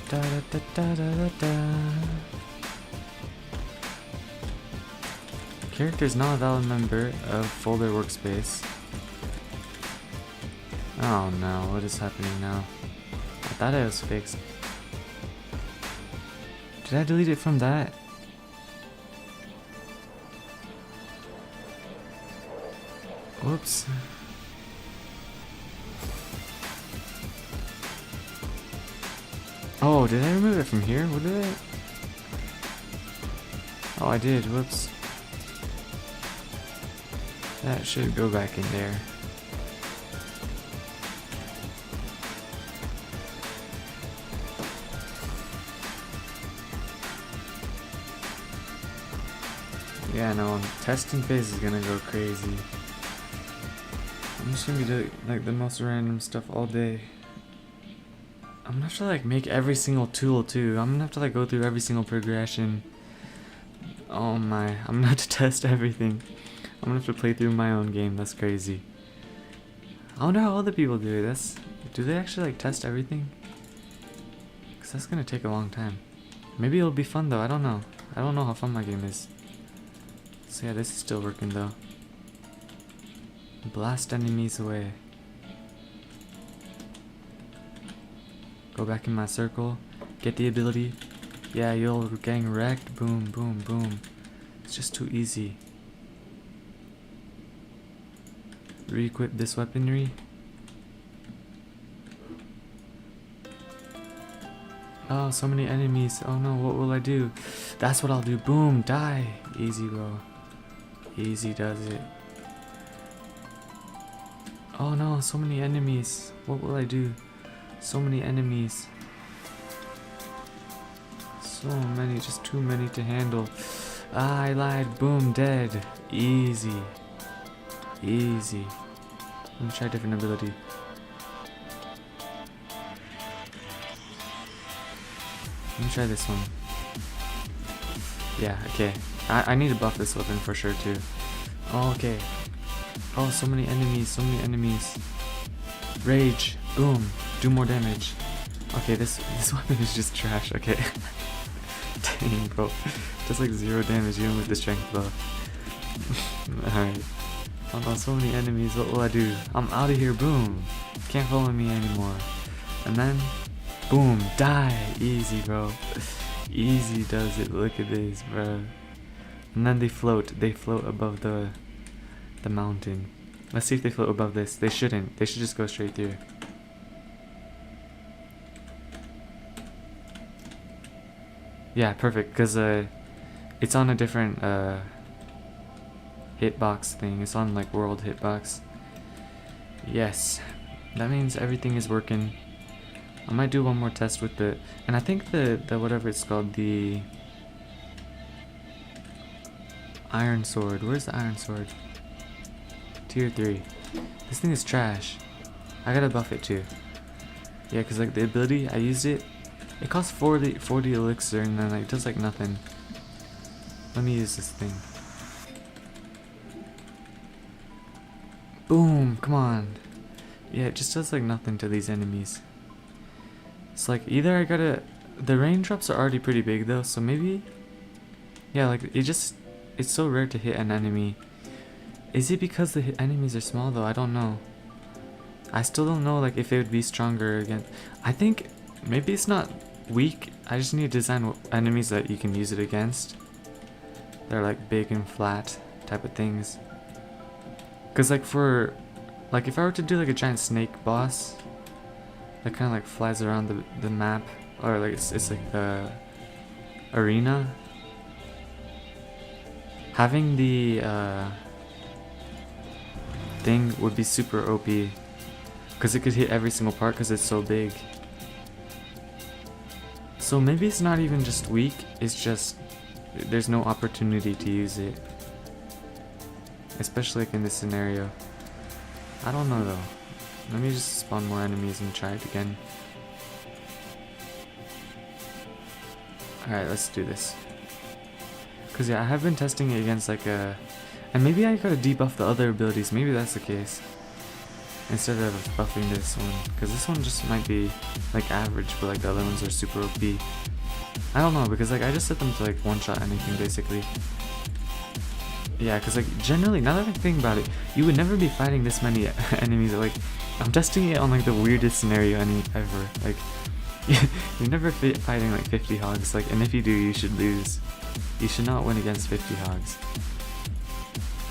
da, da, da, da, da, da. Character is not a valid member of folder workspace. Oh no, what is happening now? I thought it was fixed. Did I delete it from that? Whoops. Oh, did I remove it from here? What did I? Oh, I did. Whoops. That should go back in there. Yeah, no, testing phase is gonna go crazy. I'm just gonna be doing like the most random stuff all day. I'm gonna have to like make every single tool too. I'm gonna have to like go through every single progression. Oh my, I'm gonna have to test everything. I'm gonna have to play through my own game. That's crazy. I wonder how other people do it. Do they actually like test everything? Cause that's gonna take a long time. Maybe it'll be fun though, I don't know. I don't know how fun my game is. So yeah, this is still working though. Blast enemies away. Go back in my circle. Get the ability. Yeah, you're getting wrecked. Boom, boom, boom. It's just too easy. Re-equip this weaponry. Oh, so many enemies. Oh no, what will I do? That's what I'll do. Boom, die. Easy, bro. Easy does it. Oh no, so many enemies. What will I do? So many enemies. So many, just too many to handle. Ah, I lied. Boom, dead. Easy. Easy. Let me try a different ability. Let me try this one. Yeah, okay. I need to buff this weapon for sure too. Oh, okay. Oh, so many enemies, so many enemies. Rage. Boom. Do more damage. Okay, this weapon is just trash. Okay. Dang, bro. Just like 0 damage even with the strength buff. Alright. Oh no, so many enemies. What will I do? I'm out of here. Boom. Can't follow me anymore. And then, boom. Die. Easy, bro. Easy does it. Look at this, bro. And then they float. They float above the mountain. Let's see if they float above this. They shouldn't. They should just go straight through. Yeah, perfect. Because it's on a different hitbox thing. It's on like world hitbox. Yes, that means everything is working. I might do one more test with it, and I think the whatever it's called, the iron sword. Where's the iron sword? Tier 3. This thing is trash. I gotta buff it too. Yeah, cause like the ability I used it. It costs 40 elixir and then like, it does like nothing. Let me use this thing. Boom, come on. Yeah, it just does like nothing to these enemies. It's like either I gotta... The raindrops are already pretty big though, so maybe... Yeah, like it's so rare to hit an enemy. Is it because the enemies are small though? I don't know. I still don't know like if it would be stronger again. I think maybe it's not weak. I just need to design enemies that you can use it against. They're like big and flat type of things. Cause like for, like if I were to do like a giant snake boss that kind of like flies around the map, or like it's like a arena. Having the thing would be super OP, because it could hit every single part because it's so big. So maybe it's not even just weak, it's just there's no opportunity to use it. Especially like in this scenario. I don't know though. Let me just spawn more enemies and try it again. Alright, let's do this. Cause yeah, I have been testing it against like a... And maybe I gotta debuff the other abilities, maybe that's the case. Instead of buffing this one. Cause this one just might be like average, but like the other ones are super OP. I don't know, because like I just set them to like one-shot anything basically. Yeah, cause like generally, now that I think about it, you would never be fighting this many enemies. Like, I'm testing it on like the weirdest scenario ever. Like, you're never fighting like 50 hogs. Like, and if you do, you should lose. You should not win against 50 hogs.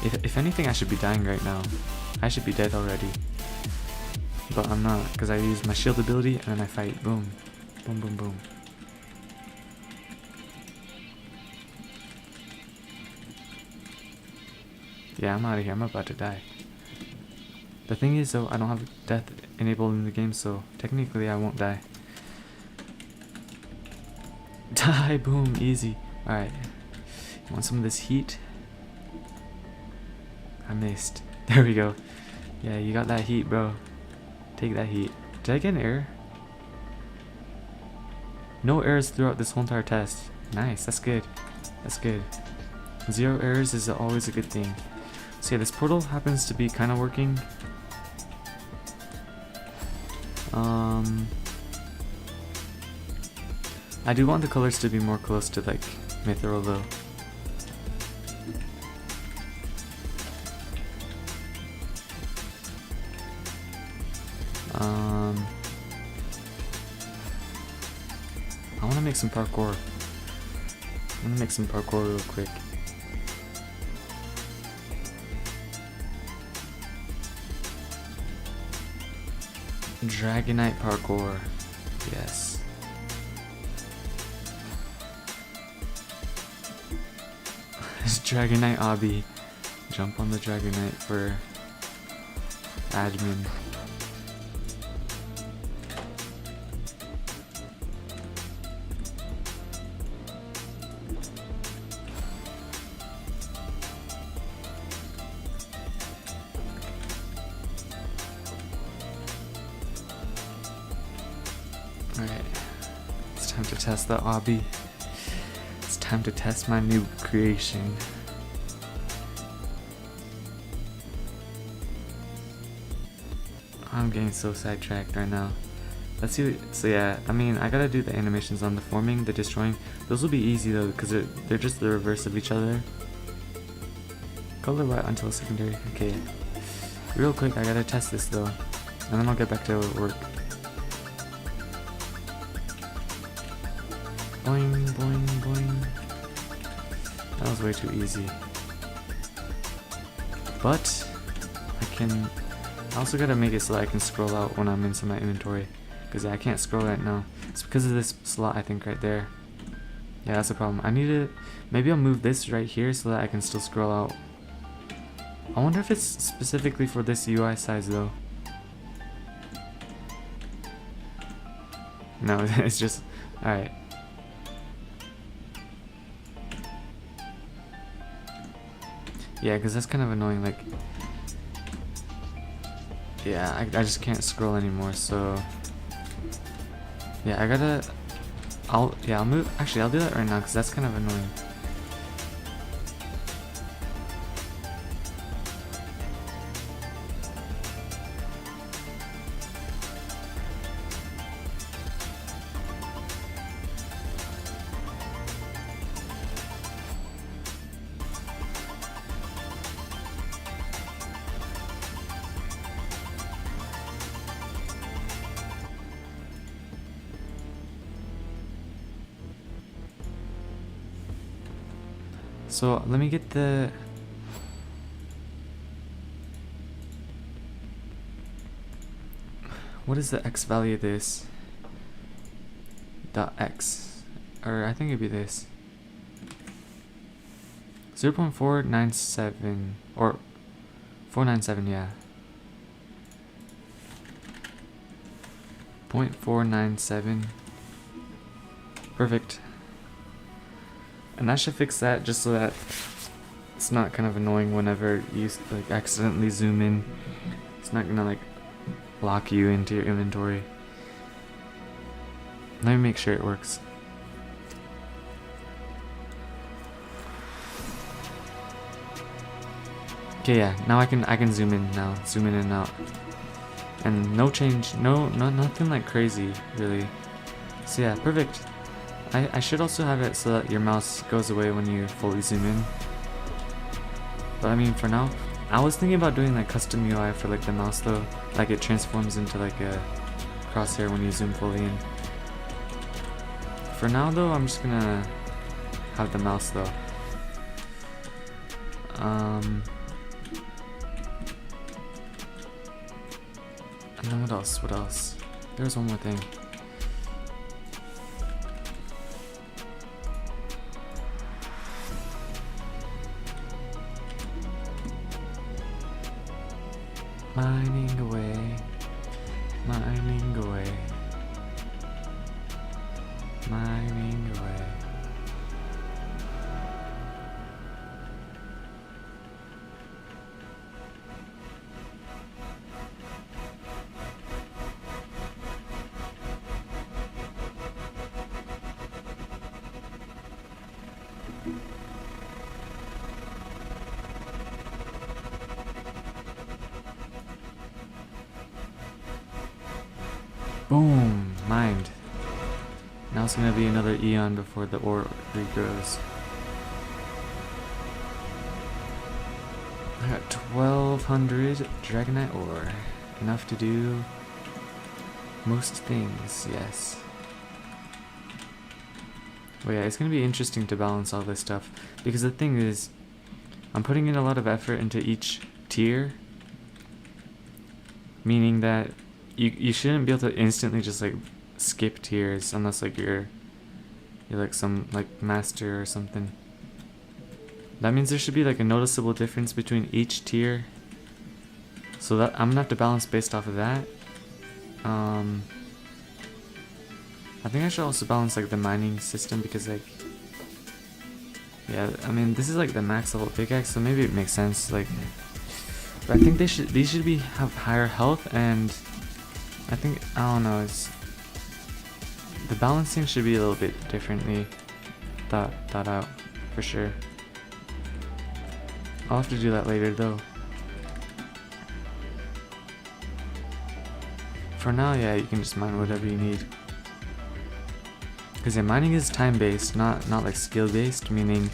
If anything, I should be dying right now. I should be dead already. But I'm not, because I use my shield ability and then I fight. Boom. Boom, boom, boom. Yeah, I'm out of here. I'm about to die. The thing is though, I don't have death enabled in the game, so technically I won't die. Die, boom, easy. Alright. You want some of this heat? I missed. There we go. Yeah, you got that heat, bro. Take that heat. Did I get an error? No errors throughout this whole entire test. Nice, that's good. That's good. 0 errors is always a good thing. So yeah, this portal happens to be kind of working. I do want the colors to be more close to like Mithril though. I want to make some parkour. I'm gonna make some parkour real quick. Dragonite parkour. Yes. Dragonite obby. Jump on the Dragonite for admin. Alright, it's time to test the obby. It's time to test my new creation. I'm getting so sidetracked right now. Let's see. So yeah, I mean, I gotta do the animations on the forming, the destroying. Those will be easy though, because they're just the reverse of each other. Color white until secondary. Okay. Real quick, I gotta test this though, and then I'll get back to work. Boing, boing, boing. That was way too easy. But I also gotta make it so that I can scroll out when I'm into my inventory, because I can't scroll right now. It's because of this slot, I think, right there. Yeah, that's the problem. I need to, maybe I'll move this right here so that I can still scroll out. I wonder if it's specifically for this UI size though. No, it's just, alright. Yeah, because that's kind of annoying, like, yeah, I just can't scroll anymore, so, yeah, I'll move, actually, I'll do that right now, because that's kind of annoying. So let me get the, what is the x value of this? Dot x, or I think it'd be this. 0.497 or 497, yeah. 0.497. Perfect. And I should fix that just so that it's not kind of annoying whenever you like accidentally zoom in. It's not gonna like lock you into your inventory. Let me make sure it works. Okay, yeah, now I can zoom in now. Zoom in and out. And no change, nothing like crazy really. So yeah, perfect. I should also have it so that your mouse goes away when you fully zoom in. But I mean, for now, I was thinking about doing like custom UI for like the mouse though. Like it transforms into like a crosshair when you zoom fully in. For now though, I'm just gonna have the mouse though. And then what else? There's one more thing. Mining away, mining away, mining away. Boom! Mined. Now it's gonna be another eon before the ore regrows. I got 1200 Dragonite ore. Enough to do most things, yes. Well, yeah, it's gonna be interesting to balance all this stuff. Because the thing is, I'm putting in a lot of effort into each tier. Meaning that you shouldn't be able to instantly just like skip tiers unless like you're like some like master or something. That means there should be like a noticeable difference between each tier. So that I'm gonna have to balance based off of that. I think I should also balance like the mining system because like, yeah, I mean this is like the max level pickaxe, so maybe it makes sense. Like, but I think these should have higher health, and I think I don't know. It's the balancing should be a little bit differently thought out for sure. I'll have to do that later though. For now, yeah, you can just mine whatever you need. Because yeah, mining is time-based, not like skill-based, meaning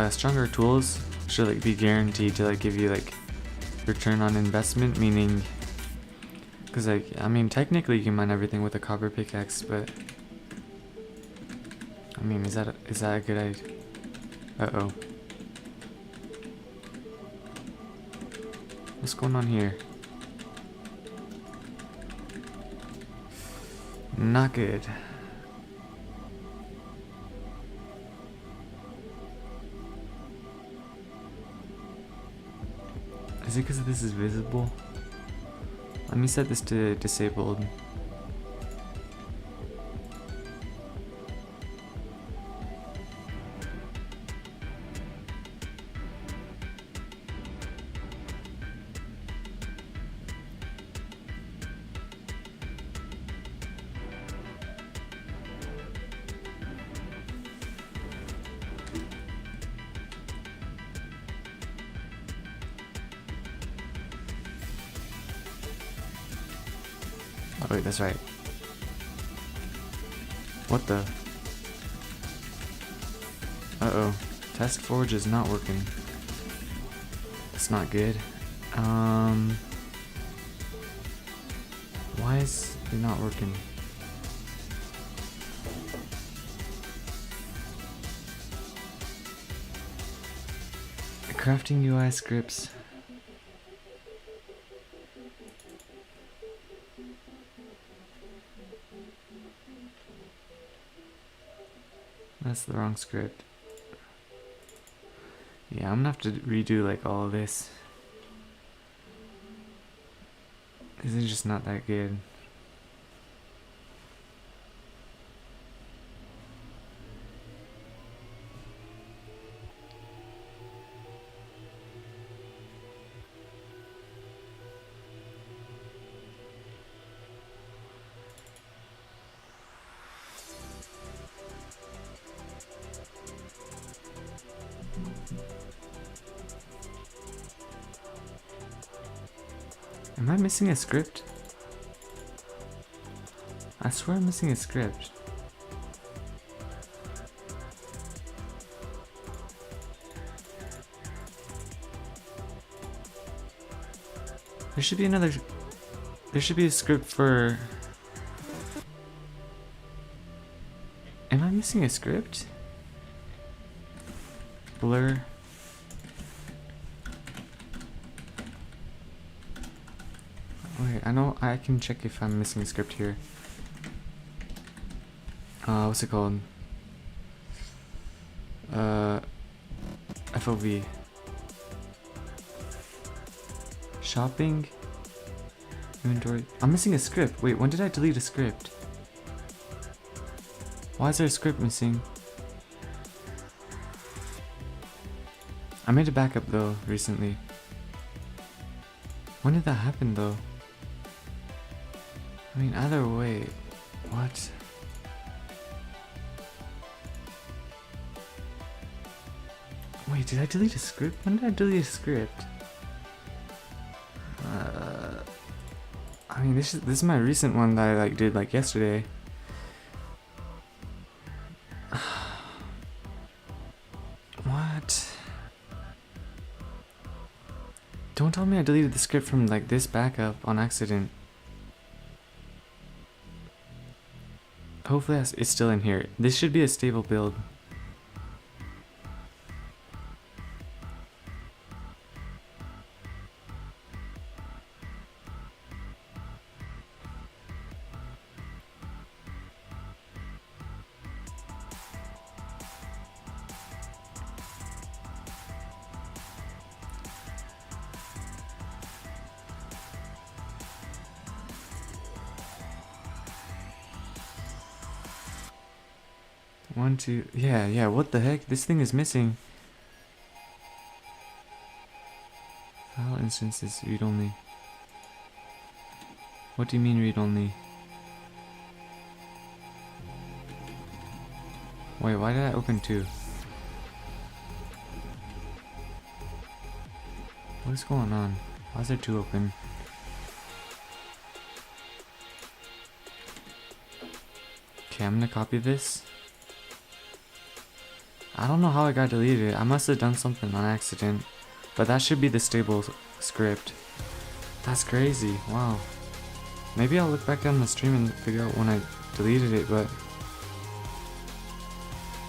stronger tools should like be guaranteed to like give you like return on investment, meaning because like I mean technically you can mine everything with a copper pickaxe, but I mean is that a good idea? Uh-oh. What's going on here? Not good. Is it because this is visible? Let me set this to disabled. Oh wait, that's right. What the? Uh-oh. Test Forge is not working. It's not good. Why is it not working? Crafting UI scripts. That's the wrong script. Yeah, I'm gonna have to redo like all of this. This is just not that good. Am I missing a script? I swear I'm missing a script. There should be another... There should be a script for... Am I missing a script? Blur. Wait, I know I can check if I'm missing a script here. What's it called? FOV. Shopping. Inventory. I'm missing a script. Wait, when did I delete a script? Why is there a script missing? I made a backup though recently. When did that happen though? I mean, either way, what? Wait, did I delete a script? When did I delete a script? I mean, this is my recent one that I did yesterday. What? Don't tell me I deleted the script from like this backup on accident. Hopefully it's still in here. This should be a stable build. One, two, yeah, what the heck? This thing is missing. File instances, read only. What do you mean read only? Wait, why did I open two? What is going on? Why is there two open? Okay, I'm gonna copy this. I don't know how I got deleted. I must have done something on accident. But that should be the stable script. That's crazy. Wow. Maybe I'll look back on the stream and figure out when I deleted it, but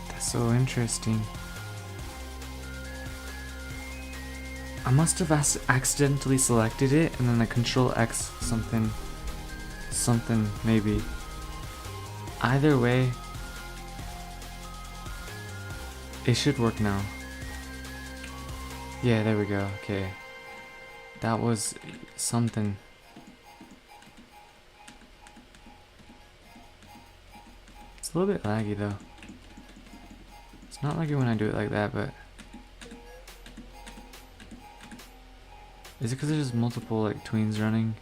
that's so interesting. I must have accidentally selected it and then I Control X something maybe. Either way, it should work now. Yeah, there we go. Okay. That was something. It's a little bit laggy though. It's not laggy when I do it like that, but is it because there's multiple like tweens running?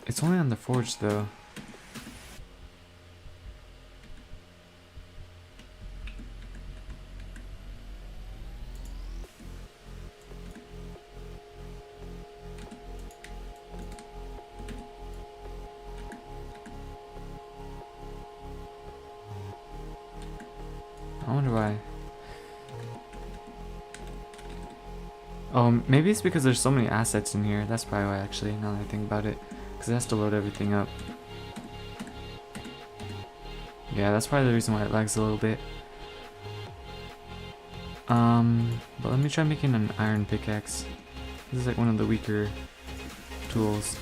It's only on the Forge though. I wonder why. Oh, maybe it's because there's so many assets in here. That's probably why, actually, now that I think about it. Because it has to load everything up. Yeah, that's probably the reason why it lags a little bit. But let me try making an iron pickaxe. This is like one of the weaker tools.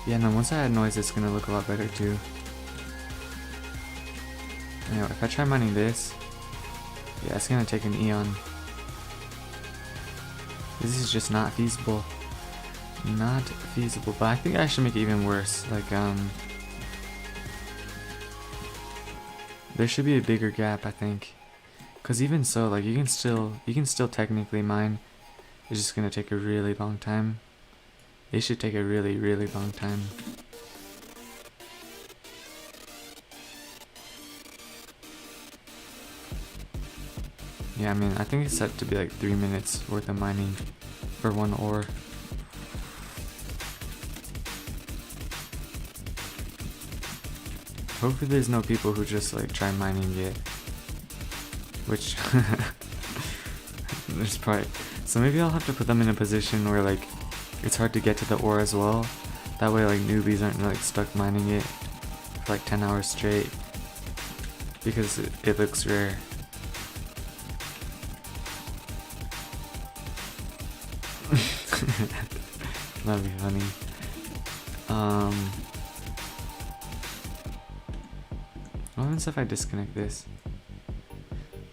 Yeah, no, once I add noise, it's gonna look a lot better too. Anyway, if I try mining this, yeah, it's gonna take an eon. This is just not feasible. Not feasible, but I think I should make it even worse. Like, there should be a bigger gap, I think. Cause even so, like, you can still technically mine. It's just gonna take a really long time. It should take a really, really long time. Yeah, I mean, I think it's set to be like 3 minutes worth of mining for one ore. Hopefully there's no people who just like try mining it. Which, there's probably, so maybe I'll have to put them in a position where like, it's hard to get to the ore as well. That way like newbies aren't like stuck mining it for like 10 hours straight. Because it looks rare. That'd be funny. What happens if I disconnect this?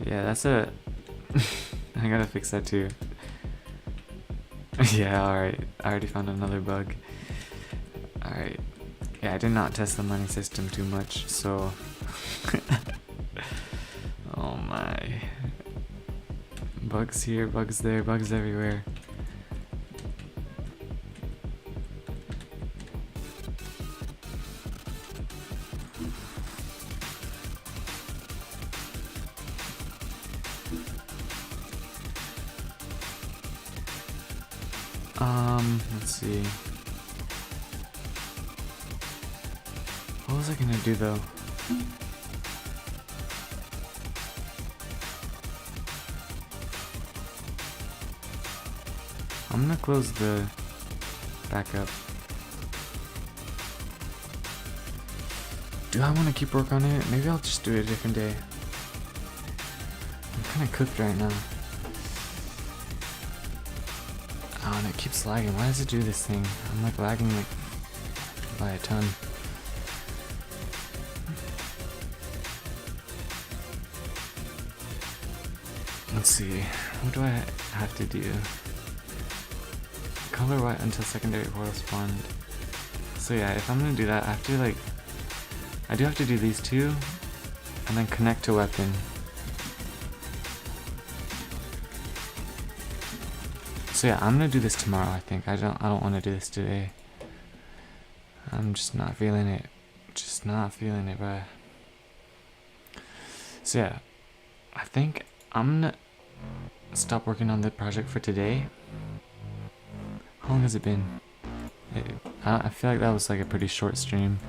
Yeah, that's a... I gotta fix that too. Yeah, alright. I already found another bug. Alright. Yeah, I did not test the mining system too much, so... Oh my. Bugs here, bugs there, bugs everywhere. Let's see. What was I gonna do though? I'm gonna close the backup. Do I want to keep work on it? Maybe I'll just do it a different day. I'm kind of cooked right now. Oh, and it keeps lagging. Why does it do this thing? I'm like lagging like by a ton. Let's see. What do I have to do? Color white until secondary portal spawned. So yeah, if I'm gonna do that, I have to like, I do have to do these two, and then connect to weapon. So yeah, I'm gonna do this tomorrow. I think I don't want to do this today. I'm just not feeling it. Just not feeling it, bruh. So yeah, I think I'm gonna stop working on the project for today. How long has it been? I feel like that was like a pretty short stream.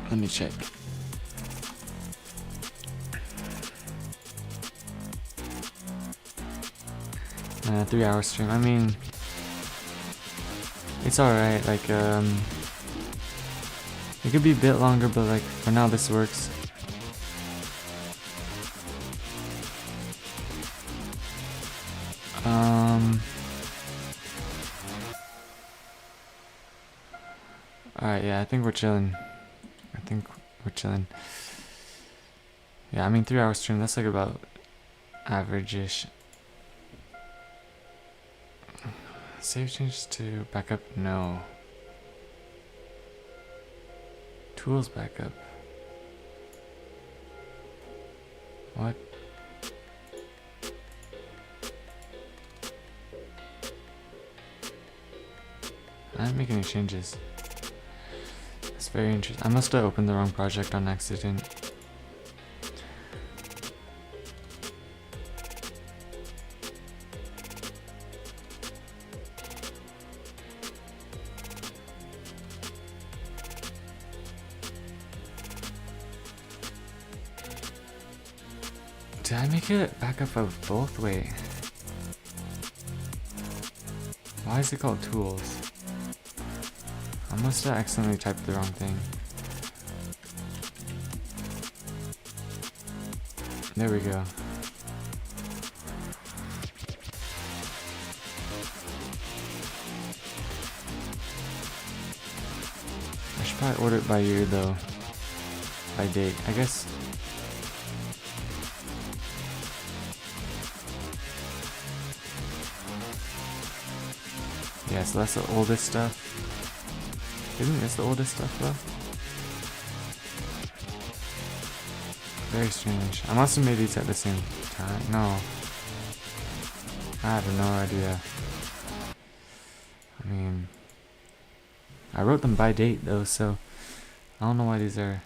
Let me check. 3-hour stream. I mean, it's alright. Like, it could be a bit longer, but like for now, this works. Alright, yeah, I think we're chilling. Yeah, I mean 3-hour stream, that's like about average-ish. Save changes to backup? No. Tools backup. What? I didn't make any changes. That's very interesting. I must have opened the wrong project on accident. Did I make it backup of both? Wait. Why is it called tools? I must have accidentally typed the wrong thing. There we go. I should probably order it by year though. By date. I guess. Yeah, so that's the oldest stuff. Isn't this the oldest stuff though? Very strange. I must have made these at the same time. No. I have no idea. I mean, I wrote them by date though, so I don't know why these are.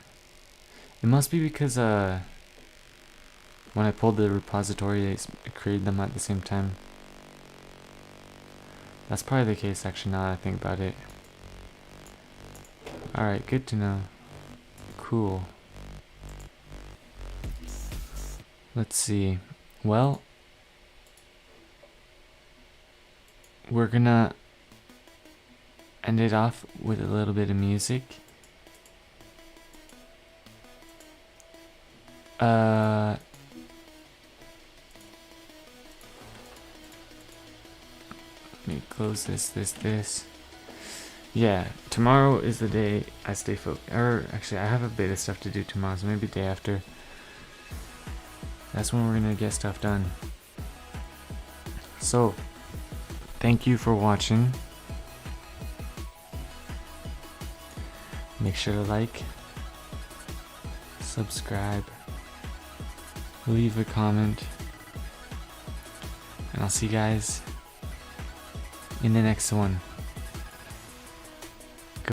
It must be because when I pulled the repository, it created them at the same time. That's probably the case actually now that I think about it. Alright, good to know. Cool. Let's see. Well, we're gonna end it off with a little bit of music. Let me close this. Yeah, tomorrow is the day I stay focused. Or actually, I have a bit of stuff to do tomorrow, so maybe the day after. That's when we're gonna get stuff done. So, thank you for watching. Make sure to like, subscribe, leave a comment, and I'll see you guys in the next one.